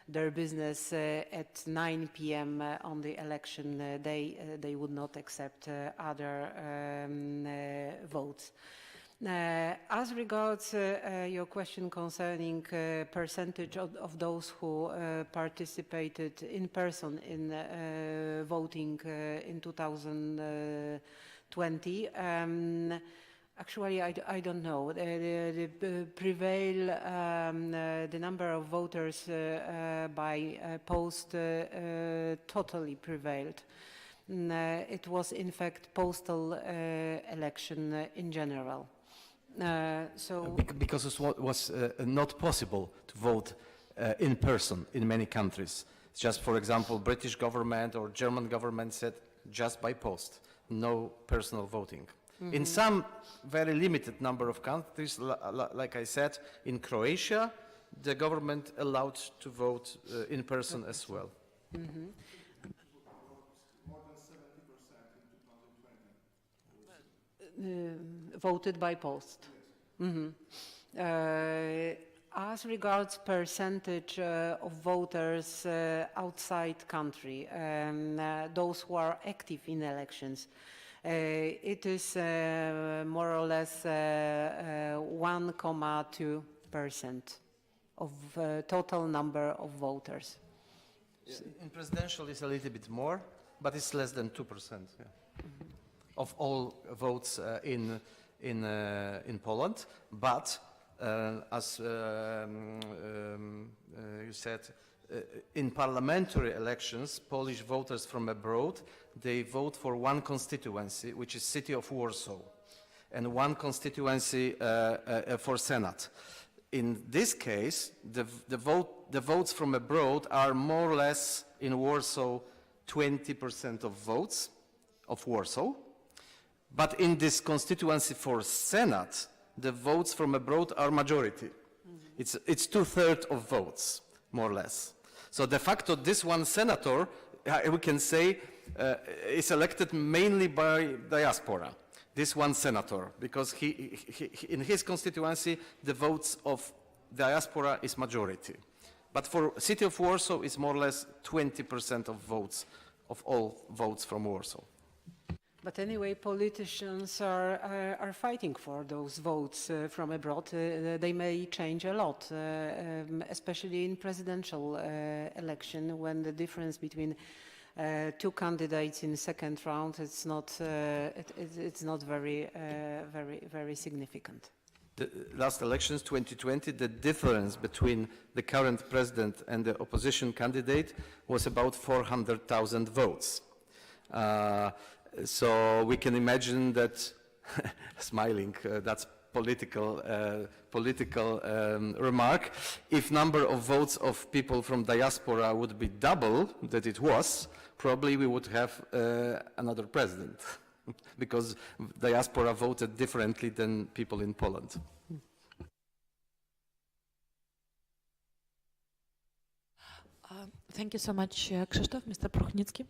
their business at 9 p.m. On the election day. They would not accept other votes. As regards your question concerning percentage of those who participated in person in voting in 2020, actually, I don't know. The number of voters by post totally prevailed. It was, in fact, postal election in general. Because it was not possible to vote in person in many countries. Just, for example, British government or German government said just by post, no personal voting. In some very limited number of countries, like I said, in Croatia, the government allowed to vote in person as well. More than 70% in 2020. Voted by post. As regards percentage of voters outside country, those who are active in elections, it is more or less 1.2% of total number of voters. In presidential, it's a little bit more, but it's less than 2% of all votes in Poland. But as you said, in parliamentary elections, Polish voters from abroad, they vote for one constituency, which is city of Warsaw, and one constituency for Senate. In this case, the votes from abroad are more or less in Warsaw 20% of votes of Warsaw. But in this constituency for Senate, the votes from abroad are majority. It's 2/3 of votes, more or less. So de facto, this one senator, we can say, is elected mainly by diaspora. This one senator, because he in his constituency, the votes of diaspora is majority. But for city of Warsaw, it's more or less 20% of votes, of all votes from Warsaw. But anyway, politicians are fighting for those votes from abroad. They may change a lot, especially in presidential election, when the difference between two candidates in the second round it's not very significant. The last elections, 2020, the difference between the current president and the opposition candidate was about 400,000 votes. So we can imagine that, smiling, that's political remark. If number of votes of people from diaspora would be double that it was, probably we would have another president, because diaspora voted differently than people in Poland. Thank you so much, Krzysztof. Mr. Prochnicki.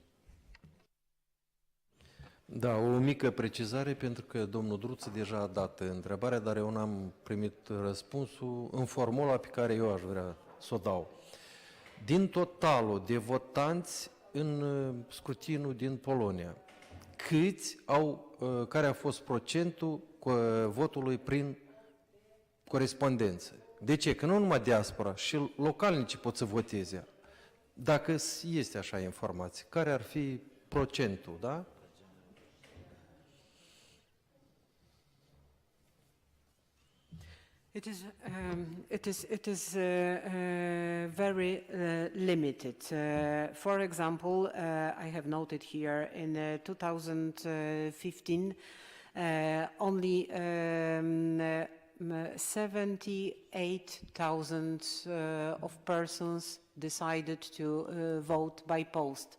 Da, o mică precizare, pentru că domnul Druță deja a dat întrebarea, dar eu n-am primit răspunsul în formula pe care eu aș vrea să o dau. Din totalul de votanți în scrutinul din Polonia, care a fost procentul votului prin corespondență? De ce? Că nu numai diaspora, și localnicii pot să voteze. Dacă este așa informație, care ar fi procentul, da? It is very limited. For example, I have noted here in 2015 only 78,000 of persons decided to vote by post.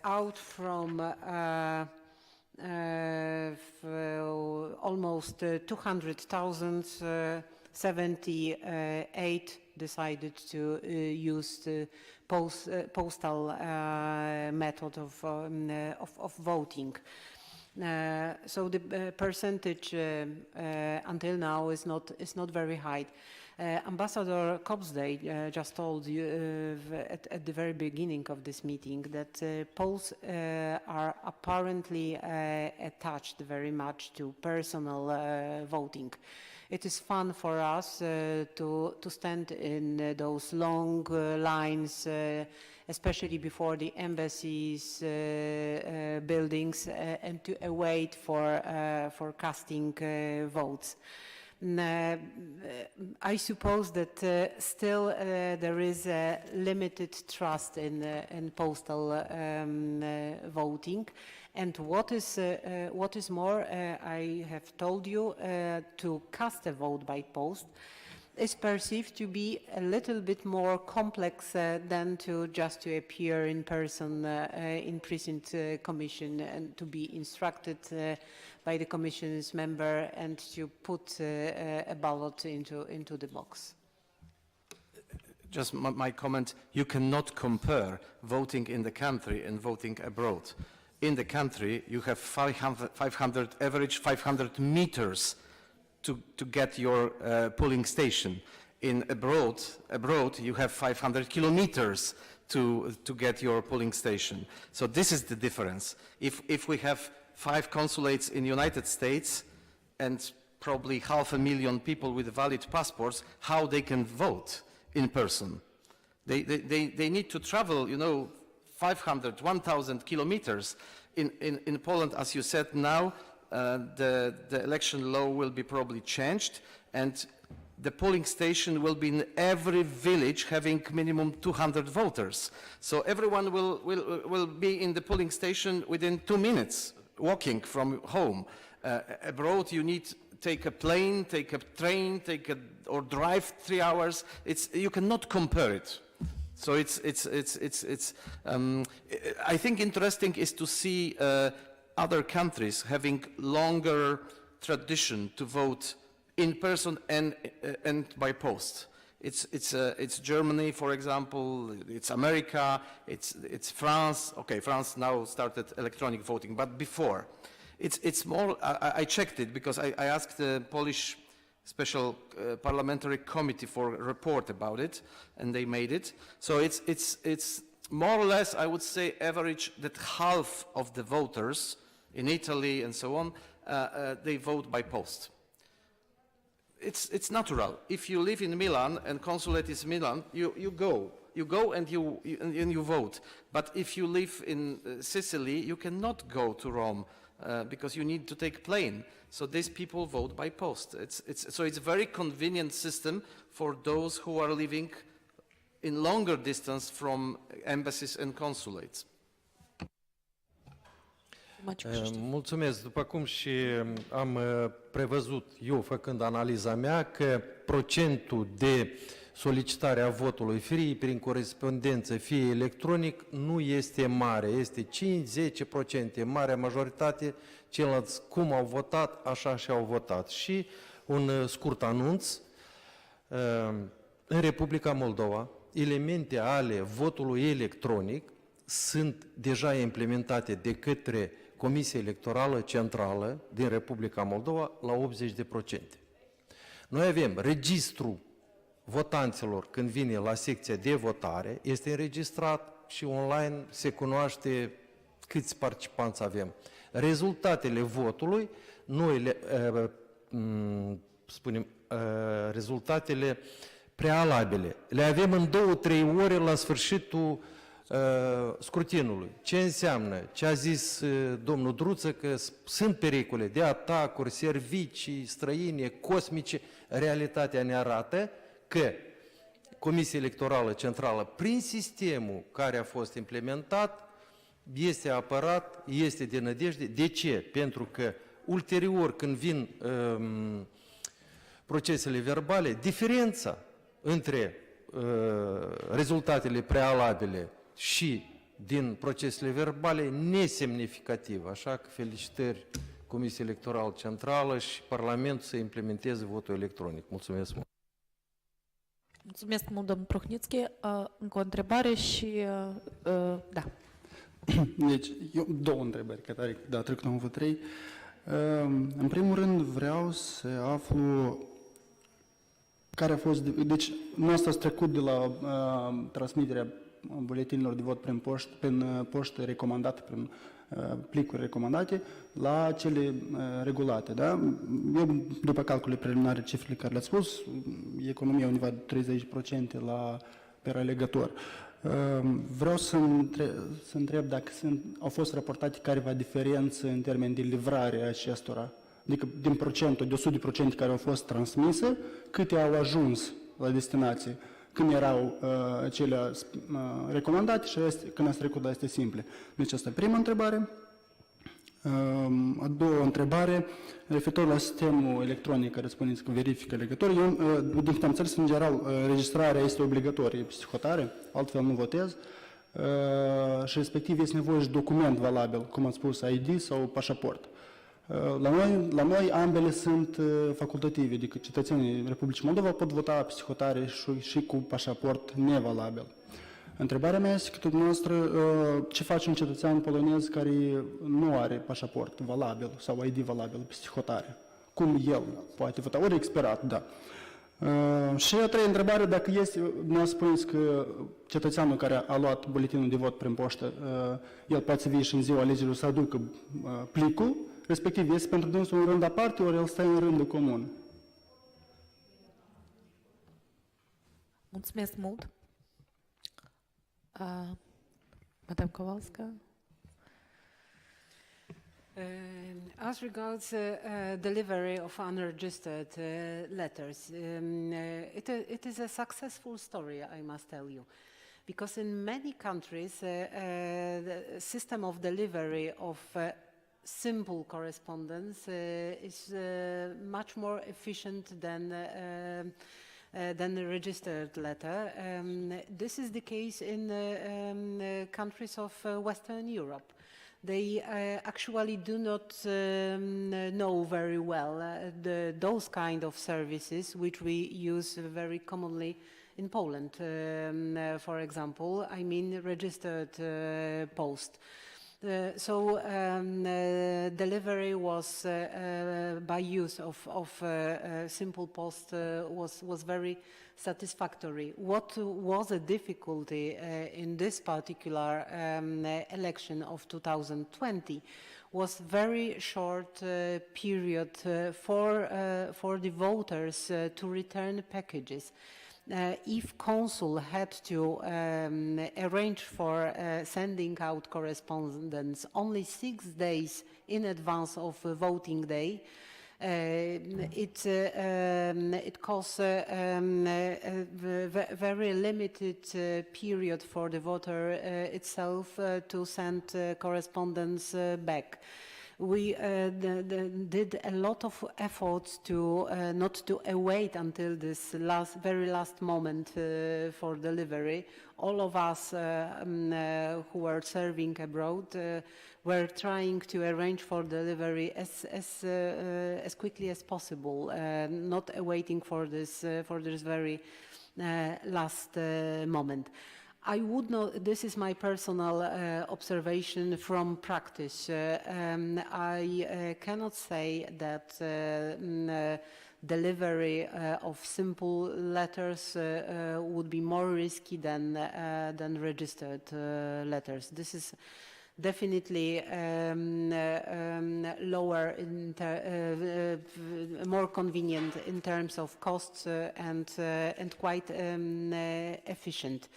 Out from almost 200,000, 78 decided to use the postal method of voting. So the percentage until now is not very high. Ambassador Kopsday just told you at the very beginning of this meeting that Poles are apparently attached very much to personal voting. It is fun for us to stand in those long lines, especially before the embassies buildings, and to await for casting votes. I suppose that still there is a limited trust in postal voting, and what is more, I have told you, to cast a vote by post is perceived to be a little bit more complex than to appear in person in precinct commission and to be instructed by the commission's member and to put a ballot into the box. Just my comment, you cannot compare voting in the country and voting abroad. In the country, you have 500 average 500 meters to get your polling station. In abroad, you have 500 kilometers to get your polling station. So this is the difference. If we have 5 consulates in the United States and probably 500,000 people with valid passports, how they can vote in person? They need to travel, 500, 1,000 kilometers. In Poland, as you said now, the election law will be probably changed, and the polling station will be in every village having minimum 200 voters. So everyone will be in the polling station within 2 minutes, walking from home. Abroad, you need to take a plane, take a train, or drive 3 hours. You cannot compare it. So I think interesting is to see other countries having longer tradition to vote in person and by post. It's Germany, for example. It's America. It's France. Okay, France now started electronic voting, but before, it's more. I checked it because I asked the Polish Special Parliamentary Committee for a report about it, and they made it. So it's more or less, I would say, average that half of the voters in Italy and so on, they vote by post. It's natural. If you live in Milan and consulate is Milan, you go and you vote. But if you live in Sicily, you cannot go to Rome because you need to take plane. So these people vote by post. So it's a very convenient system for those who are living in longer distance from embassies and consulates. Mulțumesc. După cum și am prevăzut eu, făcând analiza mea, că procentul de solicitare a votului, fie prin corespondență, fie electronic, nu este mare. Este 5-10%. Marea majoritate, ceilalți cum au votat, așa și-au votat. Și un scurt anunț, în Republica Moldova, elemente ale votului electronic sunt deja implementate de către Comisia Electorală Centrală din Republica Moldova la 80%. Noi avem registrul votanților când vine la secția de votare, este înregistrat și online se cunoaște câți participanți avem. Rezultatele votului, noi le spunem rezultatele prealabile. Le avem în 2-3 ore la sfârșitul scrutinului. Ce înseamnă? Ce a zis domnul Druță, că sunt pericole de atacuri, servicii străine, cosmice. Realitatea ne arată că Comisia Electorală Centrală, prin sistemul care a fost implementat, este apărat, este de nădejde. De ce? Pentru că ulterior, când vin procesele verbale, diferența între rezultatele prealabile și din procesele verbale nesemnificativă. Așa că felicitări Comisiei Electorală Centrală și Parlamentul să implementeze votul electronic. Mulțumesc mult! Mulțumesc mult, domnul Prohnitski. Încă o întrebare și... da. Deci, eu două întrebări, care trec la învăț 3. În primul rând, vreau să aflu care a fost... Deci, noastră ați trecut de la transmiterea buletinilor de vot prin poștă recomandată, prin plicuri recomandate, la cele regulate, da? Eu, după calculele preliminare, cifrele care le-ați spus, economia undeva de 30% per alegător. Vreau să întreb dacă au fost raportate careva diferență în termen de livrare a acestora, adică din procentul, de 100% care au fost transmise, câte au ajuns la destinație, când erau cele recomandate și când ați trecut la astea simple. Deci asta e prima întrebare. A doua întrebare, referitor la sistemul electronic care spuneți că verifică legători. Eu, din câte am înțeles, în general, registrarea este obligatorie pe hotare, altfel nu votez, și respectiv este nevoie de document valabil, cum ați spus, ID sau pașaport. La noi ambele sunt facultative, adică cetățenii Republicii Moldova pot vota pe hotare și cu pașaport nevalabil. Întrebarea mea este că dumneavoastră, ce face un cetățean polonez care nu are pașaport valabil sau ID valabil pe hotare? Cum el poate vota? Ori expirat, da. Și a treia întrebare, dacă este, dumneavoastră spuneți că cetățeanul care a luat buletinul de vot prin poștă, el poate să vie și în ziua alegerilor să aducă plicul, respectiv este pentru dânsul în rând aparte, ori el stă în rândul comun. Mulțumesc mult. Madame Kowalska. As regards delivery of unregistered letters, it is a successful story, I must tell you, because in many countries the system of delivery of simple correspondence is much more efficient than the registered letter. This is the case in countries of Western Europe. They actually do not know very well those kind of services which we use very commonly in Poland. For example, I mean registered post. So delivery was by use of simple post was very satisfactory. What was a difficulty in this particular election of 2020 was very short period for the voters to return packages. If consul had to arrange for sending out correspondence only 6 days in advance of voting day, it costs a very limited period for the voter itself to send correspondence back. We did a lot of efforts to not to await until this very last moment for delivery. All of us who were serving abroad were trying to arrange for delivery as quickly as possible, not awaiting for this very last moment. I would not, this is my personal observation from practice. I cannot say that delivery of simple letters would be more risky than registered letters. definitely lower, more convenient in terms of costs and quite efficient.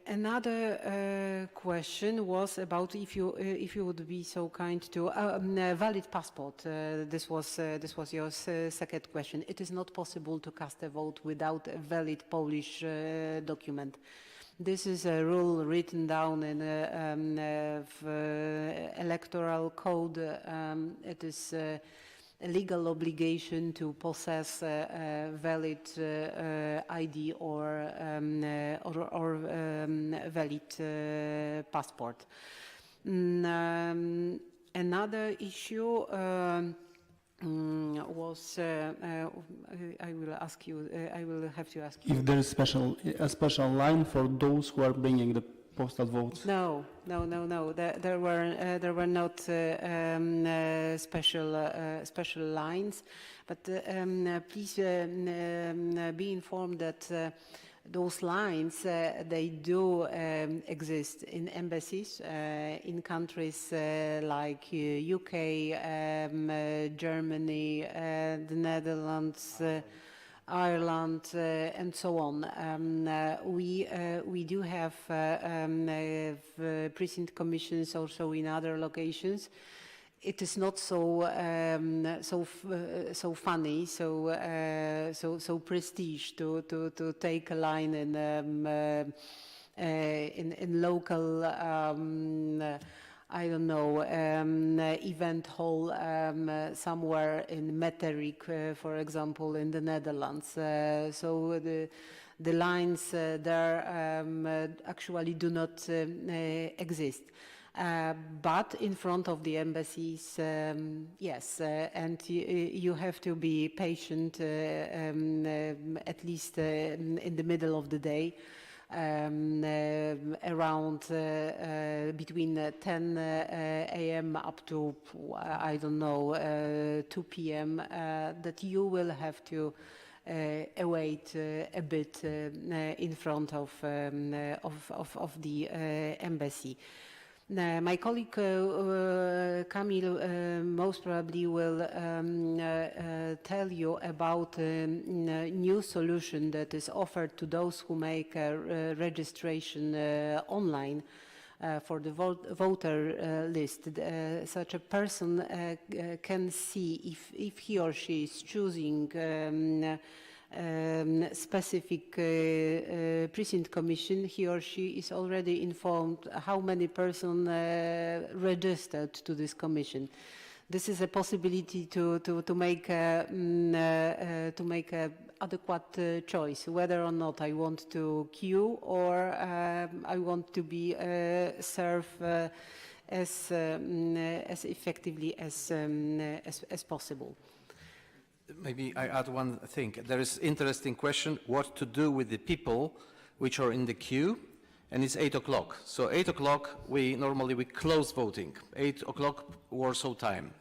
Another question was about if you would be so kind to valid passport. This was your second question. It is not possible to cast a vote without a valid Polish document. This is a rule written down in electoral code. It is a legal obligation to possess a valid ID or valid passport. Another issue was I will ask you. I will have to ask you if there is a special line for those who are bringing the postal votes. No. There were not special lines, but please be informed that those lines they do exist in embassies in countries like UK, Germany, the Netherlands, Ireland, and so on. We do have precinct commissions also in other locations. It is not so funny, so prestige to take a line in local I don't know, event hall somewhere in Metternich, for example, in the Netherlands. So the lines there actually do not exist. But in front of the embassies, yes, and you have to be patient at least in the middle of the day. Around between 10 a.m. up to, I don't know, 2 p.m. that you will have to await a bit in front of the embassy. My colleague Kamil most probably will tell you about a new solution that is offered to those who make a registration online for the voter list. Such a person can see if he or she is choosing specific precinct commission, he or she is already informed how many persons registered to this commission. This is a possibility to make a adequate choice whether or not I want to queue or I want to be served as effectively as possible. Maybe I add one thing. There is interesting question what to do with the people which are in the queue, and it's 8 o'clock. So 8 o'clock we close voting. 8 o'clock Warsaw time.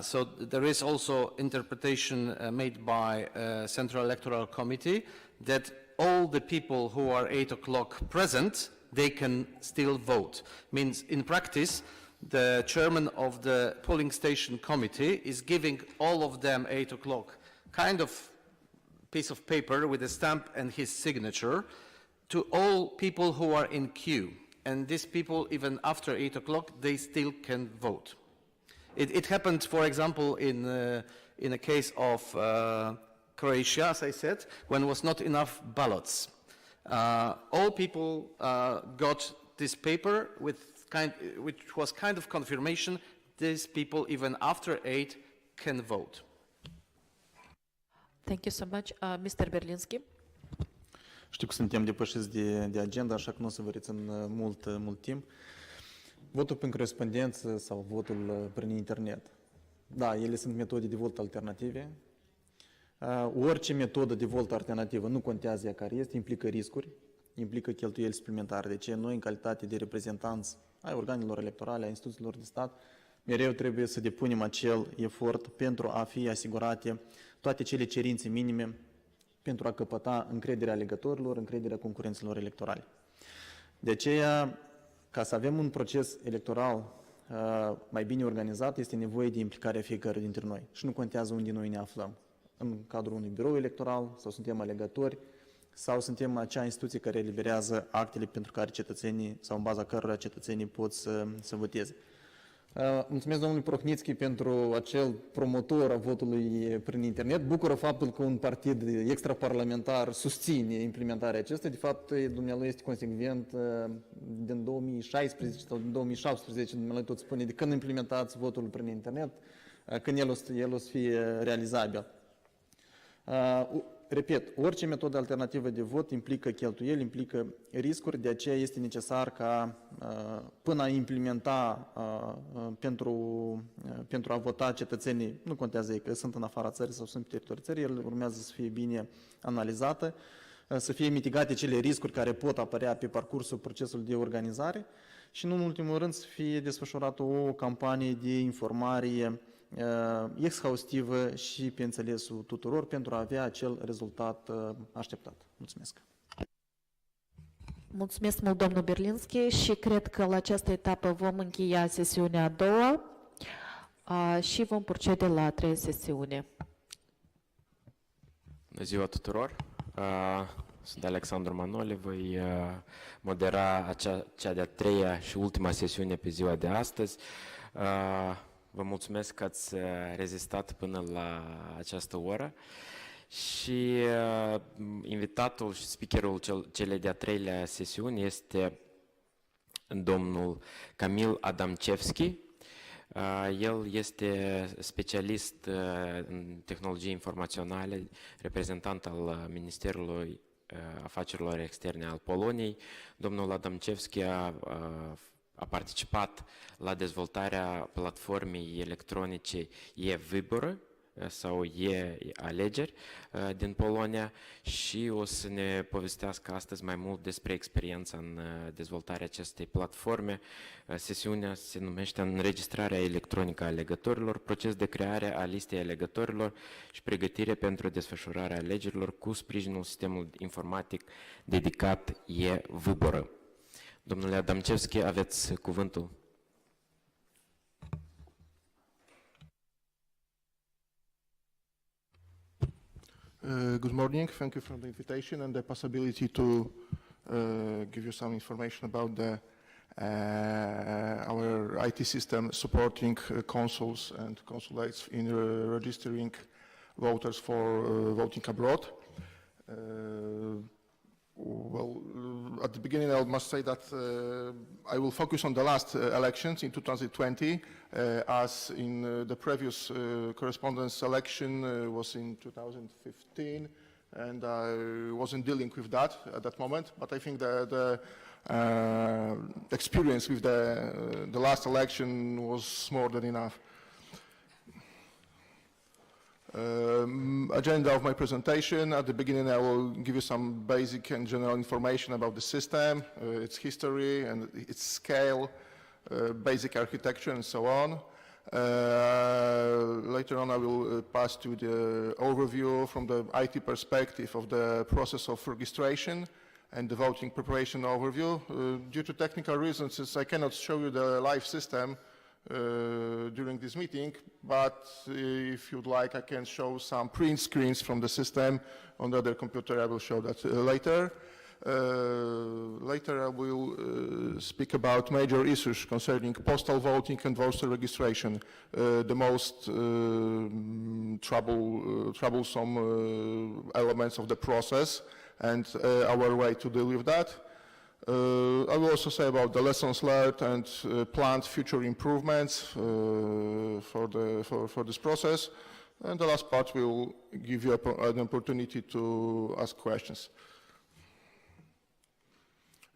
So there is also interpretation made by Central Electoral Committee that all the people who are 8 o'clock present, they can still vote. Means in practice the chairman of the polling station committee is giving all of them 8 o'clock kind of piece of paper with a stamp and his signature to all people who are in queue. And these people, even after 8 o'clock, they still can vote. It happened, for example, in a case of Croatia, as I said, when there was not enough ballots. All people got this paper which was kind of confirmation these people even after 8 can vote. Thank you so much. Mr. Berlinski. Știu că suntem depășiți de agenda, așa că nu o să vă rețin mult timp. Votul prin corespondență sau votul prin internet. Da, ele sunt metode de vot alternative. Orice metodă de vot alternativă, nu contează ea care este, implică riscuri, implică cheltuieli suplimentare. De ce noi, în calitate de reprezentanți ai organelor electorale, a instituțiilor de stat, mereu trebuie să depunem acel efort pentru a fi asigurate toate cele cerințe minime pentru a căpăta încrederea alegătorilor, încrederea concurenților electorale. De aceea, ca să avem un proces electoral mai bine organizat, este nevoie de implicarea fiecăruia dintre noi. Și nu contează unde noi ne aflăm. În cadrul unui birou electoral, sau suntem alegători, sau suntem acea instituție care eliberează actele pentru care cetățenii, sau în baza cărora cetățenii pot să voteze. Mulțumesc domnului Prohnitski pentru acel promotor a votului prin internet. Bucură faptul că un partid extraparlamentar susține implementarea acestei. De fapt, dumnealui este consecvent din 2016 sau din 2017, dumnealui tot spune de când implementați votul prin internet, când el o să fie realizabil. Repet, orice metodă alternativă de vot implică cheltuieli, implică riscuri, de aceea este necesar ca până a implementa pentru a vota cetățenii, nu contează ei că sunt în afara țării sau sunt pe teritoriul țării, el urmează să fie bine analizată, să fie mitigate cele riscuri care pot apărea pe parcursul procesului de organizare și, nu în ultimul rând, să fie desfășurată o campanie de informare exhaustivă și pe înțelesul tuturor pentru a avea acel rezultat așteptat. Mulțumesc! Mulțumesc mult, domnul Berlinski, și cred că la această etapă vom încheia sesiunea a doua și vom procede la a treia sesiune. Bună ziua tuturor! Sunt Alexandru Manole, voi modera cea de-a treia și ultima sesiune pe ziua de astăzi. Vă mulțumesc că ați rezistat până la această oră și invitatul și speakerul celei de-a treilea sesiuni este domnul Kamil Adamcevski. El este specialist în tehnologii informaționale, reprezentant al Ministerului Afacerilor Externe al Poloniei. Domnul Adamcevski a participat la dezvoltarea platformei electronice e-Wybory sau e-alegeri din Polonia și o să ne povestească astăzi mai mult despre experiența în dezvoltarea acestei platforme. Sesiunea se numește Înregistrarea electronică a alegătorilor, proces de creare a listei alegătorilor și pregătire pentru desfășurarea alegerilor cu sprijinul sistemului informatic dedicat e-Wybory. Domnule Adamcevski, aveți cuvântul. Good morning. Thank you for the invitation and the possibility to give you some information about our IT system supporting consuls and consulates in registering voters for voting abroad. Well, at the beginning I must say that I will focus on the last elections in 2020, as in the previous correspondence election was in 2015, and I wasn't dealing with that at that moment, but I think the experience with the last election was more than enough. Agenda of my presentation. At the beginning I will give you some basic and general information about the system, its history and its scale, basic architecture and so on. Later on I will pass to the overview from the IT perspective of the process of registration and the voting preparation overview. Due to technical reasons, I cannot show you the live system during this meeting, but if you'd like, I can show some print screens from the system on the other computer. I will show that later. Later I will speak about major issues concerning postal voting and voter registration, the most troublesome elements of the process and our way to deal with that. I will also say about the lessons learned and planned future improvements for this process. And the last part will give you an opportunity to ask questions.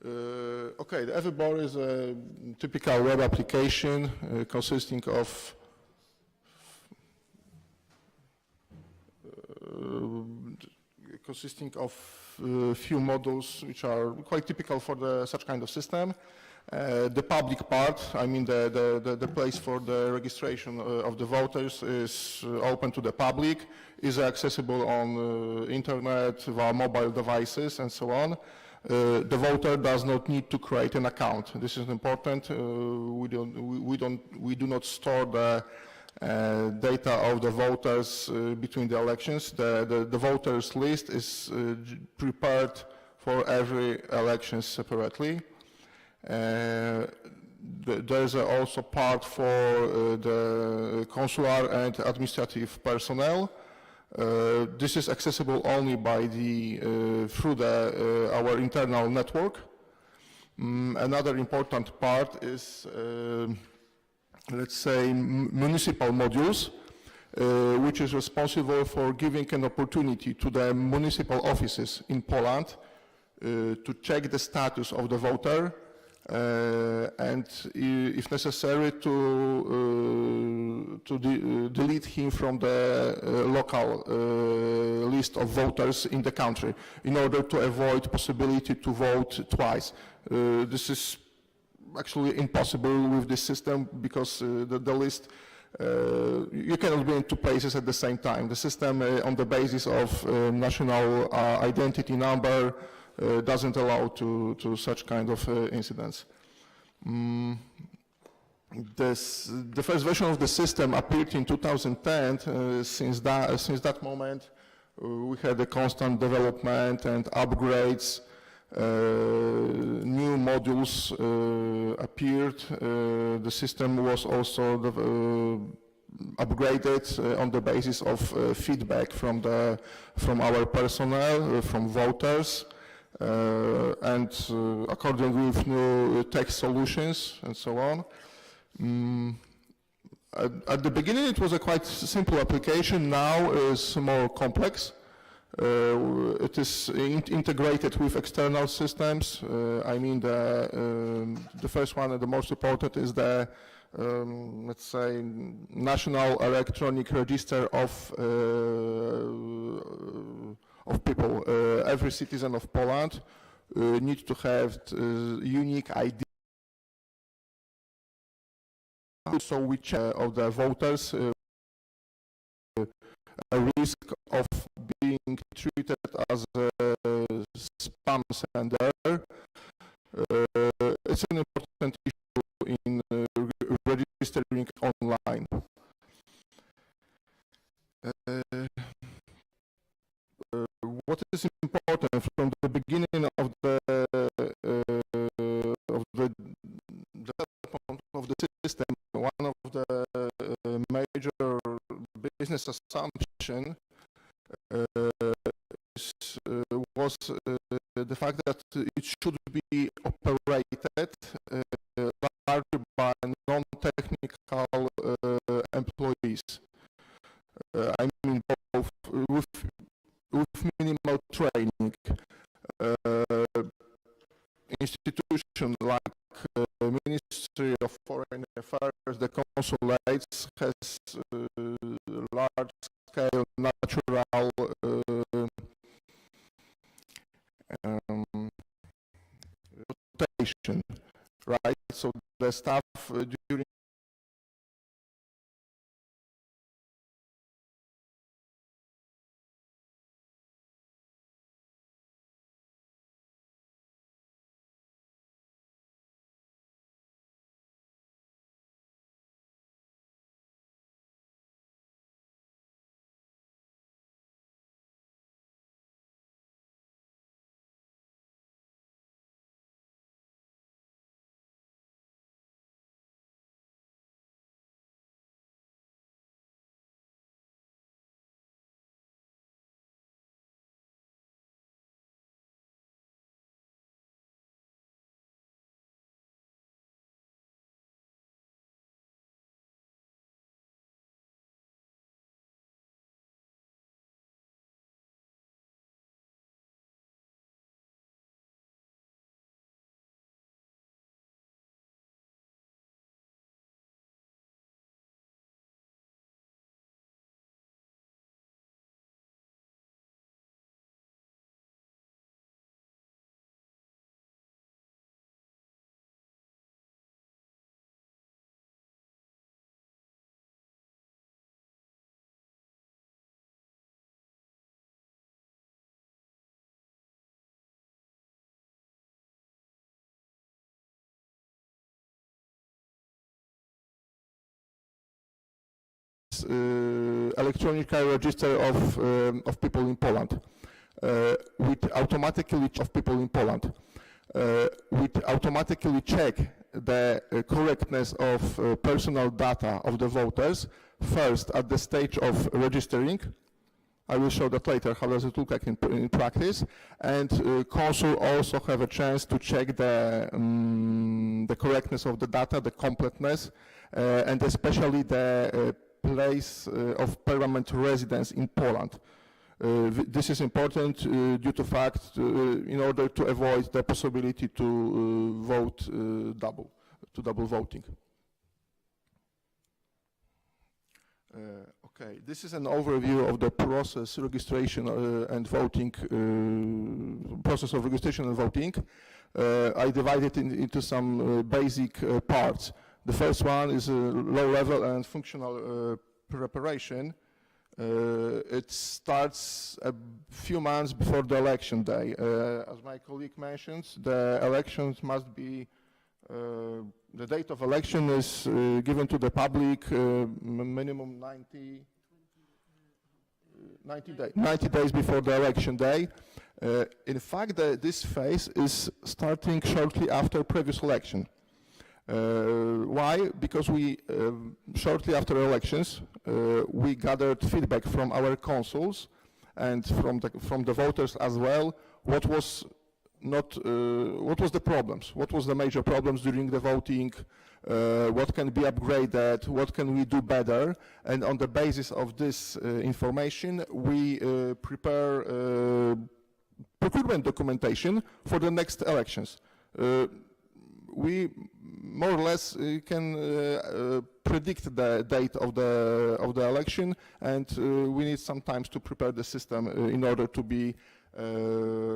Okay, the Everboard is a typical web application consisting of few modules which are quite typical for such kind of system. The public part, I mean the place for the registration of the voters, is open to the public, is accessible on internet, via mobile devices and so on. the voter does not need to create an account. This is important. We do not store the data of the voters between the elections. The voters list is prepared for every election separately. There's also part for the consular and administrative personnel. This is accessible only by through our internal network. Another important part is, let's say, municipal modules, which is responsible for giving an opportunity to the municipal offices in Poland to check the status of the voter and, if necessary, to delete him from the local list of voters in the country in order to avoid possibility to vote twice. This is actually impossible with this system because the list, you cannot be in two places at the same time. The system on the basis of national identity number doesn't allow to such kind of incidents. The first version of the system appeared in 2010. Since that moment, we had a constant development and upgrades. New modules appeared. The system was also upgraded on the basis of feedback from our personnel, from voters. And according with new tech solutions and so on. At the beginning it was a quite simple application, now it's more complex. It is integrated with external systems. I mean the first one and the most important is the let's say National Electronic Register of people. Every citizen of Poland needs to have unique ID. So we check of the voters a risk of being treated as a spam sender. It's an important issue in registering online. What is important from the beginning of the development of the system, one of the major business assumption was the fact that it should be operated largely by non-technical employees. I mean, both with minimal training. Institutions like Ministry of Foreign Affairs, the consulates has large-scale natural rotation, right? So the staff during electronic register of people in Poland, which automatically check the correctness of personal data of the voters, first at the stage of registering. I will show that later, how does it look like in practice. And consul also have a chance to check the correctness of the data, the completeness, and especially the place of permanent residence in Poland. This is important due to fact, in order to avoid the possibility to vote double voting. Okay, this is an overview of the process, registration and voting, process of registration and voting. I divided it into some basic parts. The first one is low level and functional preparation. It starts a few months before the election day. As my colleague mentioned, the elections must be the date of election is given to the public minimum 90 days before the election day. In fact, this phase is starting shortly after previous election. Why? Because we, shortly after elections, we gathered feedback from our consuls and from the voters as well. What was the problems? What was the major problems during the voting? What can be upgraded? What can we do better? And on the basis of this information, we prepare procurement documentation for the next elections. We more or less can predict the date of the election, and we need some time to prepare the system in order to be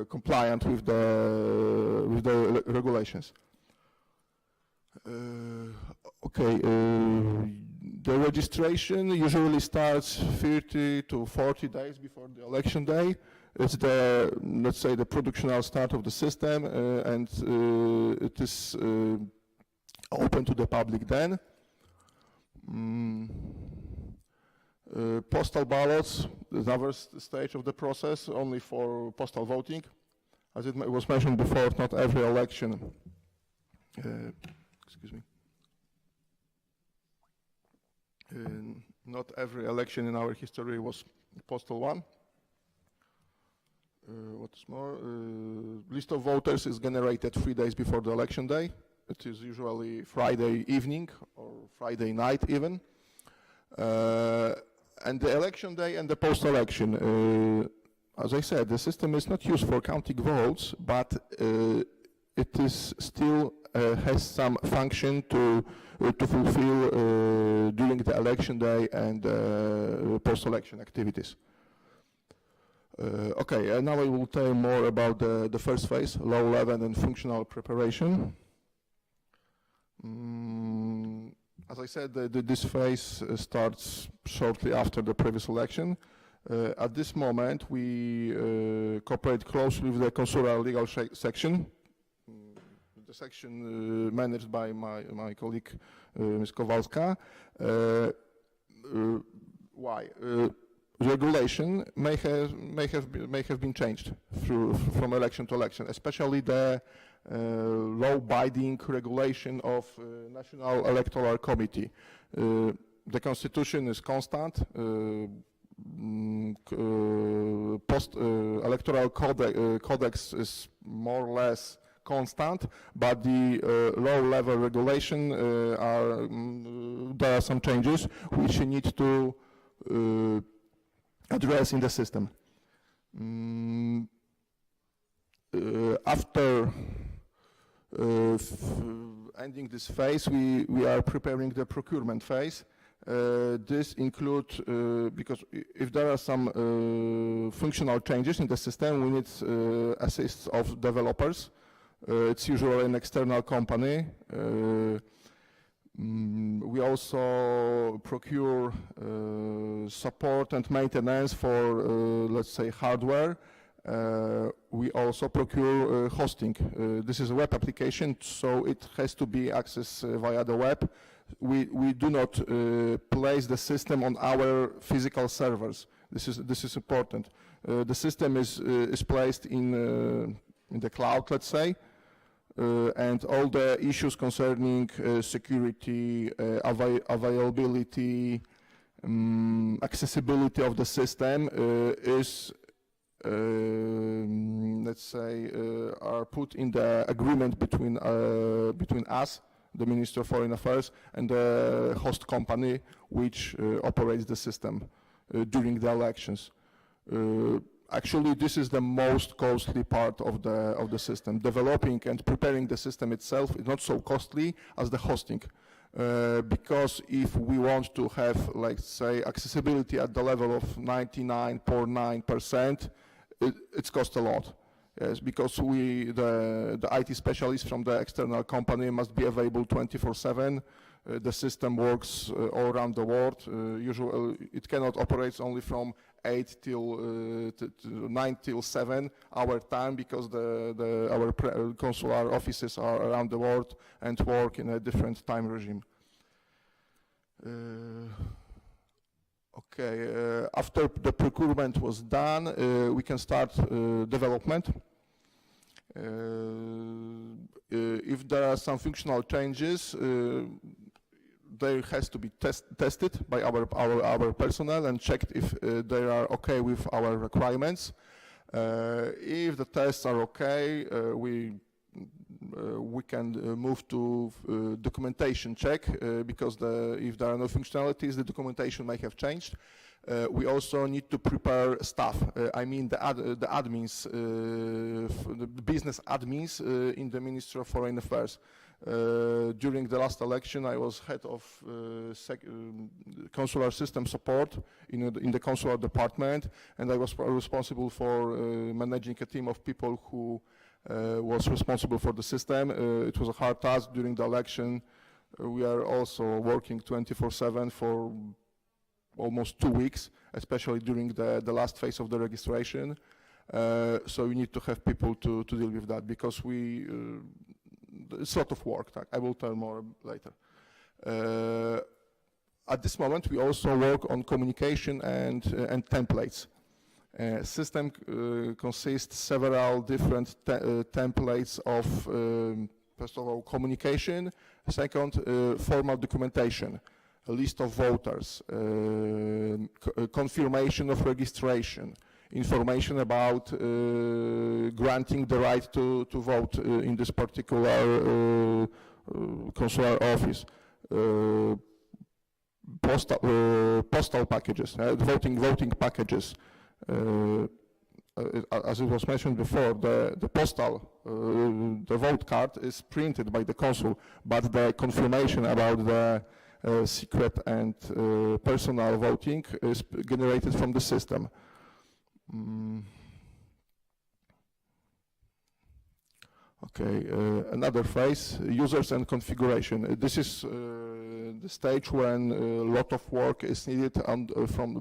compliant with the regulations. Okay, the registration usually starts 30 to 40 days before the election day. It's the, let's say, the productional start of the system, and it is open to the public then. Postal ballots, another stage of the process, only for postal voting. As it was mentioned before, not every election, excuse me, not every election in our history was a postal one. What's more, list of voters is generated 3 days before the election day. It is usually Friday evening or Friday night even. And the election day and the post-election, as I said, the system is not used for counting votes, but it is still has some function to fulfill during the election day and post-election activities. Okay, now I will tell you more about the first phase, low level and functional preparation. As I said, this phase starts shortly after the previous election. At this moment, we cooperate closely with the consular legal section, the section managed by my colleague, Ms. Kowalska. Why? Regulation may have been changed from election to election, especially the law-binding regulation of National Electoral Committee. The constitution is constant. Electoral codex is more or less constant, but the low-level regulation there are some changes which you need to address in the system. After ending this phase, we are preparing the procurement phase. This includes, because if there are some functional changes in the system, we need assist of developers. It's usually an external company. We also procure support and maintenance for, let's say, hardware, We also procure hosting. This is a web application, so it has to be accessed via the web. We do not place the system on our physical servers. This is important. The system is placed in the cloud, let's say, and all the issues concerning security, availability, accessibility of the system is, let's say, are put in the agreement between us, the Ministry of Foreign Affairs, and the host company which operates the system during the elections. Actually, this is the most costly part of the system. Developing and preparing the system itself is not so costly as the hosting. Because if we want to have, like, say, accessibility at the level of 99.9%, it's cost a lot. Yes, because the IT specialists from the external company must be available 24/7. The system works all around the world. Usually, it cannot operate only from 8 till 9 till 7 our time, because our consular offices are around the world and work in a different time regime. After the procurement was done, we can start development. If there are some functional changes, they has to be tested by our personnel and checked if they are okay with our requirements. If the tests are okay, we can move to documentation check, because if there are no functionalities, the documentation may have changed. We also need to prepare staff. I mean the admins, the business admins in the Ministry of Foreign Affairs. During the last election, I was head of consular system support in the consular department, and I was responsible for managing a team of people who was responsible for the system. It was a hard task during the election. We are also working 24/7 for almost 2 weeks, especially during the last phase of the registration. So we need to have people to deal with that, because it's a lot of work. I will tell more later. At this moment, we also work on communication and templates. System consists several different templates of, first of all, communication. Second, formal documentation, a list of voters, confirmation of registration, information about granting the right to vote in this particular consular office, postal packages, voting packages. As it was mentioned before, the vote card is printed by the consul, but the confirmation about the secret and personal voting is generated from the system. Another phase, users and configuration. This is the stage when a lot of work is needed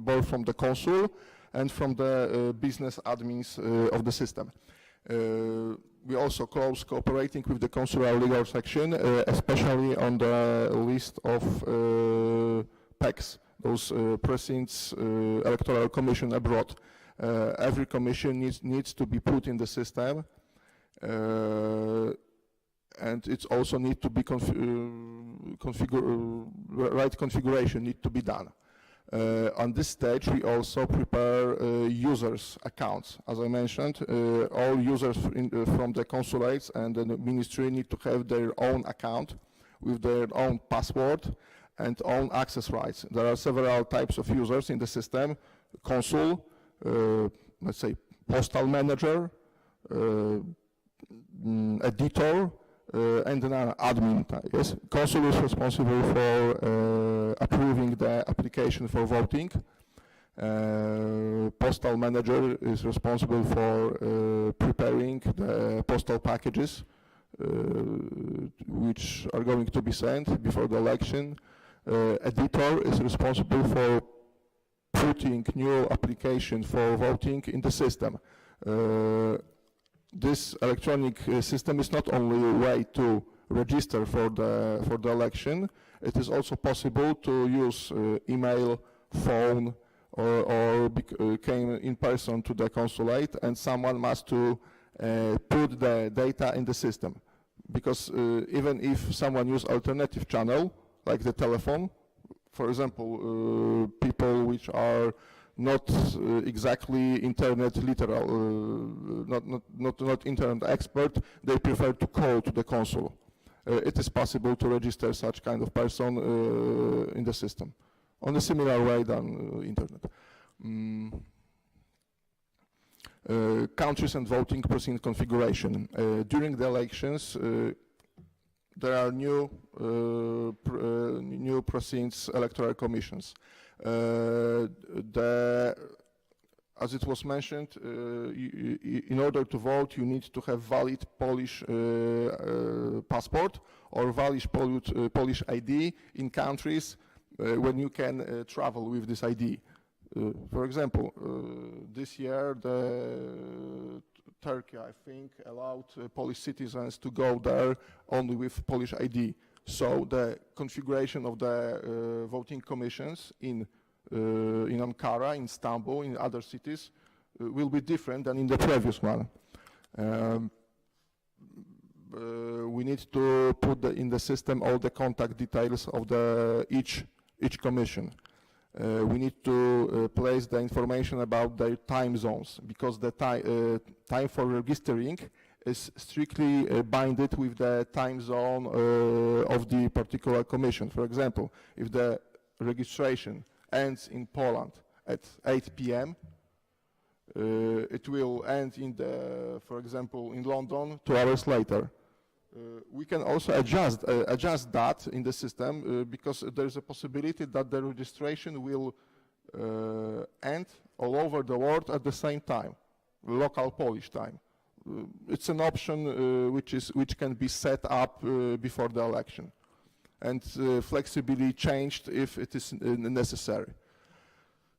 both from the consul and from the business admins of the system. We also close cooperating with the consular legal section, especially on the list of PECs, those precincts, electoral commission abroad. Every commission needs to be put in the system, and it also needs to be right configuration need to be done. On this stage, we also prepare users' accounts. As I mentioned, all users from the consulates and the ministry need to have their own account with their own password and own access rights. There are several types of users in the system: consul, let's say postal manager, editor, and then an admin. Yes, consul is responsible for approving the application for voting. Postal manager is responsible for preparing the postal packages which are going to be sent before the election. Editor is responsible for putting new application for voting in the system. This electronic system is not only a way to register for the election, it is also possible to use email, phone, or came in person to the consulate, and someone must to put the data in the system. Because even if someone use alternative channel, like the telephone, for example, people which are not exactly internet literal, not internet expert, they prefer to call to the consul. It is possible to register such kind of person in the system, on a similar way than internet. Countries and voting procedure configuration. During the elections, there are new proceedings, electoral commissions. As it was mentioned, in order to vote, you need to have valid Polish passport or valid Polish ID in countries when you can travel with this ID. For example, this year, Turkey, I think, allowed Polish citizens to go there only with Polish ID. So the configuration of the voting commissions in Ankara, in Istanbul, in other cities will be different than in the previous one. We need to put in the system all the contact details of each commission. We need to place the information about their time zones, because the time for registering is strictly binded with the time zone of the particular commission. For example, if the registration ends in Poland at 8 p.m., it will end for example, in London 2 hours later. We can also adjust that in the system because there is a possibility that the registration will end all over the world at the same time, local Polish time. It's an option which can be set up before the election and flexibly changed if it is necessary.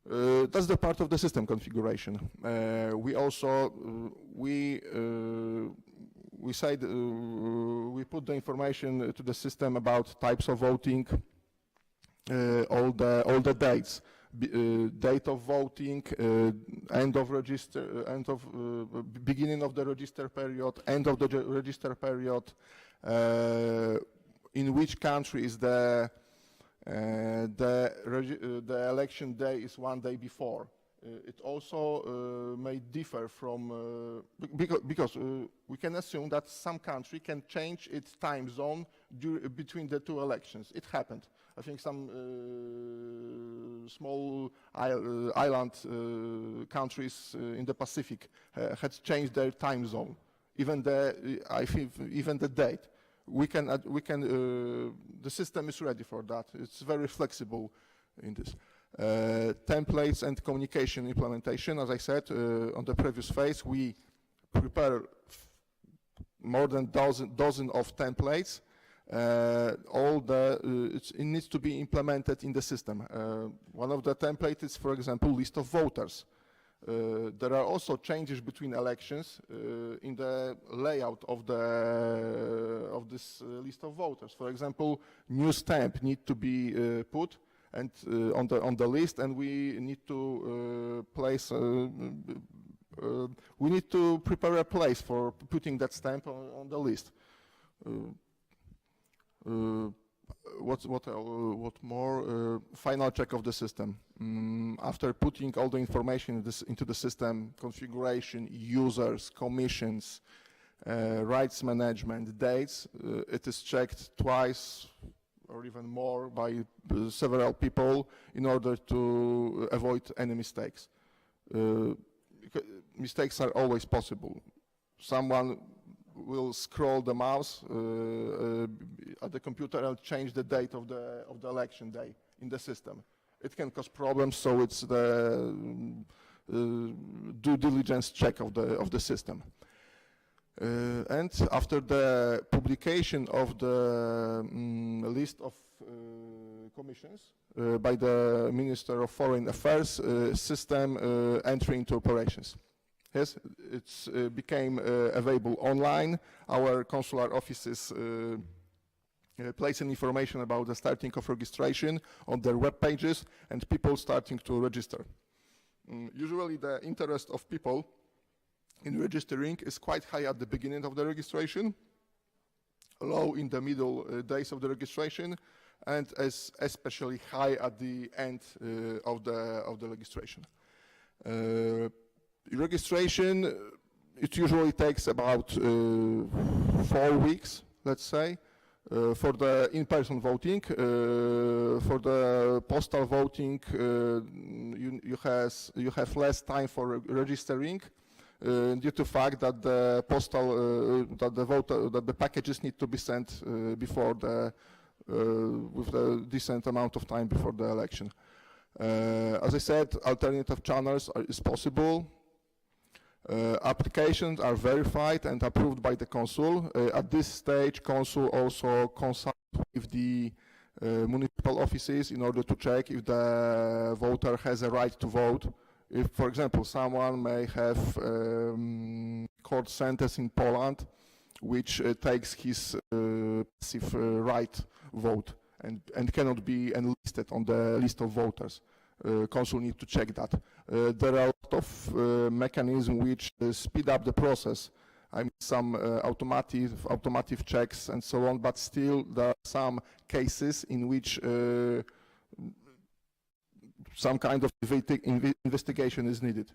That's the part of the system configuration. We also we said we put the information to the system about types of voting, all the dates, date of voting, end of register, beginning of the register period, end of the register period, in which country is the election day is 1 day before. It also may differ from, because we can assume that some country can change its time zone between the two elections. It happened. I think some small island countries in the Pacific had changed their time zone, even the date. The system is ready for that. It's very flexible in this. Templates and communication implementation. As I said on the previous phase, we prepare more than dozen of templates. It needs to be implemented in the system. One of the templates is, for example, list of voters. There are also changes between elections in the layout of this list of voters. For example, new stamp need to be put and on the list, and we need to place. We need to prepare a place for putting that stamp on the list. What more? Final check of the system. After putting all the information into the system, configuration, users, commissions, rights management, dates, it is checked twice or even more by several people in order to avoid any mistakes. Mistakes are always possible. Someone will scroll the mouse at the computer and change the date of the election day in the system. It can cause problems, so it's the due diligence check of the system. And after the publication of the list of commissions by the Minister of Foreign Affairs, system entry into operations. Yes, it's became available online. Our consular offices placing information about the starting of registration on their web pages and people starting to register. Usually the interest of people in registering is quite high at the beginning of the registration, low in the middle days of the registration, and especially high at the end of the registration. Registration, it usually takes about 4 weeks, let's say, for the in-person voting. For the postal voting, you have less time for registering due to the fact that the postal that the packages need to be sent before with a decent amount of time before the election. As I said, alternative channels is possible. Applications are verified and approved by the consul. At this stage, consul also consults with the municipal offices in order to check if the voter has a right to vote. If, for example, someone may have court sentence in Poland, which takes his passive right vote and cannot be enlisted on the list of voters. Consul need to check that. There are a lot of mechanisms which speed up the process. I mean, some automatic checks and so on, but still there are some cases in which some kind of investigation is needed.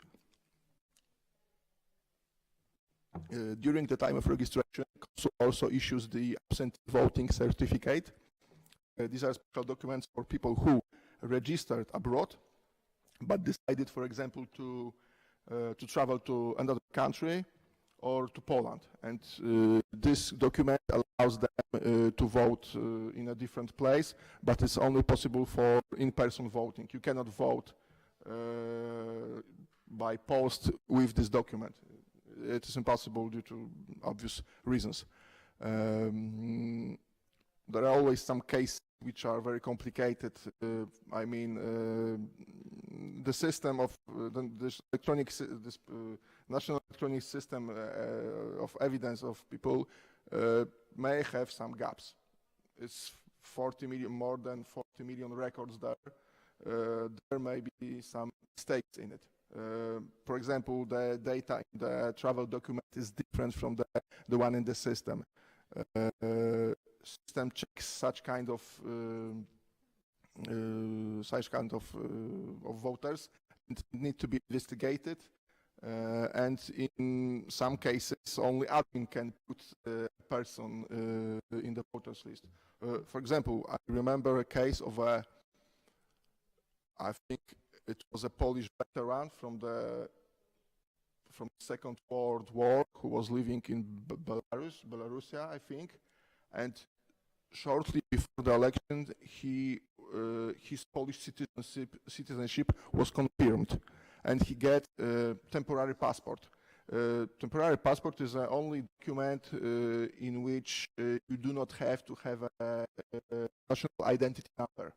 During the time of registration, Consul also issues the absentee voting certificate. These are special documents for people who registered abroad, but decided, for example, to travel to another country or to Poland. And this document allows them to vote in a different place, but it's only possible for in-person voting. You cannot vote by post with this document. It is impossible due to obvious reasons. There are always some cases which are very complicated. I mean, the system of this national electronic system of evidence of people may have some gaps. It's 40 million, more than 40 million records there. There may be some mistakes in it. For example, the data in the travel document is different from the one in the system. System checks such kind of voters and need to be investigated. And in some cases, only admin can put a person in the voters list. For example, I remember a case of I think it was a Polish veteran from the Second World War who was living in Belarusia, I think, and shortly before the election, his Polish citizenship was confirmed, and he got a temporary passport. Temporary passport is the only document in which you do not have to have a national identity number.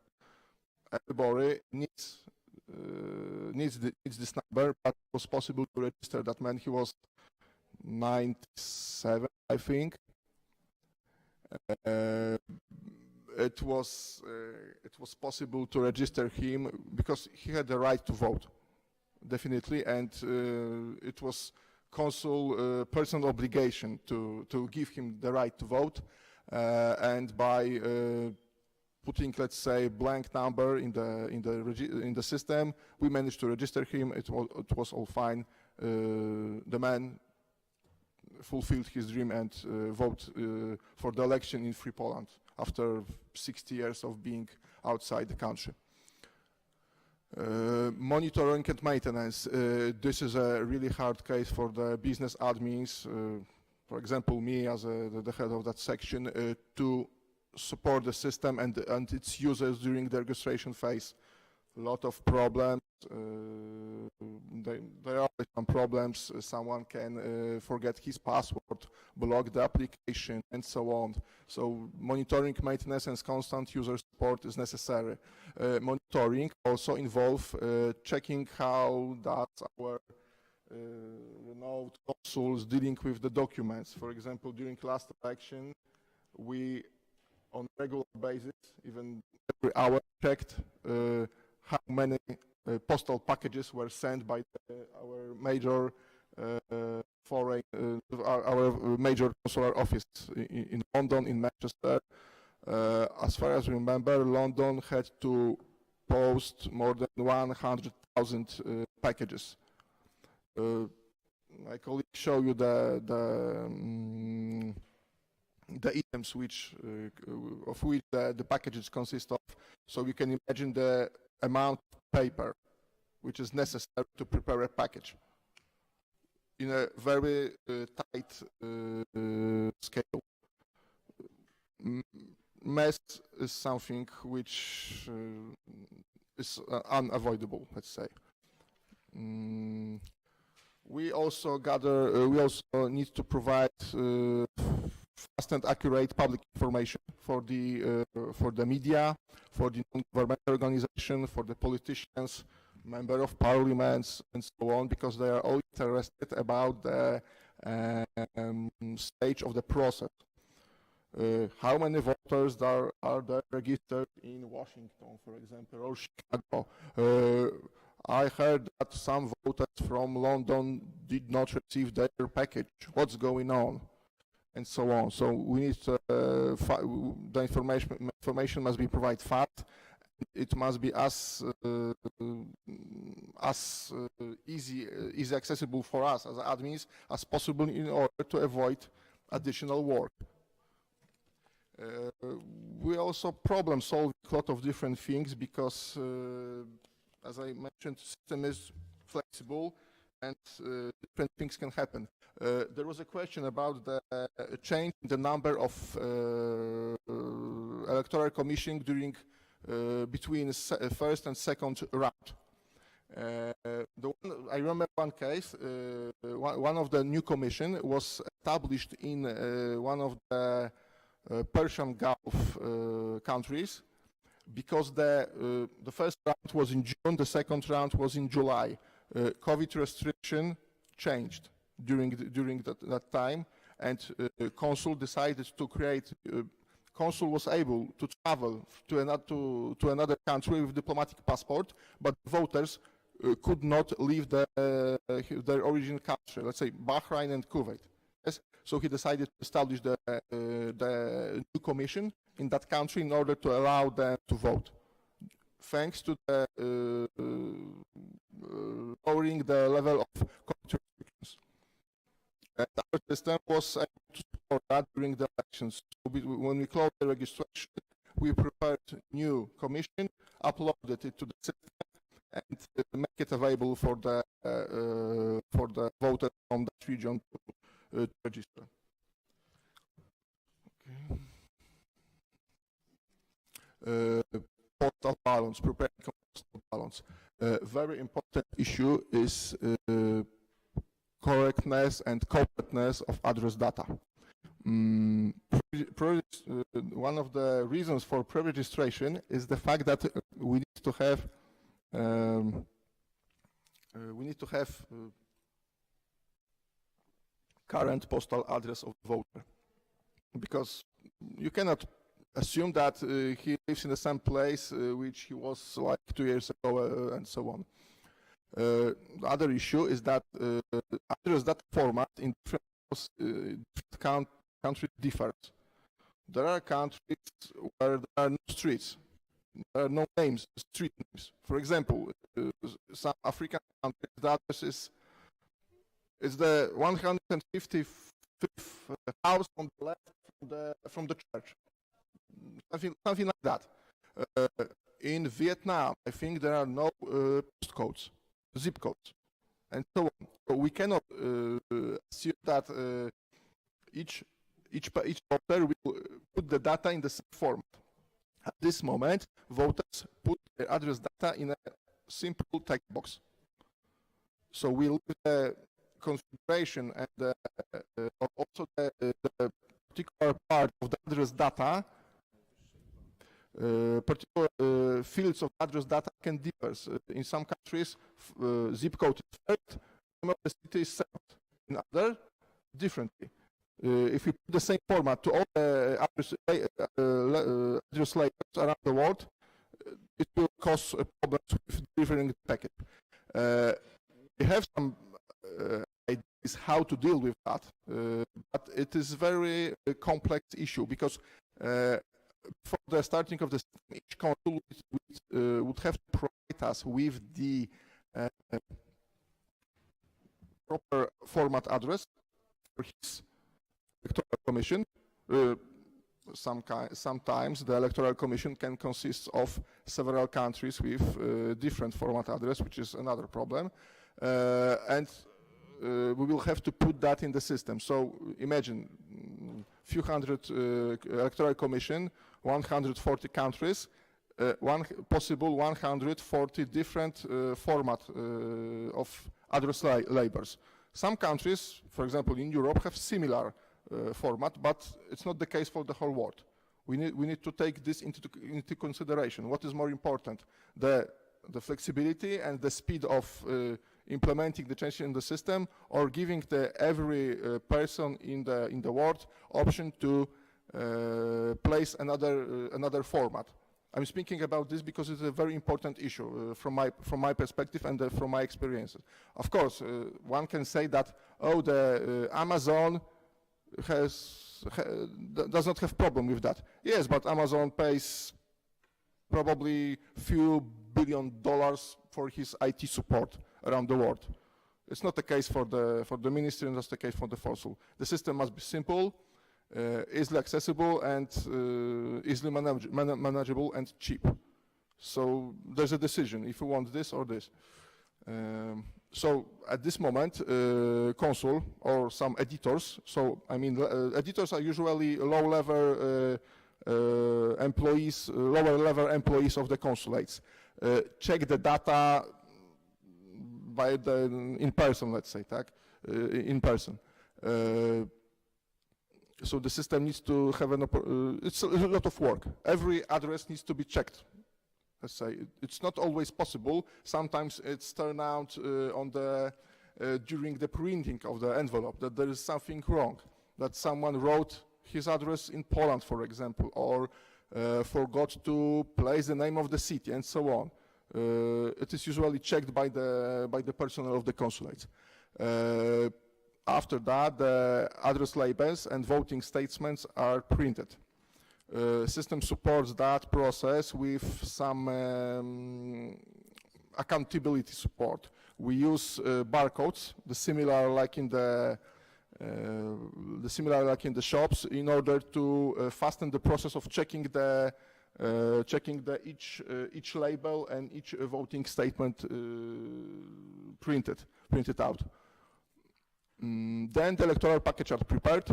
Everybody needs this number, but it was possible to register that man. He was 97, I think. It was possible to register him because he had the right to vote, definitely, and it was consul personal obligation to give him the right to vote, and by putting, let's say, blank number in the system, we managed to register him. It was all fine. The man fulfilled his dream and vote for the election in free Poland after 60 years of being outside the country. Monitoring and maintenance. This is a really hard case for the business admins, for example, me as the head of that section, to support the system and its users during the registration phase. A lot of problems. There are some problems. Someone can forget his password, block the application, and so on. So monitoring, maintenance, and constant user support is necessary. Monitoring also involves checking how does our renowned consuls dealing with the documents. For example, during last election, we, on a regular basis, even every hour, checked how many postal packages were sent by our major our major consular office in London, in Manchester. As far as I remember, London had to post more than 100,000 packages. My colleague show you the items of which the packages consist of, so you can imagine the amount of paper which is necessary to prepare a package in a very tight scale. Mess is something which is unavoidable, let's say. We also need to provide fast and accurate public information for the media, for the non-governmental organization, for the politicians, member of parliaments, and so on, because they are all interested about the stage of the process. How many voters are there registered in Washington, for example, or Chicago? I heard that some voters from London did not receive their package. What's going on? And so on. So we need the information must be provided fast. It must be as easy accessible for us as admins as possible in order to avoid additional work. We also problem solve a lot of different things because, as I mentioned, the system is flexible and different things can happen. There was a question about the change in the number of electoral commission during between first and second round. I remember one case, one of the new commission was established in one of the Persian Gulf countries, because the first round was in June, the second round was in July. COVID restriction changed during that time, and consul decided to create. Consul was able to travel to another country with diplomatic passport, but voters could not leave their origin country, let's say Bahrain and Kuwait. Yes? So he decided to establish the new commission in that country in order to allow them to vote. Thanks to the lowering the level of COVID restrictions. And our system was able to support that during the elections. So when we closed the registration, we prepared new commission, uploaded it to the system, and make it available for the voters from that region to register. Okay. Postal balance, preparing postal balance. Very important issue is correctness and completeness of address data. One of the reasons for pre-registration is the fact that we need to have current postal address of the voter, because you cannot assume that he lives in the same place which he was like 2 years ago, and so on. The other issue is that address data format in different countries differs. There are countries where there are no streets, there are no names, street names. For example, some African countries, the address is the 155th house on the left from the church. Something like that. In Vietnam, I think there are no postcodes, zip codes, and so on. So we cannot assume that each voter will put the data in the same format. At this moment, voters put their address data in a simple text box. So we look at the configuration and also the particular part of the address data. Particular fields of address data can differ. In some countries, zip code is first, name of the city is set, in other, differently. If we put the same format to all the address labels around the world, it will cause problems with delivering the packet. We have some ideas how to deal with that, but it is a very complex issue because for the starting of the system, each console would have to provide us with the proper format address for his electoral commission. Sometimes the electoral commission can consist of several countries with different format address, which is another problem. And we will have to put that in the system. So imagine few hundred electoral commission, 140 countries, possible 140 different format of address labels. Some countries, for example in Europe, have similar format, but it's not the case for the whole world. We need to take this into consideration. What is more important? The flexibility and the speed of implementing the change in the system, or giving every person in the world option to place another format. I'm speaking about this because it's a very important issue from my perspective and from my experiences. Of course, one can say that, oh, the Amazon does not have problem with that. Yes, but Amazon pays probably few $billion for his IT support around the world. It's not the case for the ministry, and that's the case for the fossil. The system must be simple, easily accessible, and easily manageable and cheap. So there's a decision if you want this or this. So at this moment, consul or some editors, so I mean editors are usually low-level employees, lower-level employees of the consulates. Check the data in person, let's say, in person. So the system needs to have it's a lot of work. Every address needs to be checked. Let's say it's not always possible. Sometimes it's turned out during the printing of the envelope that there is something wrong, that someone wrote his address in Poland, for example, or forgot to place the name of the city, and so on. It is usually checked by the personnel of the consulate. After that, the address labels and voting statements are printed. System supports that process with some accountability support. We use barcodes, similar like in the shops, in order to fasten the process of checking each label and each voting statement printed out. Then the electoral package are prepared.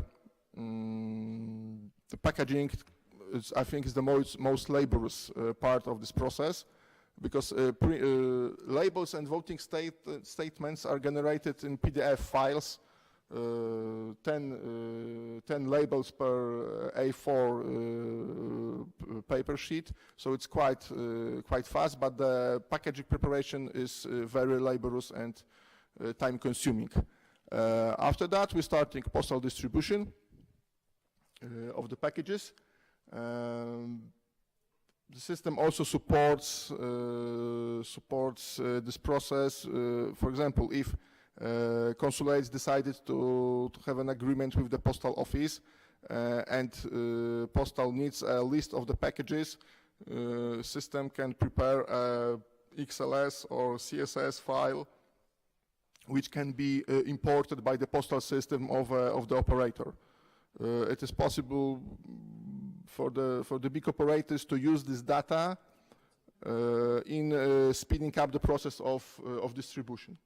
The packaging, I think, is the most laborious part of this process, because labels and voting statements are generated in PDF files, 10 labels per A4 paper sheet, so it's quite fast, but the packaging preparation is very laborious and time-consuming. After that, we're starting postal distribution of the packages. The system also supports this process. For example, if consulates decided to have an agreement with the postal office and postal needs a list of the packages, system can prepare a XLS or CSS file which can be imported by the postal system of the operator. It is possible for the big operators to use this data in speeding up the process of distribution.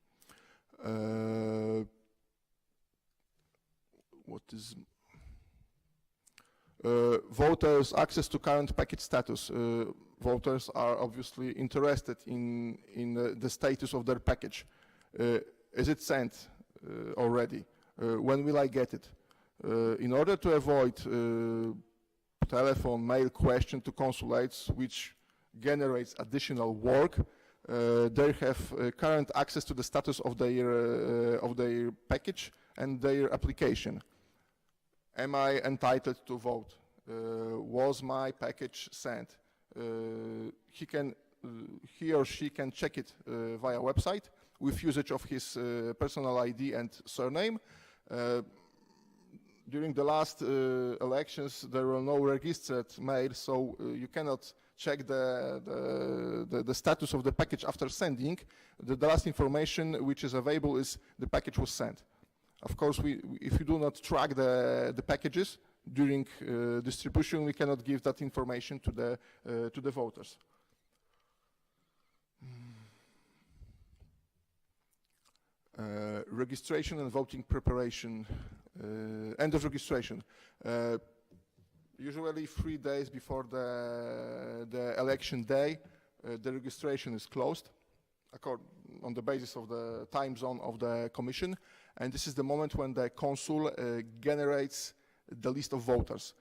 Voters' access to current package status. Voters are obviously interested in the status of their package. Is it sent already? When will I get it? In order to avoid telephone, mail question to consulates, which generates additional work, they have current access to the status of their package and their application. Am I entitled to vote? Was my package sent? He or she can check it via website with usage of his personal ID and surname. During the last elections, there were no registered mail, so you cannot check the status of the package after sending. The last information which is available is the package was sent. Of course, if you do not track the packages during distribution, we cannot give that information to the voters. Registration and voting preparation. End of registration. Usually 3 days before the election day, the registration is closed on the basis of the time zone of the commission, and this is the moment when the consul generates the list of voters.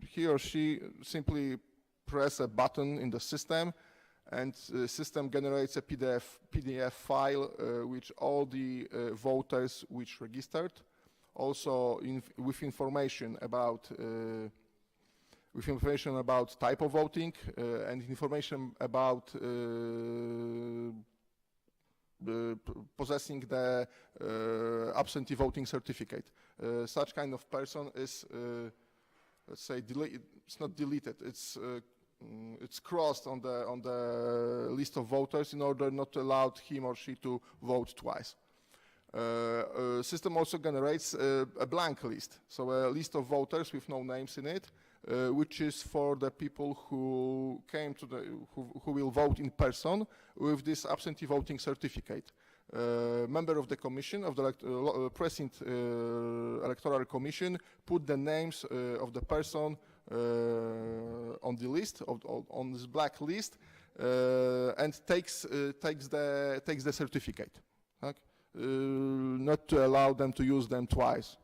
He or she simply press a button in the system, and the system generates a PDF file with all the voters which registered, also with information about type of voting and information about possessing the absentee voting certificate. Such kind of person is, let's say, it's not deleted. It's crossed on the list of voters in order not to allow him or she to vote twice. System also generates a blank list, so a list of voters with no names in it, which is for the people who came to who will vote in person with this absentee voting certificate. Member of the commission, of the present electoral commission, put the names of the person on the list, on this black list, and takes the certificate, okay? Not to allow them to use them twice.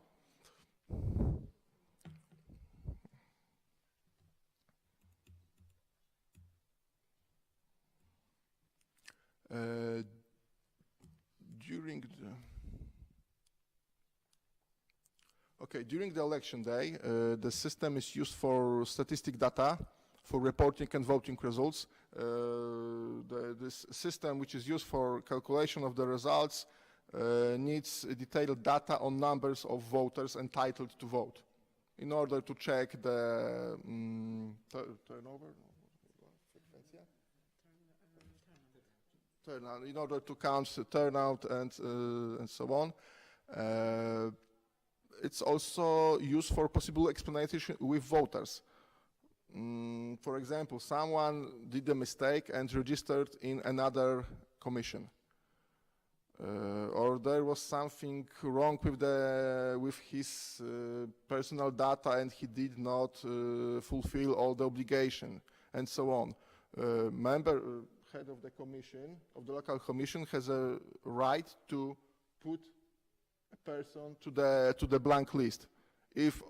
During the election day, the system is used for statistic data, for reporting and voting results. This system, which is used for calculation of the results, needs detailed data on numbers of voters entitled to vote in order to check the turnover. Turnout, in order to count the turnout and so on. It's also used for possible explanation with voters. For example, someone did a mistake and registered in another commission. Or there was something wrong with his personal data and he did not fulfill all the obligation, and so on. Head of the commission, of the local commission, has a right to put a person to the blank list if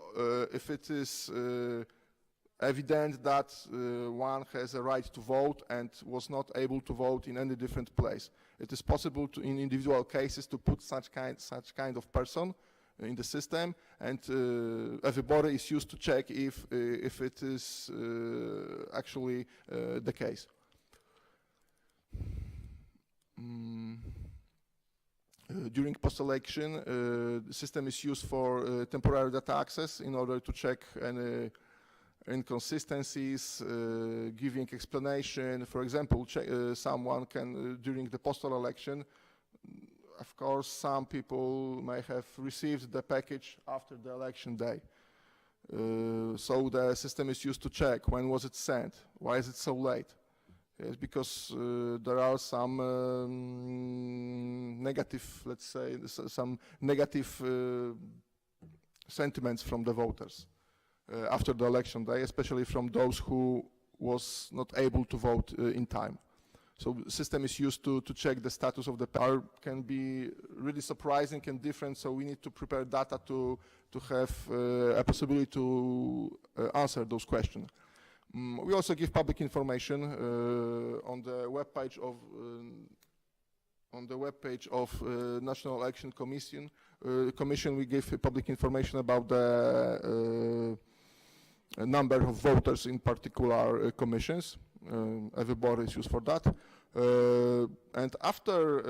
it is evident that one has a right to vote and was not able to vote in any different place. It is possible to, in individual cases, to put such kind of person in the system, and everybody is used to check if it is actually the case. During post-election, the system is used for temporary data access in order to check any inconsistencies, giving explanation. For example, someone can, during the postal election, of course, some people may have received the package after the election day. So the system is used to check when was it sent, why is it so late. It's because there are some negative, let's say, some negative sentiments from the voters after the election day, especially from those who was not able to vote in time. So the system is used to check the status of the power. Can be really surprising and different, so we need to prepare data to have a possibility to answer those questions. We also give public information on the webpage of National Election Commission. We give public information about the number of voters in particular commissions. Every board is used for that. And after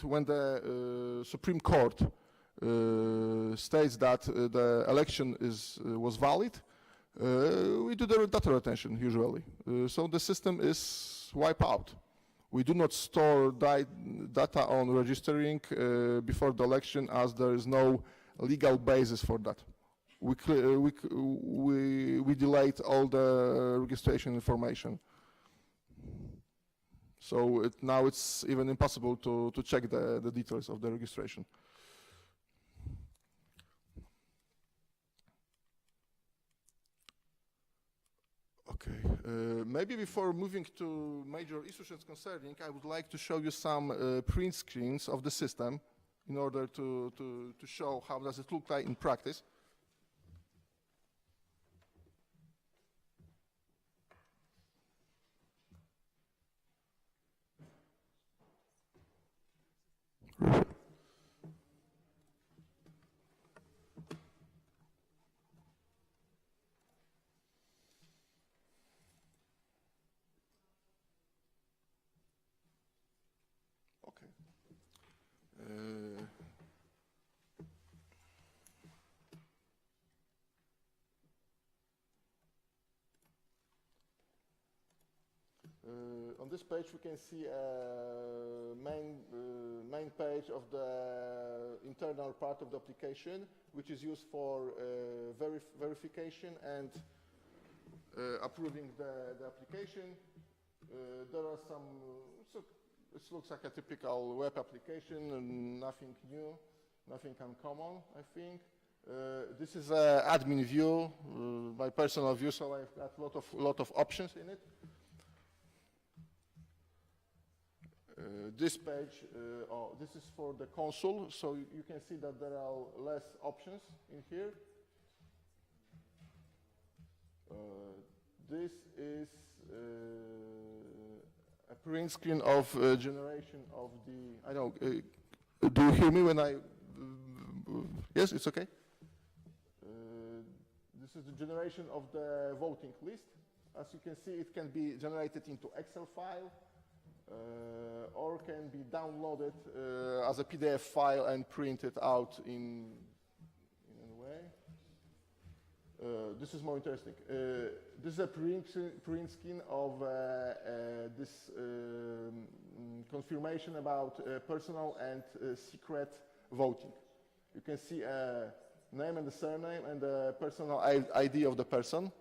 when the Supreme Court states that the election was valid, we do the data retention usually. So the system is wiped out. We do not store data on registering before the election, as there is no legal basis for that. We delayed all the registration information. So now it's even impossible to check the details of the registration. Okay, maybe before moving to major issues concerning, I would like to show you some print screens of the system in order to show how does it look like in practice. On this page we can see a main page of the internal part of the application, which is used for verification and approving the application. There are some, it looks like a typical web application, nothing new, nothing uncommon, I think. This is an admin view, my personal view, so I've got a lot of options in it. This page, this is for the console, so you can see that there are less options in here. This is a print screen of generation of the, I don't know, do you hear me when I, yes, it's okay? This is the generation of the voting list. As you can see, it can be generated into Excel file, or can be downloaded as a PDF file and printed out in a way. This is more interesting. This is a print screen of this confirmation about personal and secret voting. You can see a name and the surname and the personal ID of the person.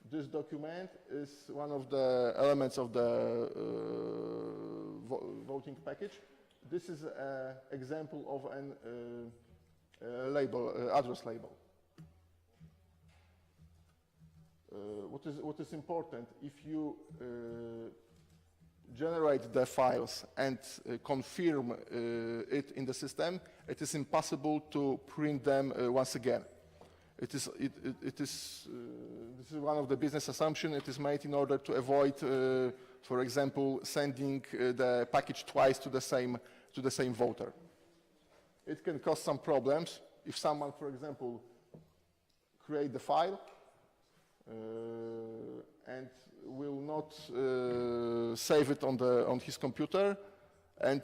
This document is one of the elements of the voting package. This is an example of an address label. What is important, if you generate the files and confirm it in the system, it is impossible to print them once again. This is one of the business assumptions. It is made in order to avoid, for example, sending the package twice to the same voter. It can cause some problems if someone, for example, create the file and will not save it on his computer and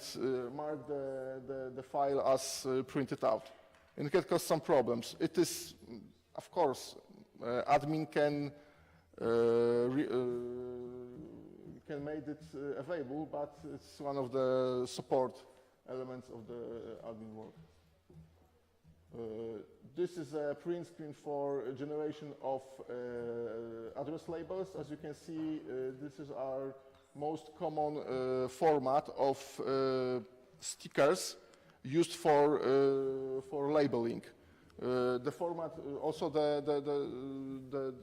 mark the file as printed out. And it can cause some problems. It is, of course, admin can make it available, but it's one of the support elements of the admin work. This is a print screen for generation of address labels. As you can see, this is our most common format of stickers used for labeling. The format, also the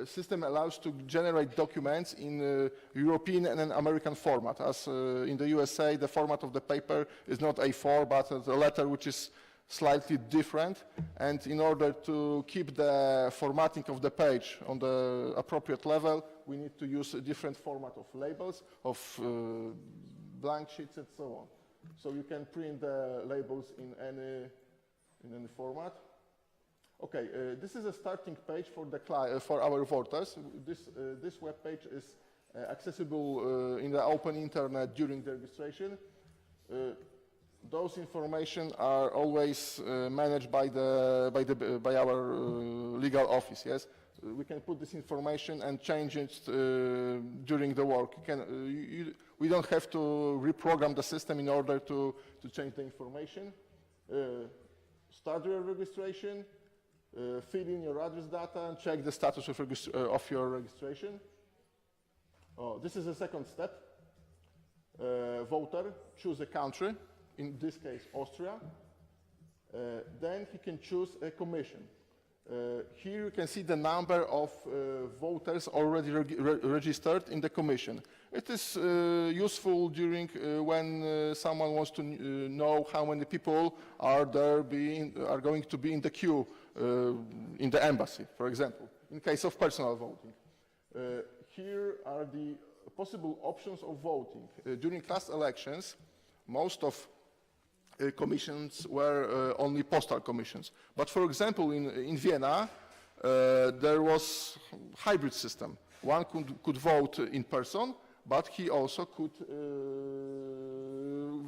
system allows to generate documents in European and American format. As in the USA, the format of the paper is not A4, but a letter which is slightly different, and in order to keep the formatting of the page on the appropriate level, we need to use a different format of labels, of blank sheets, and so on. So you can print the labels in any format. Okay, this is a starting page for for our voters. This web page is accessible in the open internet during the registration. Those information are always managed by our legal office. Yes, we can put this information and change it during the work. We don't have to reprogram the system in order to change the information. Start your registration, fill in your address data, and check the status of your registration. This is the second step. Voter, choose a country, in this case Austria. Then he can choose a commission. Here you can see the number of voters already registered in the commission. It is useful during when someone wants to know how many people are going to be in the queue in the embassy, for example, in case of personal voting. Here are the possible options of voting. During last elections, most of commissions were only postal commissions. But for example, in Vienna, there was a hybrid system. One could vote in person, but he also could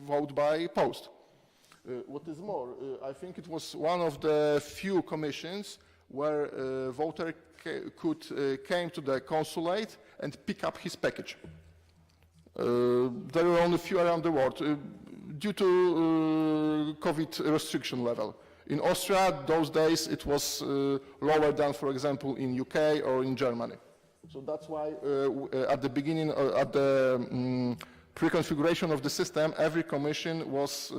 vote by post. What is more, I think it was one of the few commissions where a voter came to the consulate and pick up his package. There were only few around the world due to COVID restriction level. In Austria, those days it was lower than, for example, in UK or in Germany. So that's why at the beginning, at the pre-configuration of the system, every commission was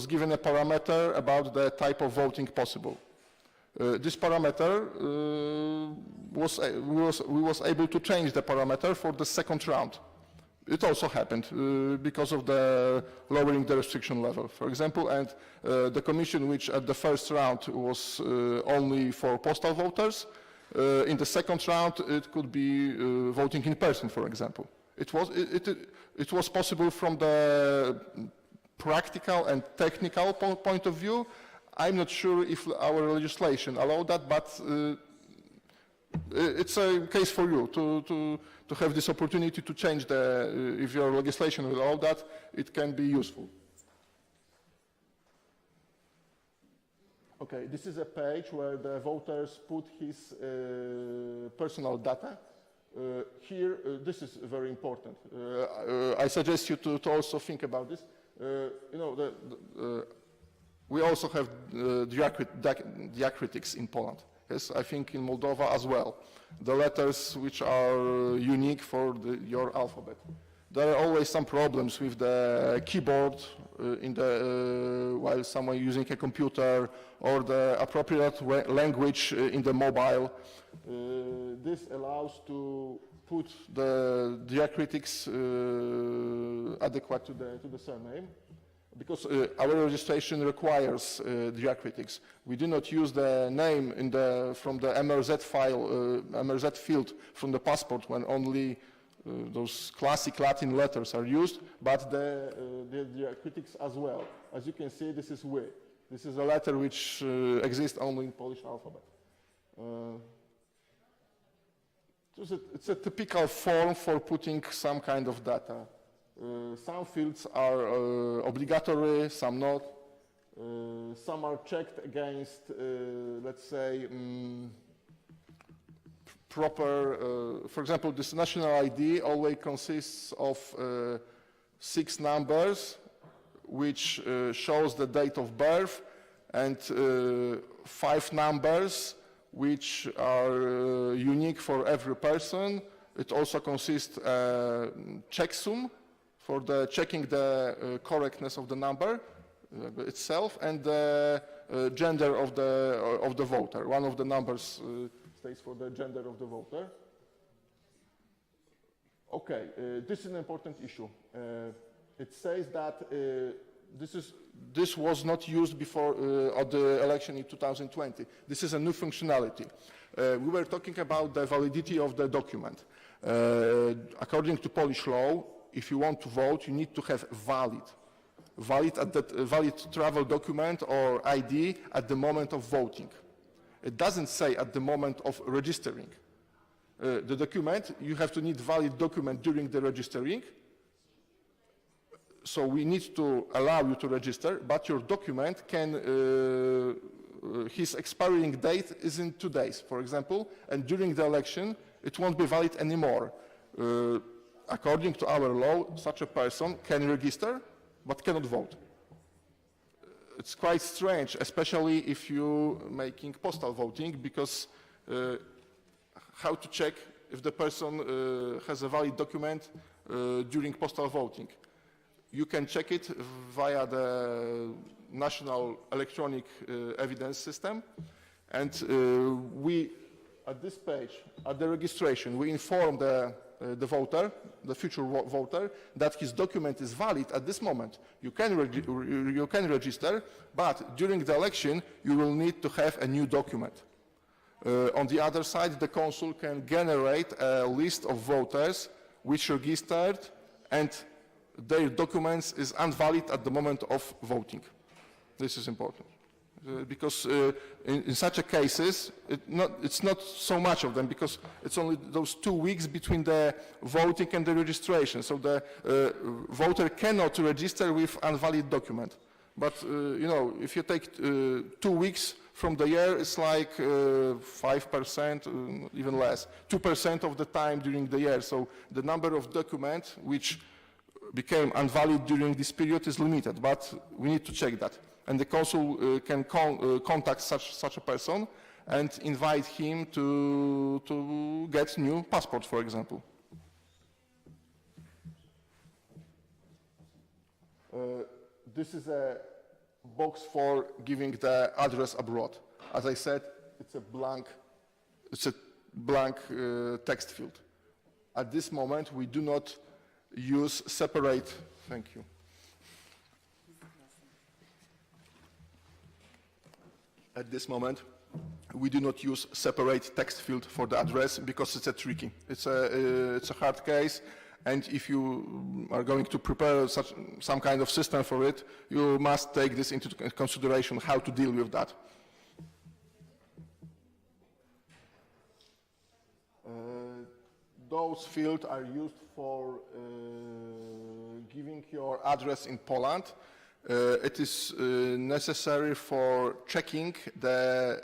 given a parameter about the type of voting possible. This parameter we was able to change the parameter for the second round. It also happened because of the lowering the restriction level, for example, and the commission which at the first round was only for postal voters, in the second round it could be voting in person, for example. It was possible from the practical and technical point of view. I'm not sure if our legislation allowed that, but it's a case for you to have this opportunity to change if your legislation will allow that, it can be useful. Okay, this is a page where the voters put his personal data. Here, this is very important. I suggest you to also think about this. We also have diacritics in Poland. Yes, I think in Moldova as well. The letters which are unique for your alphabet. There are always some problems with the keyboard while someone using a computer or the appropriate language in the mobile. This allows to put the diacritics adequate to the surname. Because our registration requires diacritics. We do not use the name from the MRZ file, MRZ field from the passport when only those classic Latin letters are used, but the diacritics as well. As you can see, this is W. This is a letter which exists only in Polish alphabet. It's a typical form for putting some kind of data. Some fields are obligatory, some not. Some are checked against, let's say, proper, for example, this national ID always consists of 6 numbers, which shows the date of birth, and 5 numbers, which are unique for every person. It also consists checksum, for checking the correctness of the number itself, and the gender of the voter. One of the numbers stays for the gender of the voter. Okay, this is an important issue. It says that this was not used before at the election in 2020. This is a new functionality. We were talking about the validity of the document. According to Polish law, if you want to vote, you need to have valid travel document or ID at the moment of voting. It doesn't say at the moment of registering. The document, you have to need valid document during the registering. So we need to allow you to register, but your document can, his expiring date is in 2 days, for example, and during the election, it won't be valid anymore. According to our law, such a person can register, but cannot vote. It's quite strange, especially if you're making postal voting, because how to check if the person has a valid document during postal voting? You can check it via the National Electronic Evidence System, and we, at this page, at the registration, we inform the voter, the future voter, that his document is valid at this moment. You can register, but during the election, you will need to have a new document. On the other side, the consul can generate a list of voters which registered and their documents is invalid at the moment of voting. This is important. Because in such a cases, it's not so much of them, because it's only those 2 weeks between the voting and the registration. So the voter cannot register with invalid document. But you know, if you take 2 weeks from the year, it's like 5%, even less, 2% of the time during the year. So the number of documents which became invalid during this period is limited, but we need to check that. And the consul can contact such a person and invite him to get new passport, for example. This is a box for giving the address abroad. As I said, it's a blank text field. At this moment, we do not use separate, thank you. At this moment, we do not use separate text field for the address because it's tricky. It's a hard case, and if you are going to prepare some kind of system for it, you must take this into consideration, how to deal with that. Those fields are used for giving your address in Poland. It is necessary for checking the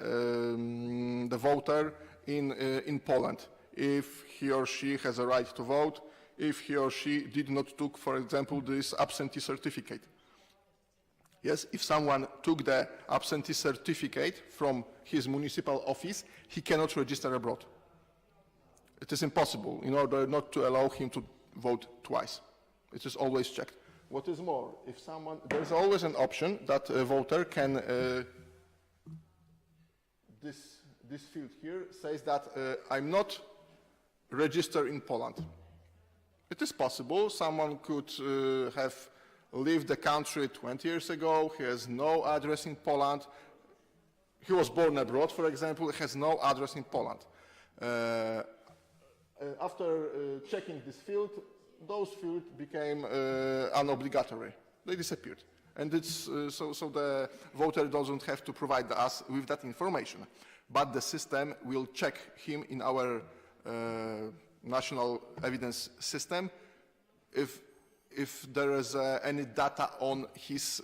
voter in Poland, if he or she has a right to vote, if he or she did not took, for example, this absentee certificate. Yes, if someone took the absentee certificate from his municipal office, he cannot register abroad. It is impossible in order not to allow him to vote twice. It is always checked. What is more, if someone, there's always an option that a voter can, this field here says that I'm not registered in Poland. It is possible. Someone could have left the country 20 years ago. He has no address in Poland. He was born abroad, for example, has no address in Poland. After checking this field, those fields became unobligatory. They disappeared. And it's, so the voter doesn't have to provide us with that information. But the system will check him in our national evidence system if there is any data on his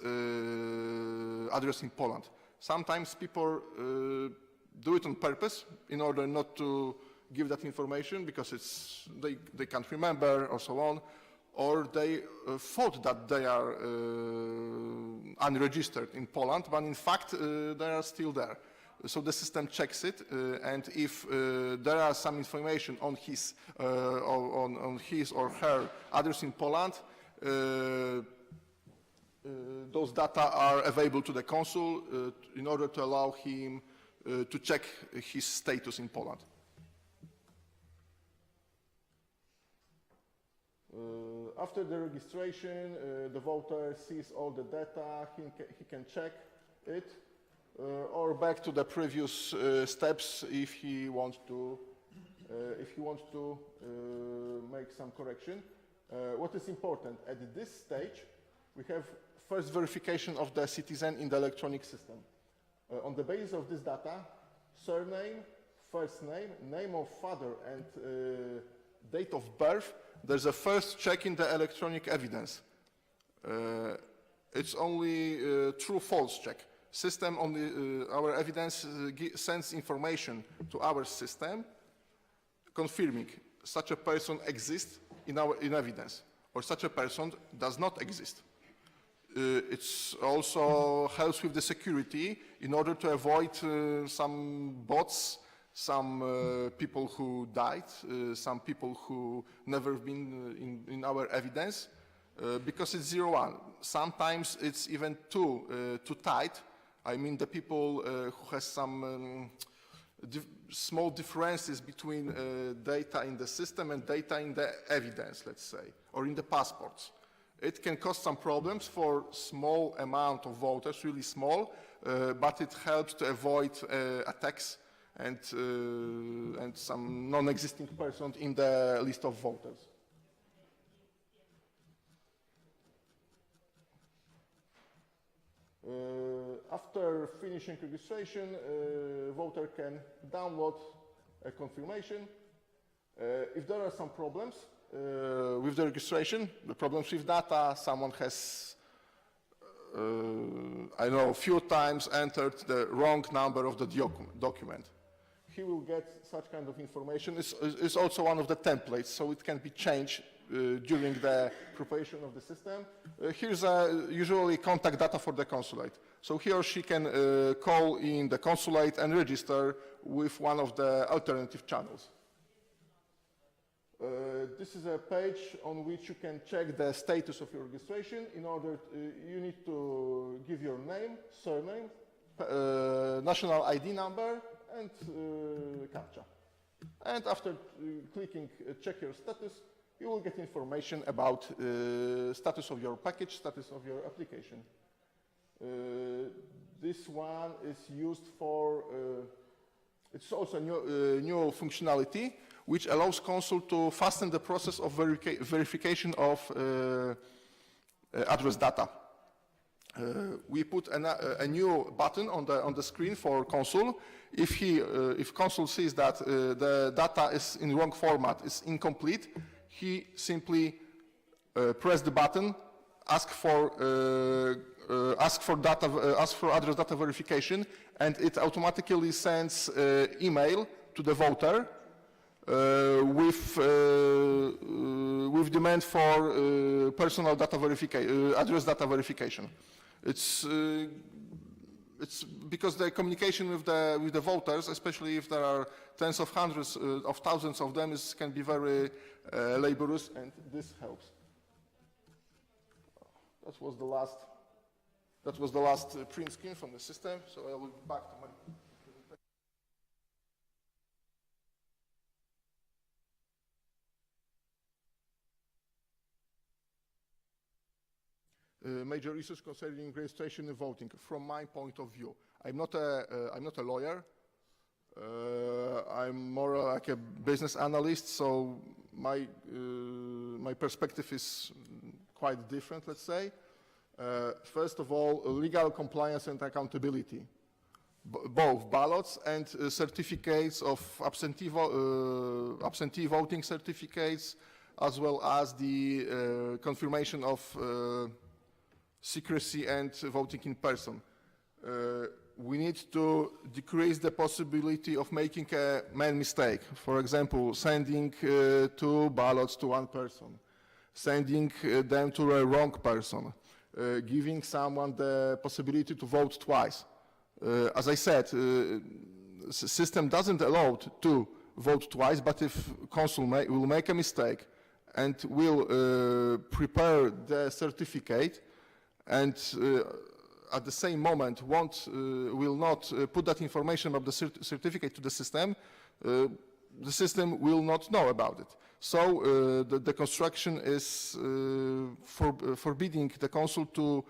address in Poland. Sometimes people do it on purpose in order not to give that information because they can't remember or so on, or they thought that they are unregistered in Poland, but in fact they are still there. So the system checks it, and if there are some information on his or her address in Poland, those data are available to the consul in order to allow him to check his status in Poland. After the registration, the voter sees all the data, he can check it, or back to the previous steps if he wants to make some correction. What is important, at this stage, we have first verification of the citizen in the electronic system. On the basis of this data, surname, first name, name of father, and date of birth, there's a first check in the electronic evidence. It's only true-false check. System only, our evidence sends information to our system confirming such a person exists in evidence, or such a person does not exist. It also helps with the security in order to avoid some bots, some people who died, some people who never been in our evidence, because it's 0-1. Sometimes it's even too tight. I mean, the people who has some small differences between data in the system and data in the evidence, let's say, or in the passports. It can cause some problems for small amount of voters, really small, but it helps to avoid attacks and some non-existing person in the list of voters. After finishing registration, voter can download a confirmation. If there are some problems with the registration, the problems with data, someone has, I know, a few times entered the wrong number of the document. He will get such kind of information. It's also one of the templates, so it can be changed during the preparation of the system. Here's usually contact data for the consulate. So he or she can call in the consulate and register with one of the alternative channels. This is a page on which you can check the status of your registration. In order, you need to give your name, surname, national ID number, and CAPTCHA. And after clicking check your status, you will get information about status of your package, status of your application. This one is used for, it's also a new functionality which allows Consul to fasten the process of verification of address data. We put a new button on the screen for Consul. If Consul sees that the data is in wrong format, is incomplete, he simply press the button, ask for address data verification, and it automatically sends email to the voter with demand for personal data verification, address data verification. It's because the communication with the voters, especially if there are tens of hundreds of thousands of them, can be very laborious, and this helps. That was the last print screen from the system. So I will be back to my major issues concerning registration and voting. From my point of view, I'm not a lawyer. I'm more like a business analyst, so my perspective is quite different, let's say. First of all, legal compliance and accountability. Both ballots and certificates of absentee voting certificates, as well as the confirmation of secrecy and voting in person. We need to decrease the possibility of making a man mistake. For example, sending 2 ballots to one person, sending them to a wrong person, giving someone the possibility to vote twice. As I said, the system doesn't allow to vote twice, but if Consul will make a mistake and will prepare the certificate and at the same moment will not put that information about the certificate to the system will not know about it. So the construction is forbidding the consul to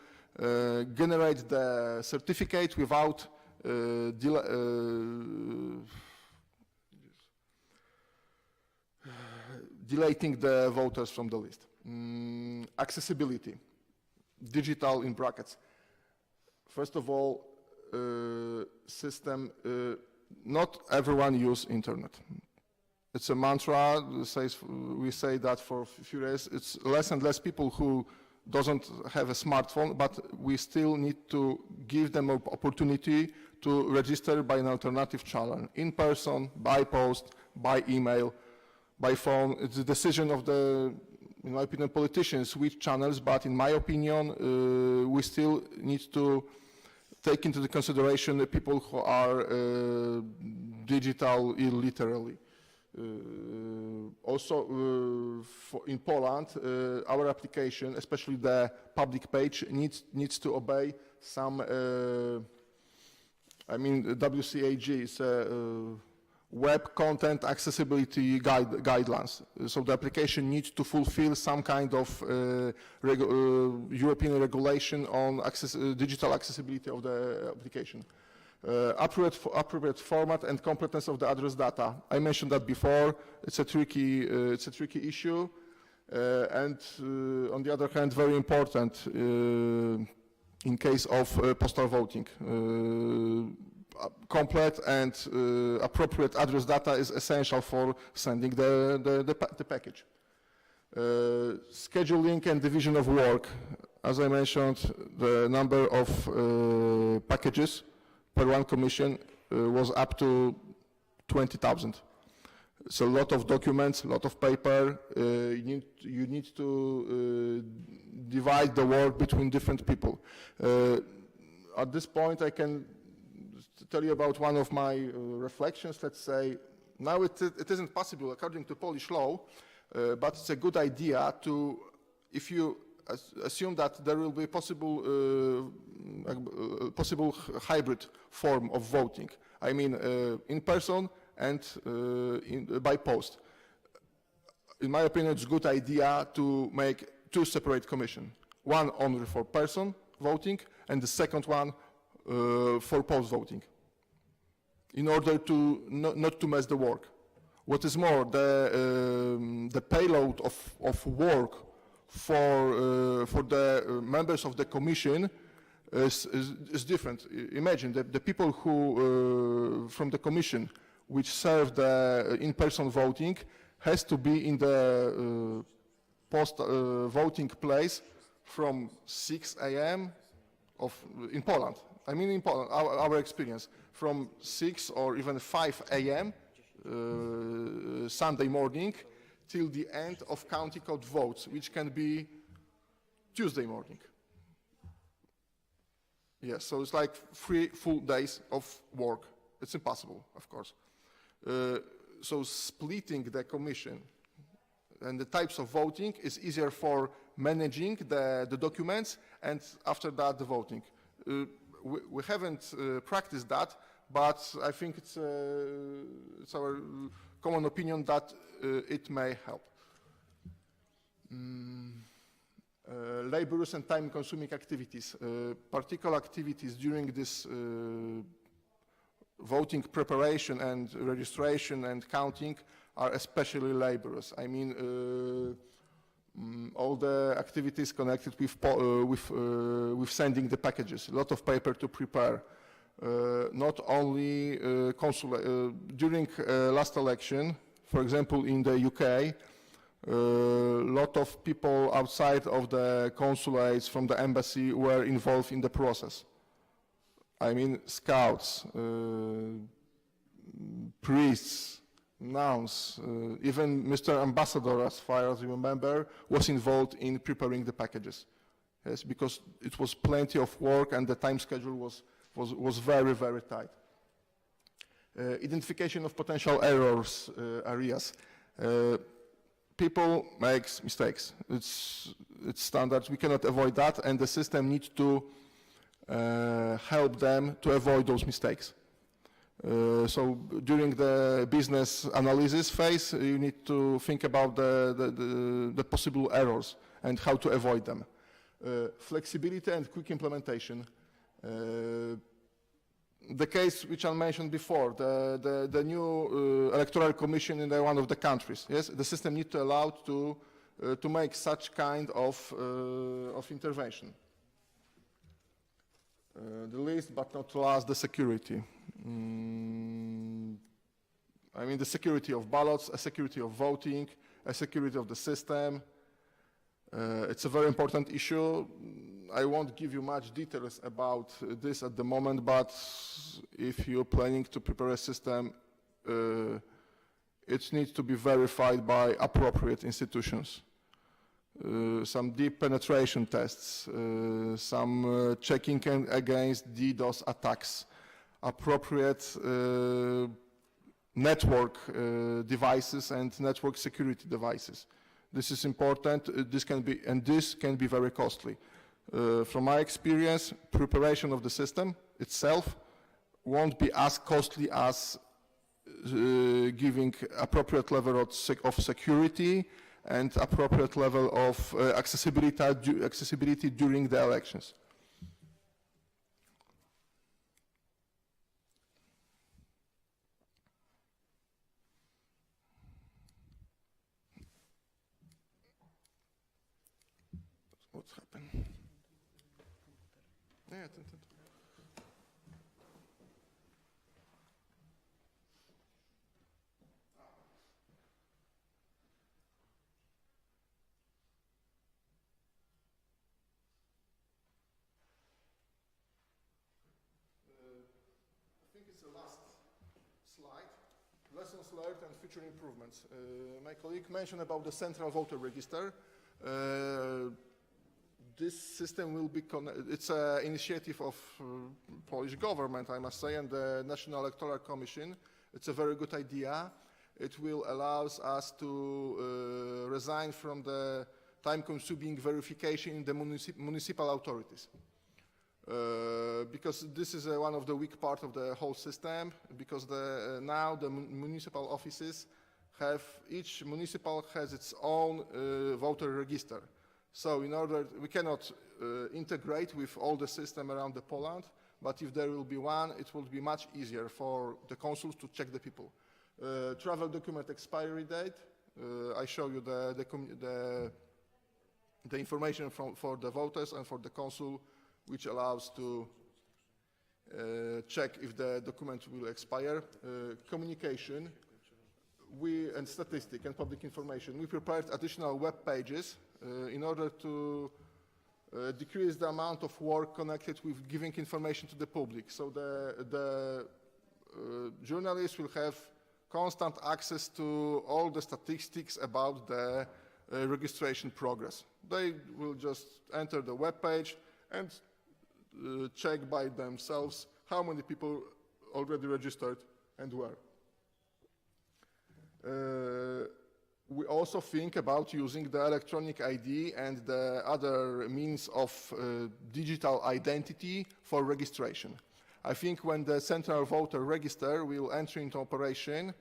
generate the certificate without deleting the voters from the list. Accessibility, digital in brackets. First of all, system, not everyone use internet. It's a mantra, we say that for a few years. It's less and less people who doesn't have a smartphone, but we still need to give them an opportunity to register by an alternative channel, in person, by post, by email, by phone. It's the decision of the, in my opinion, politicians which channels, but in my opinion, we still need to take into the consideration the people who are digital illiterally. Also, in Poland, our application, especially the public page, needs to obey some, I mean, WCAG is Web Content Accessibility Guidelines. So the application needs to fulfill some kind of European regulation on digital accessibility of the application. Appropriate format and completeness of the address data. I mentioned that before. It's a tricky issue, and on the other hand, very important in case of postal voting. Complete and appropriate address data is essential for sending the package. Scheduling and division of work. As I mentioned, the number of packages per one commission was up to 20,000. It's a lot of documents, a lot of paper. You need to divide the work between different people. At this point, I can tell you about one of my reflections. Let's say, now it isn't possible according to Polish law, but it's a good idea to, if you assume that there will be possible hybrid form of voting. I mean, in person and by post. In my opinion, it's a good idea to make two separate commissions. One only for person voting and the second one for post voting, in order to not to mess the work. What is more, the payload of work for the members of the commission is different. Imagine the people who from the commission which serve the in-person voting has to be in the post voting place from 6 a.m. in Poland. I mean in Poland, our experience, from 6 or even 5 a.m. Sunday morning till the end of county code votes, which can be Tuesday morning. Yes, so it's like 3 full days of work. It's impossible, of course. So splitting the commission and the types of voting is easier for managing the documents and after that the voting. We haven't practiced that, but I think it's our common opinion that it may help. Laborious and time-consuming activities. Particular activities during this voting preparation and registration and counting are especially laborious. I mean, all the activities connected with sending the packages, a lot of paper to prepare. Not only during last election, for example, in the UK, a lot of people outside of the consulates from the embassy were involved in the process. I mean, scouts, priests, nuns, even Mr. Ambassador, as far as you remember, was involved in preparing the packages. Yes, because it was plenty of work and the time schedule was very, very tight. Identification of potential errors areas. People make mistakes. It's standard. We cannot avoid that, and the system needs to help them to avoid those mistakes. So during the business analysis phase, you need to think about the possible errors and how to avoid them. Flexibility and quick implementation. The case which I mentioned before, the new electoral commission in one of the countries. Yes, the system needs to allow to make such kind of intervention. The least but not last, the security. I mean the security of ballots, a security of voting, a security of the system. It's a very important issue. I won't give you much details about this at the moment, but if you're planning to prepare a system, it needs to be verified by appropriate institutions. Some deep penetration tests, some checking against DDoS attacks, appropriate network devices and network security devices. This is important. This can be very costly. From my experience, preparation of the system itself won't be as costly as giving appropriate level of security and appropriate level of accessibility during the elections. What's happened? Yeah, lessons learned and future improvements. My colleague mentioned about the central voter register. This system will be, it's an initiative of Polish government, I must say, and the National Electoral Commission. It's a very good idea. It will allow us to resign from the time-consuming verification in the municipal authorities. Because this is one of the weak parts of the whole system, because now the municipal offices have, each municipal has its own voter register. So in order, we cannot integrate with all the system around the Poland, but if there will be one, it will be much easier for the consuls to check the people. Travel document expiry date, I show you the information for the voters and for the consul, which allows to check if the document will expire. Communication, and statistic and public information. We prepared additional web pages in order to decrease the amount of work connected with giving information to the public. So the journalists will have constant access to all the statistics about the registration progress. They will just enter the web page and check by themselves how many people already registered and where. We also think about using the electronic ID and the other means of digital identity for registration. I think when the central voter register will enter into operation,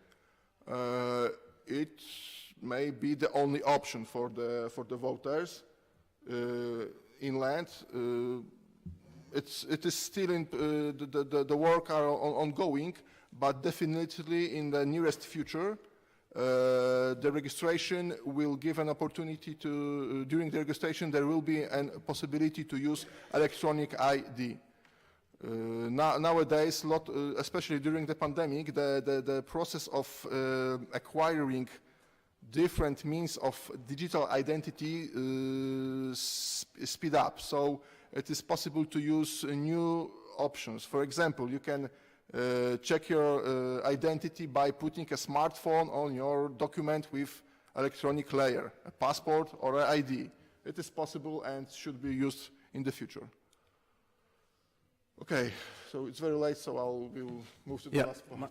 it may be the only option for the voters inland. It is still in the work are ongoing, but definitely in the nearest future, the registration will give an opportunity to, during the registration, there will be a possibility to use electronic ID. Nowadays, especially during the pandemic, the process of acquiring different means of digital identity speed up. So it is possible to use new options. For example, you can check your identity by putting a smartphone on your document with electronic layer, a passport or an ID. It is possible and should be used in the future. Okay, so it's very late, so we'll move to the last part.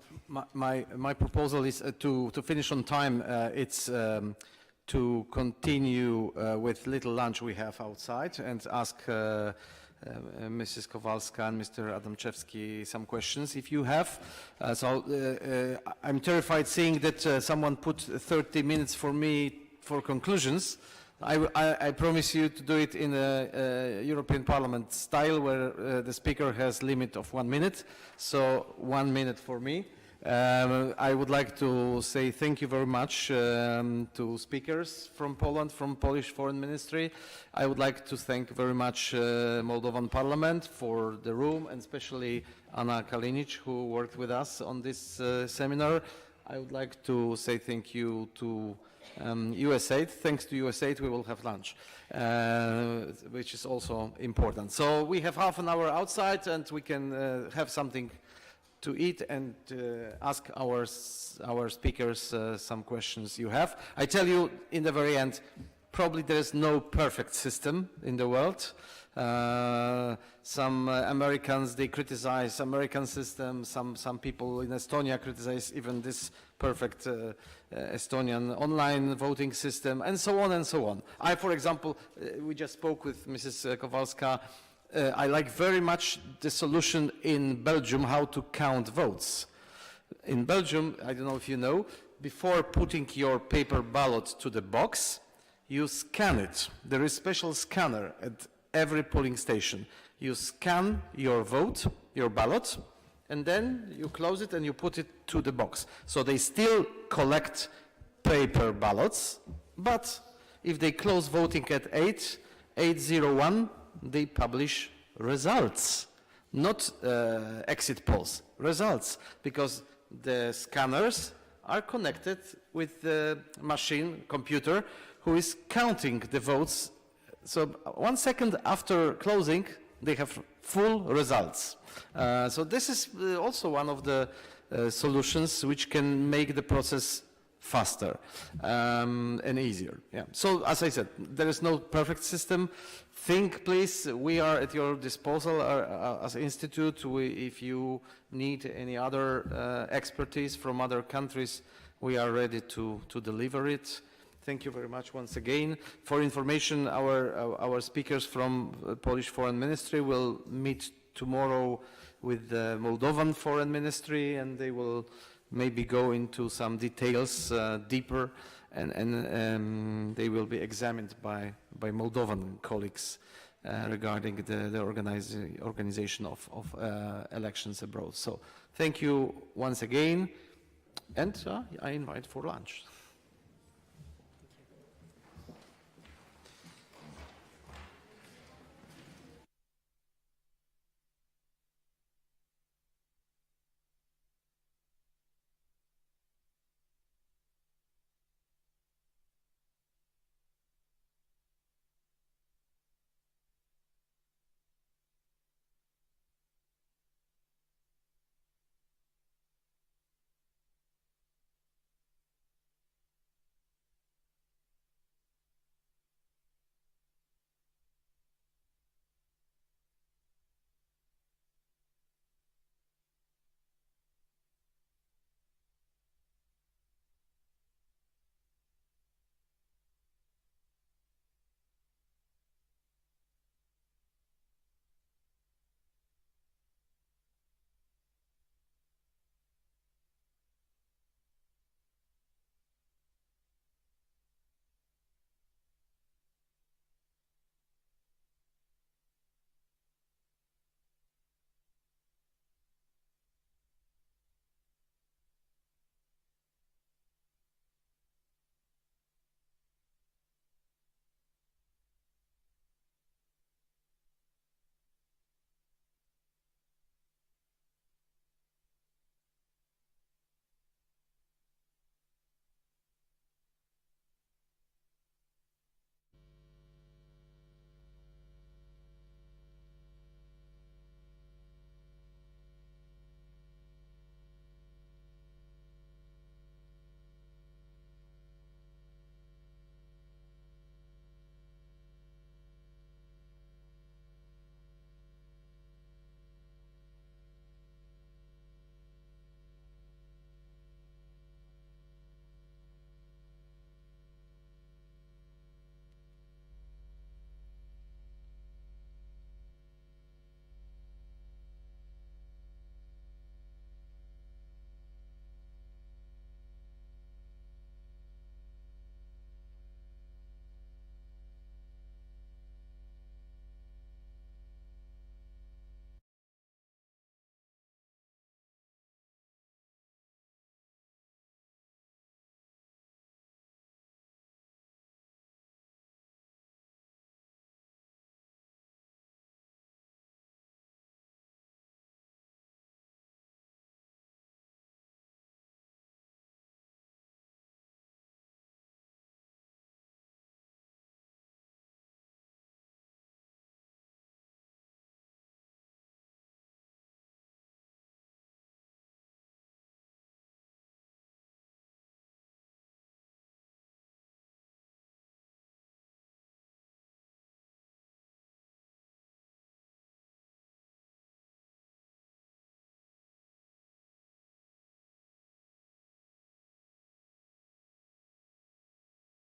My proposal is to finish on time. It's to continue with little lunch we have outside and ask Mrs. Kowalska and Mr. Adamczewski some questions, if you have. I'm terrified seeing that someone put 30 minutes for me for conclusions. I promise you to do it in a European Parliament style, where the speaker has limit of 1 minute, so 1 minute for me. I would like to say thank you very much to speakers from Poland, from Polish Foreign Ministry. I would like to thank very much Moldovan Parliament for the room, and especially Anna Kalinic, who worked with us on this seminar. I would like to say thank you to USAID. Thanks to USAID, we will have lunch, which is also important. So we have half an hour outside, and we can have something to eat and ask our speakers some questions you have. I tell you, in the very end, probably there is no perfect system in the world. Some Americans, they criticize American system. Some people in Estonia criticize even this perfect Estonian online voting system, and so on and so on. I, for example, we just spoke with Mrs. Kowalska. I like very much the solution in Belgium, how to count votes. In Belgium, I don't know if you know, before putting your paper ballot to the box, you scan it. There is a special scanner at every polling station. You scan your vote, your ballot, and then you close it and you put it to the box. So they still collect paper ballots, but if they close voting at 8:01, they publish results, not exit polls, results, because the scanners are connected with the machine, computer, who is counting the votes. So 1 second after closing, they have full results. So this is also one of the solutions which can make the process faster and easier. Yeah. So as I said, there is no perfect system. Think, please, we are at your disposal as an institute. If you need any other expertise from other countries, we are ready to deliver it. Thank you very much once again. For information, our speakers from Polish Foreign Ministry will meet tomorrow with the Moldovan Foreign Ministry, and they will maybe go into some details deeper, and they will be examined by Moldovan colleagues regarding the organization of elections abroad. So thank you once again, and I invite for lunch.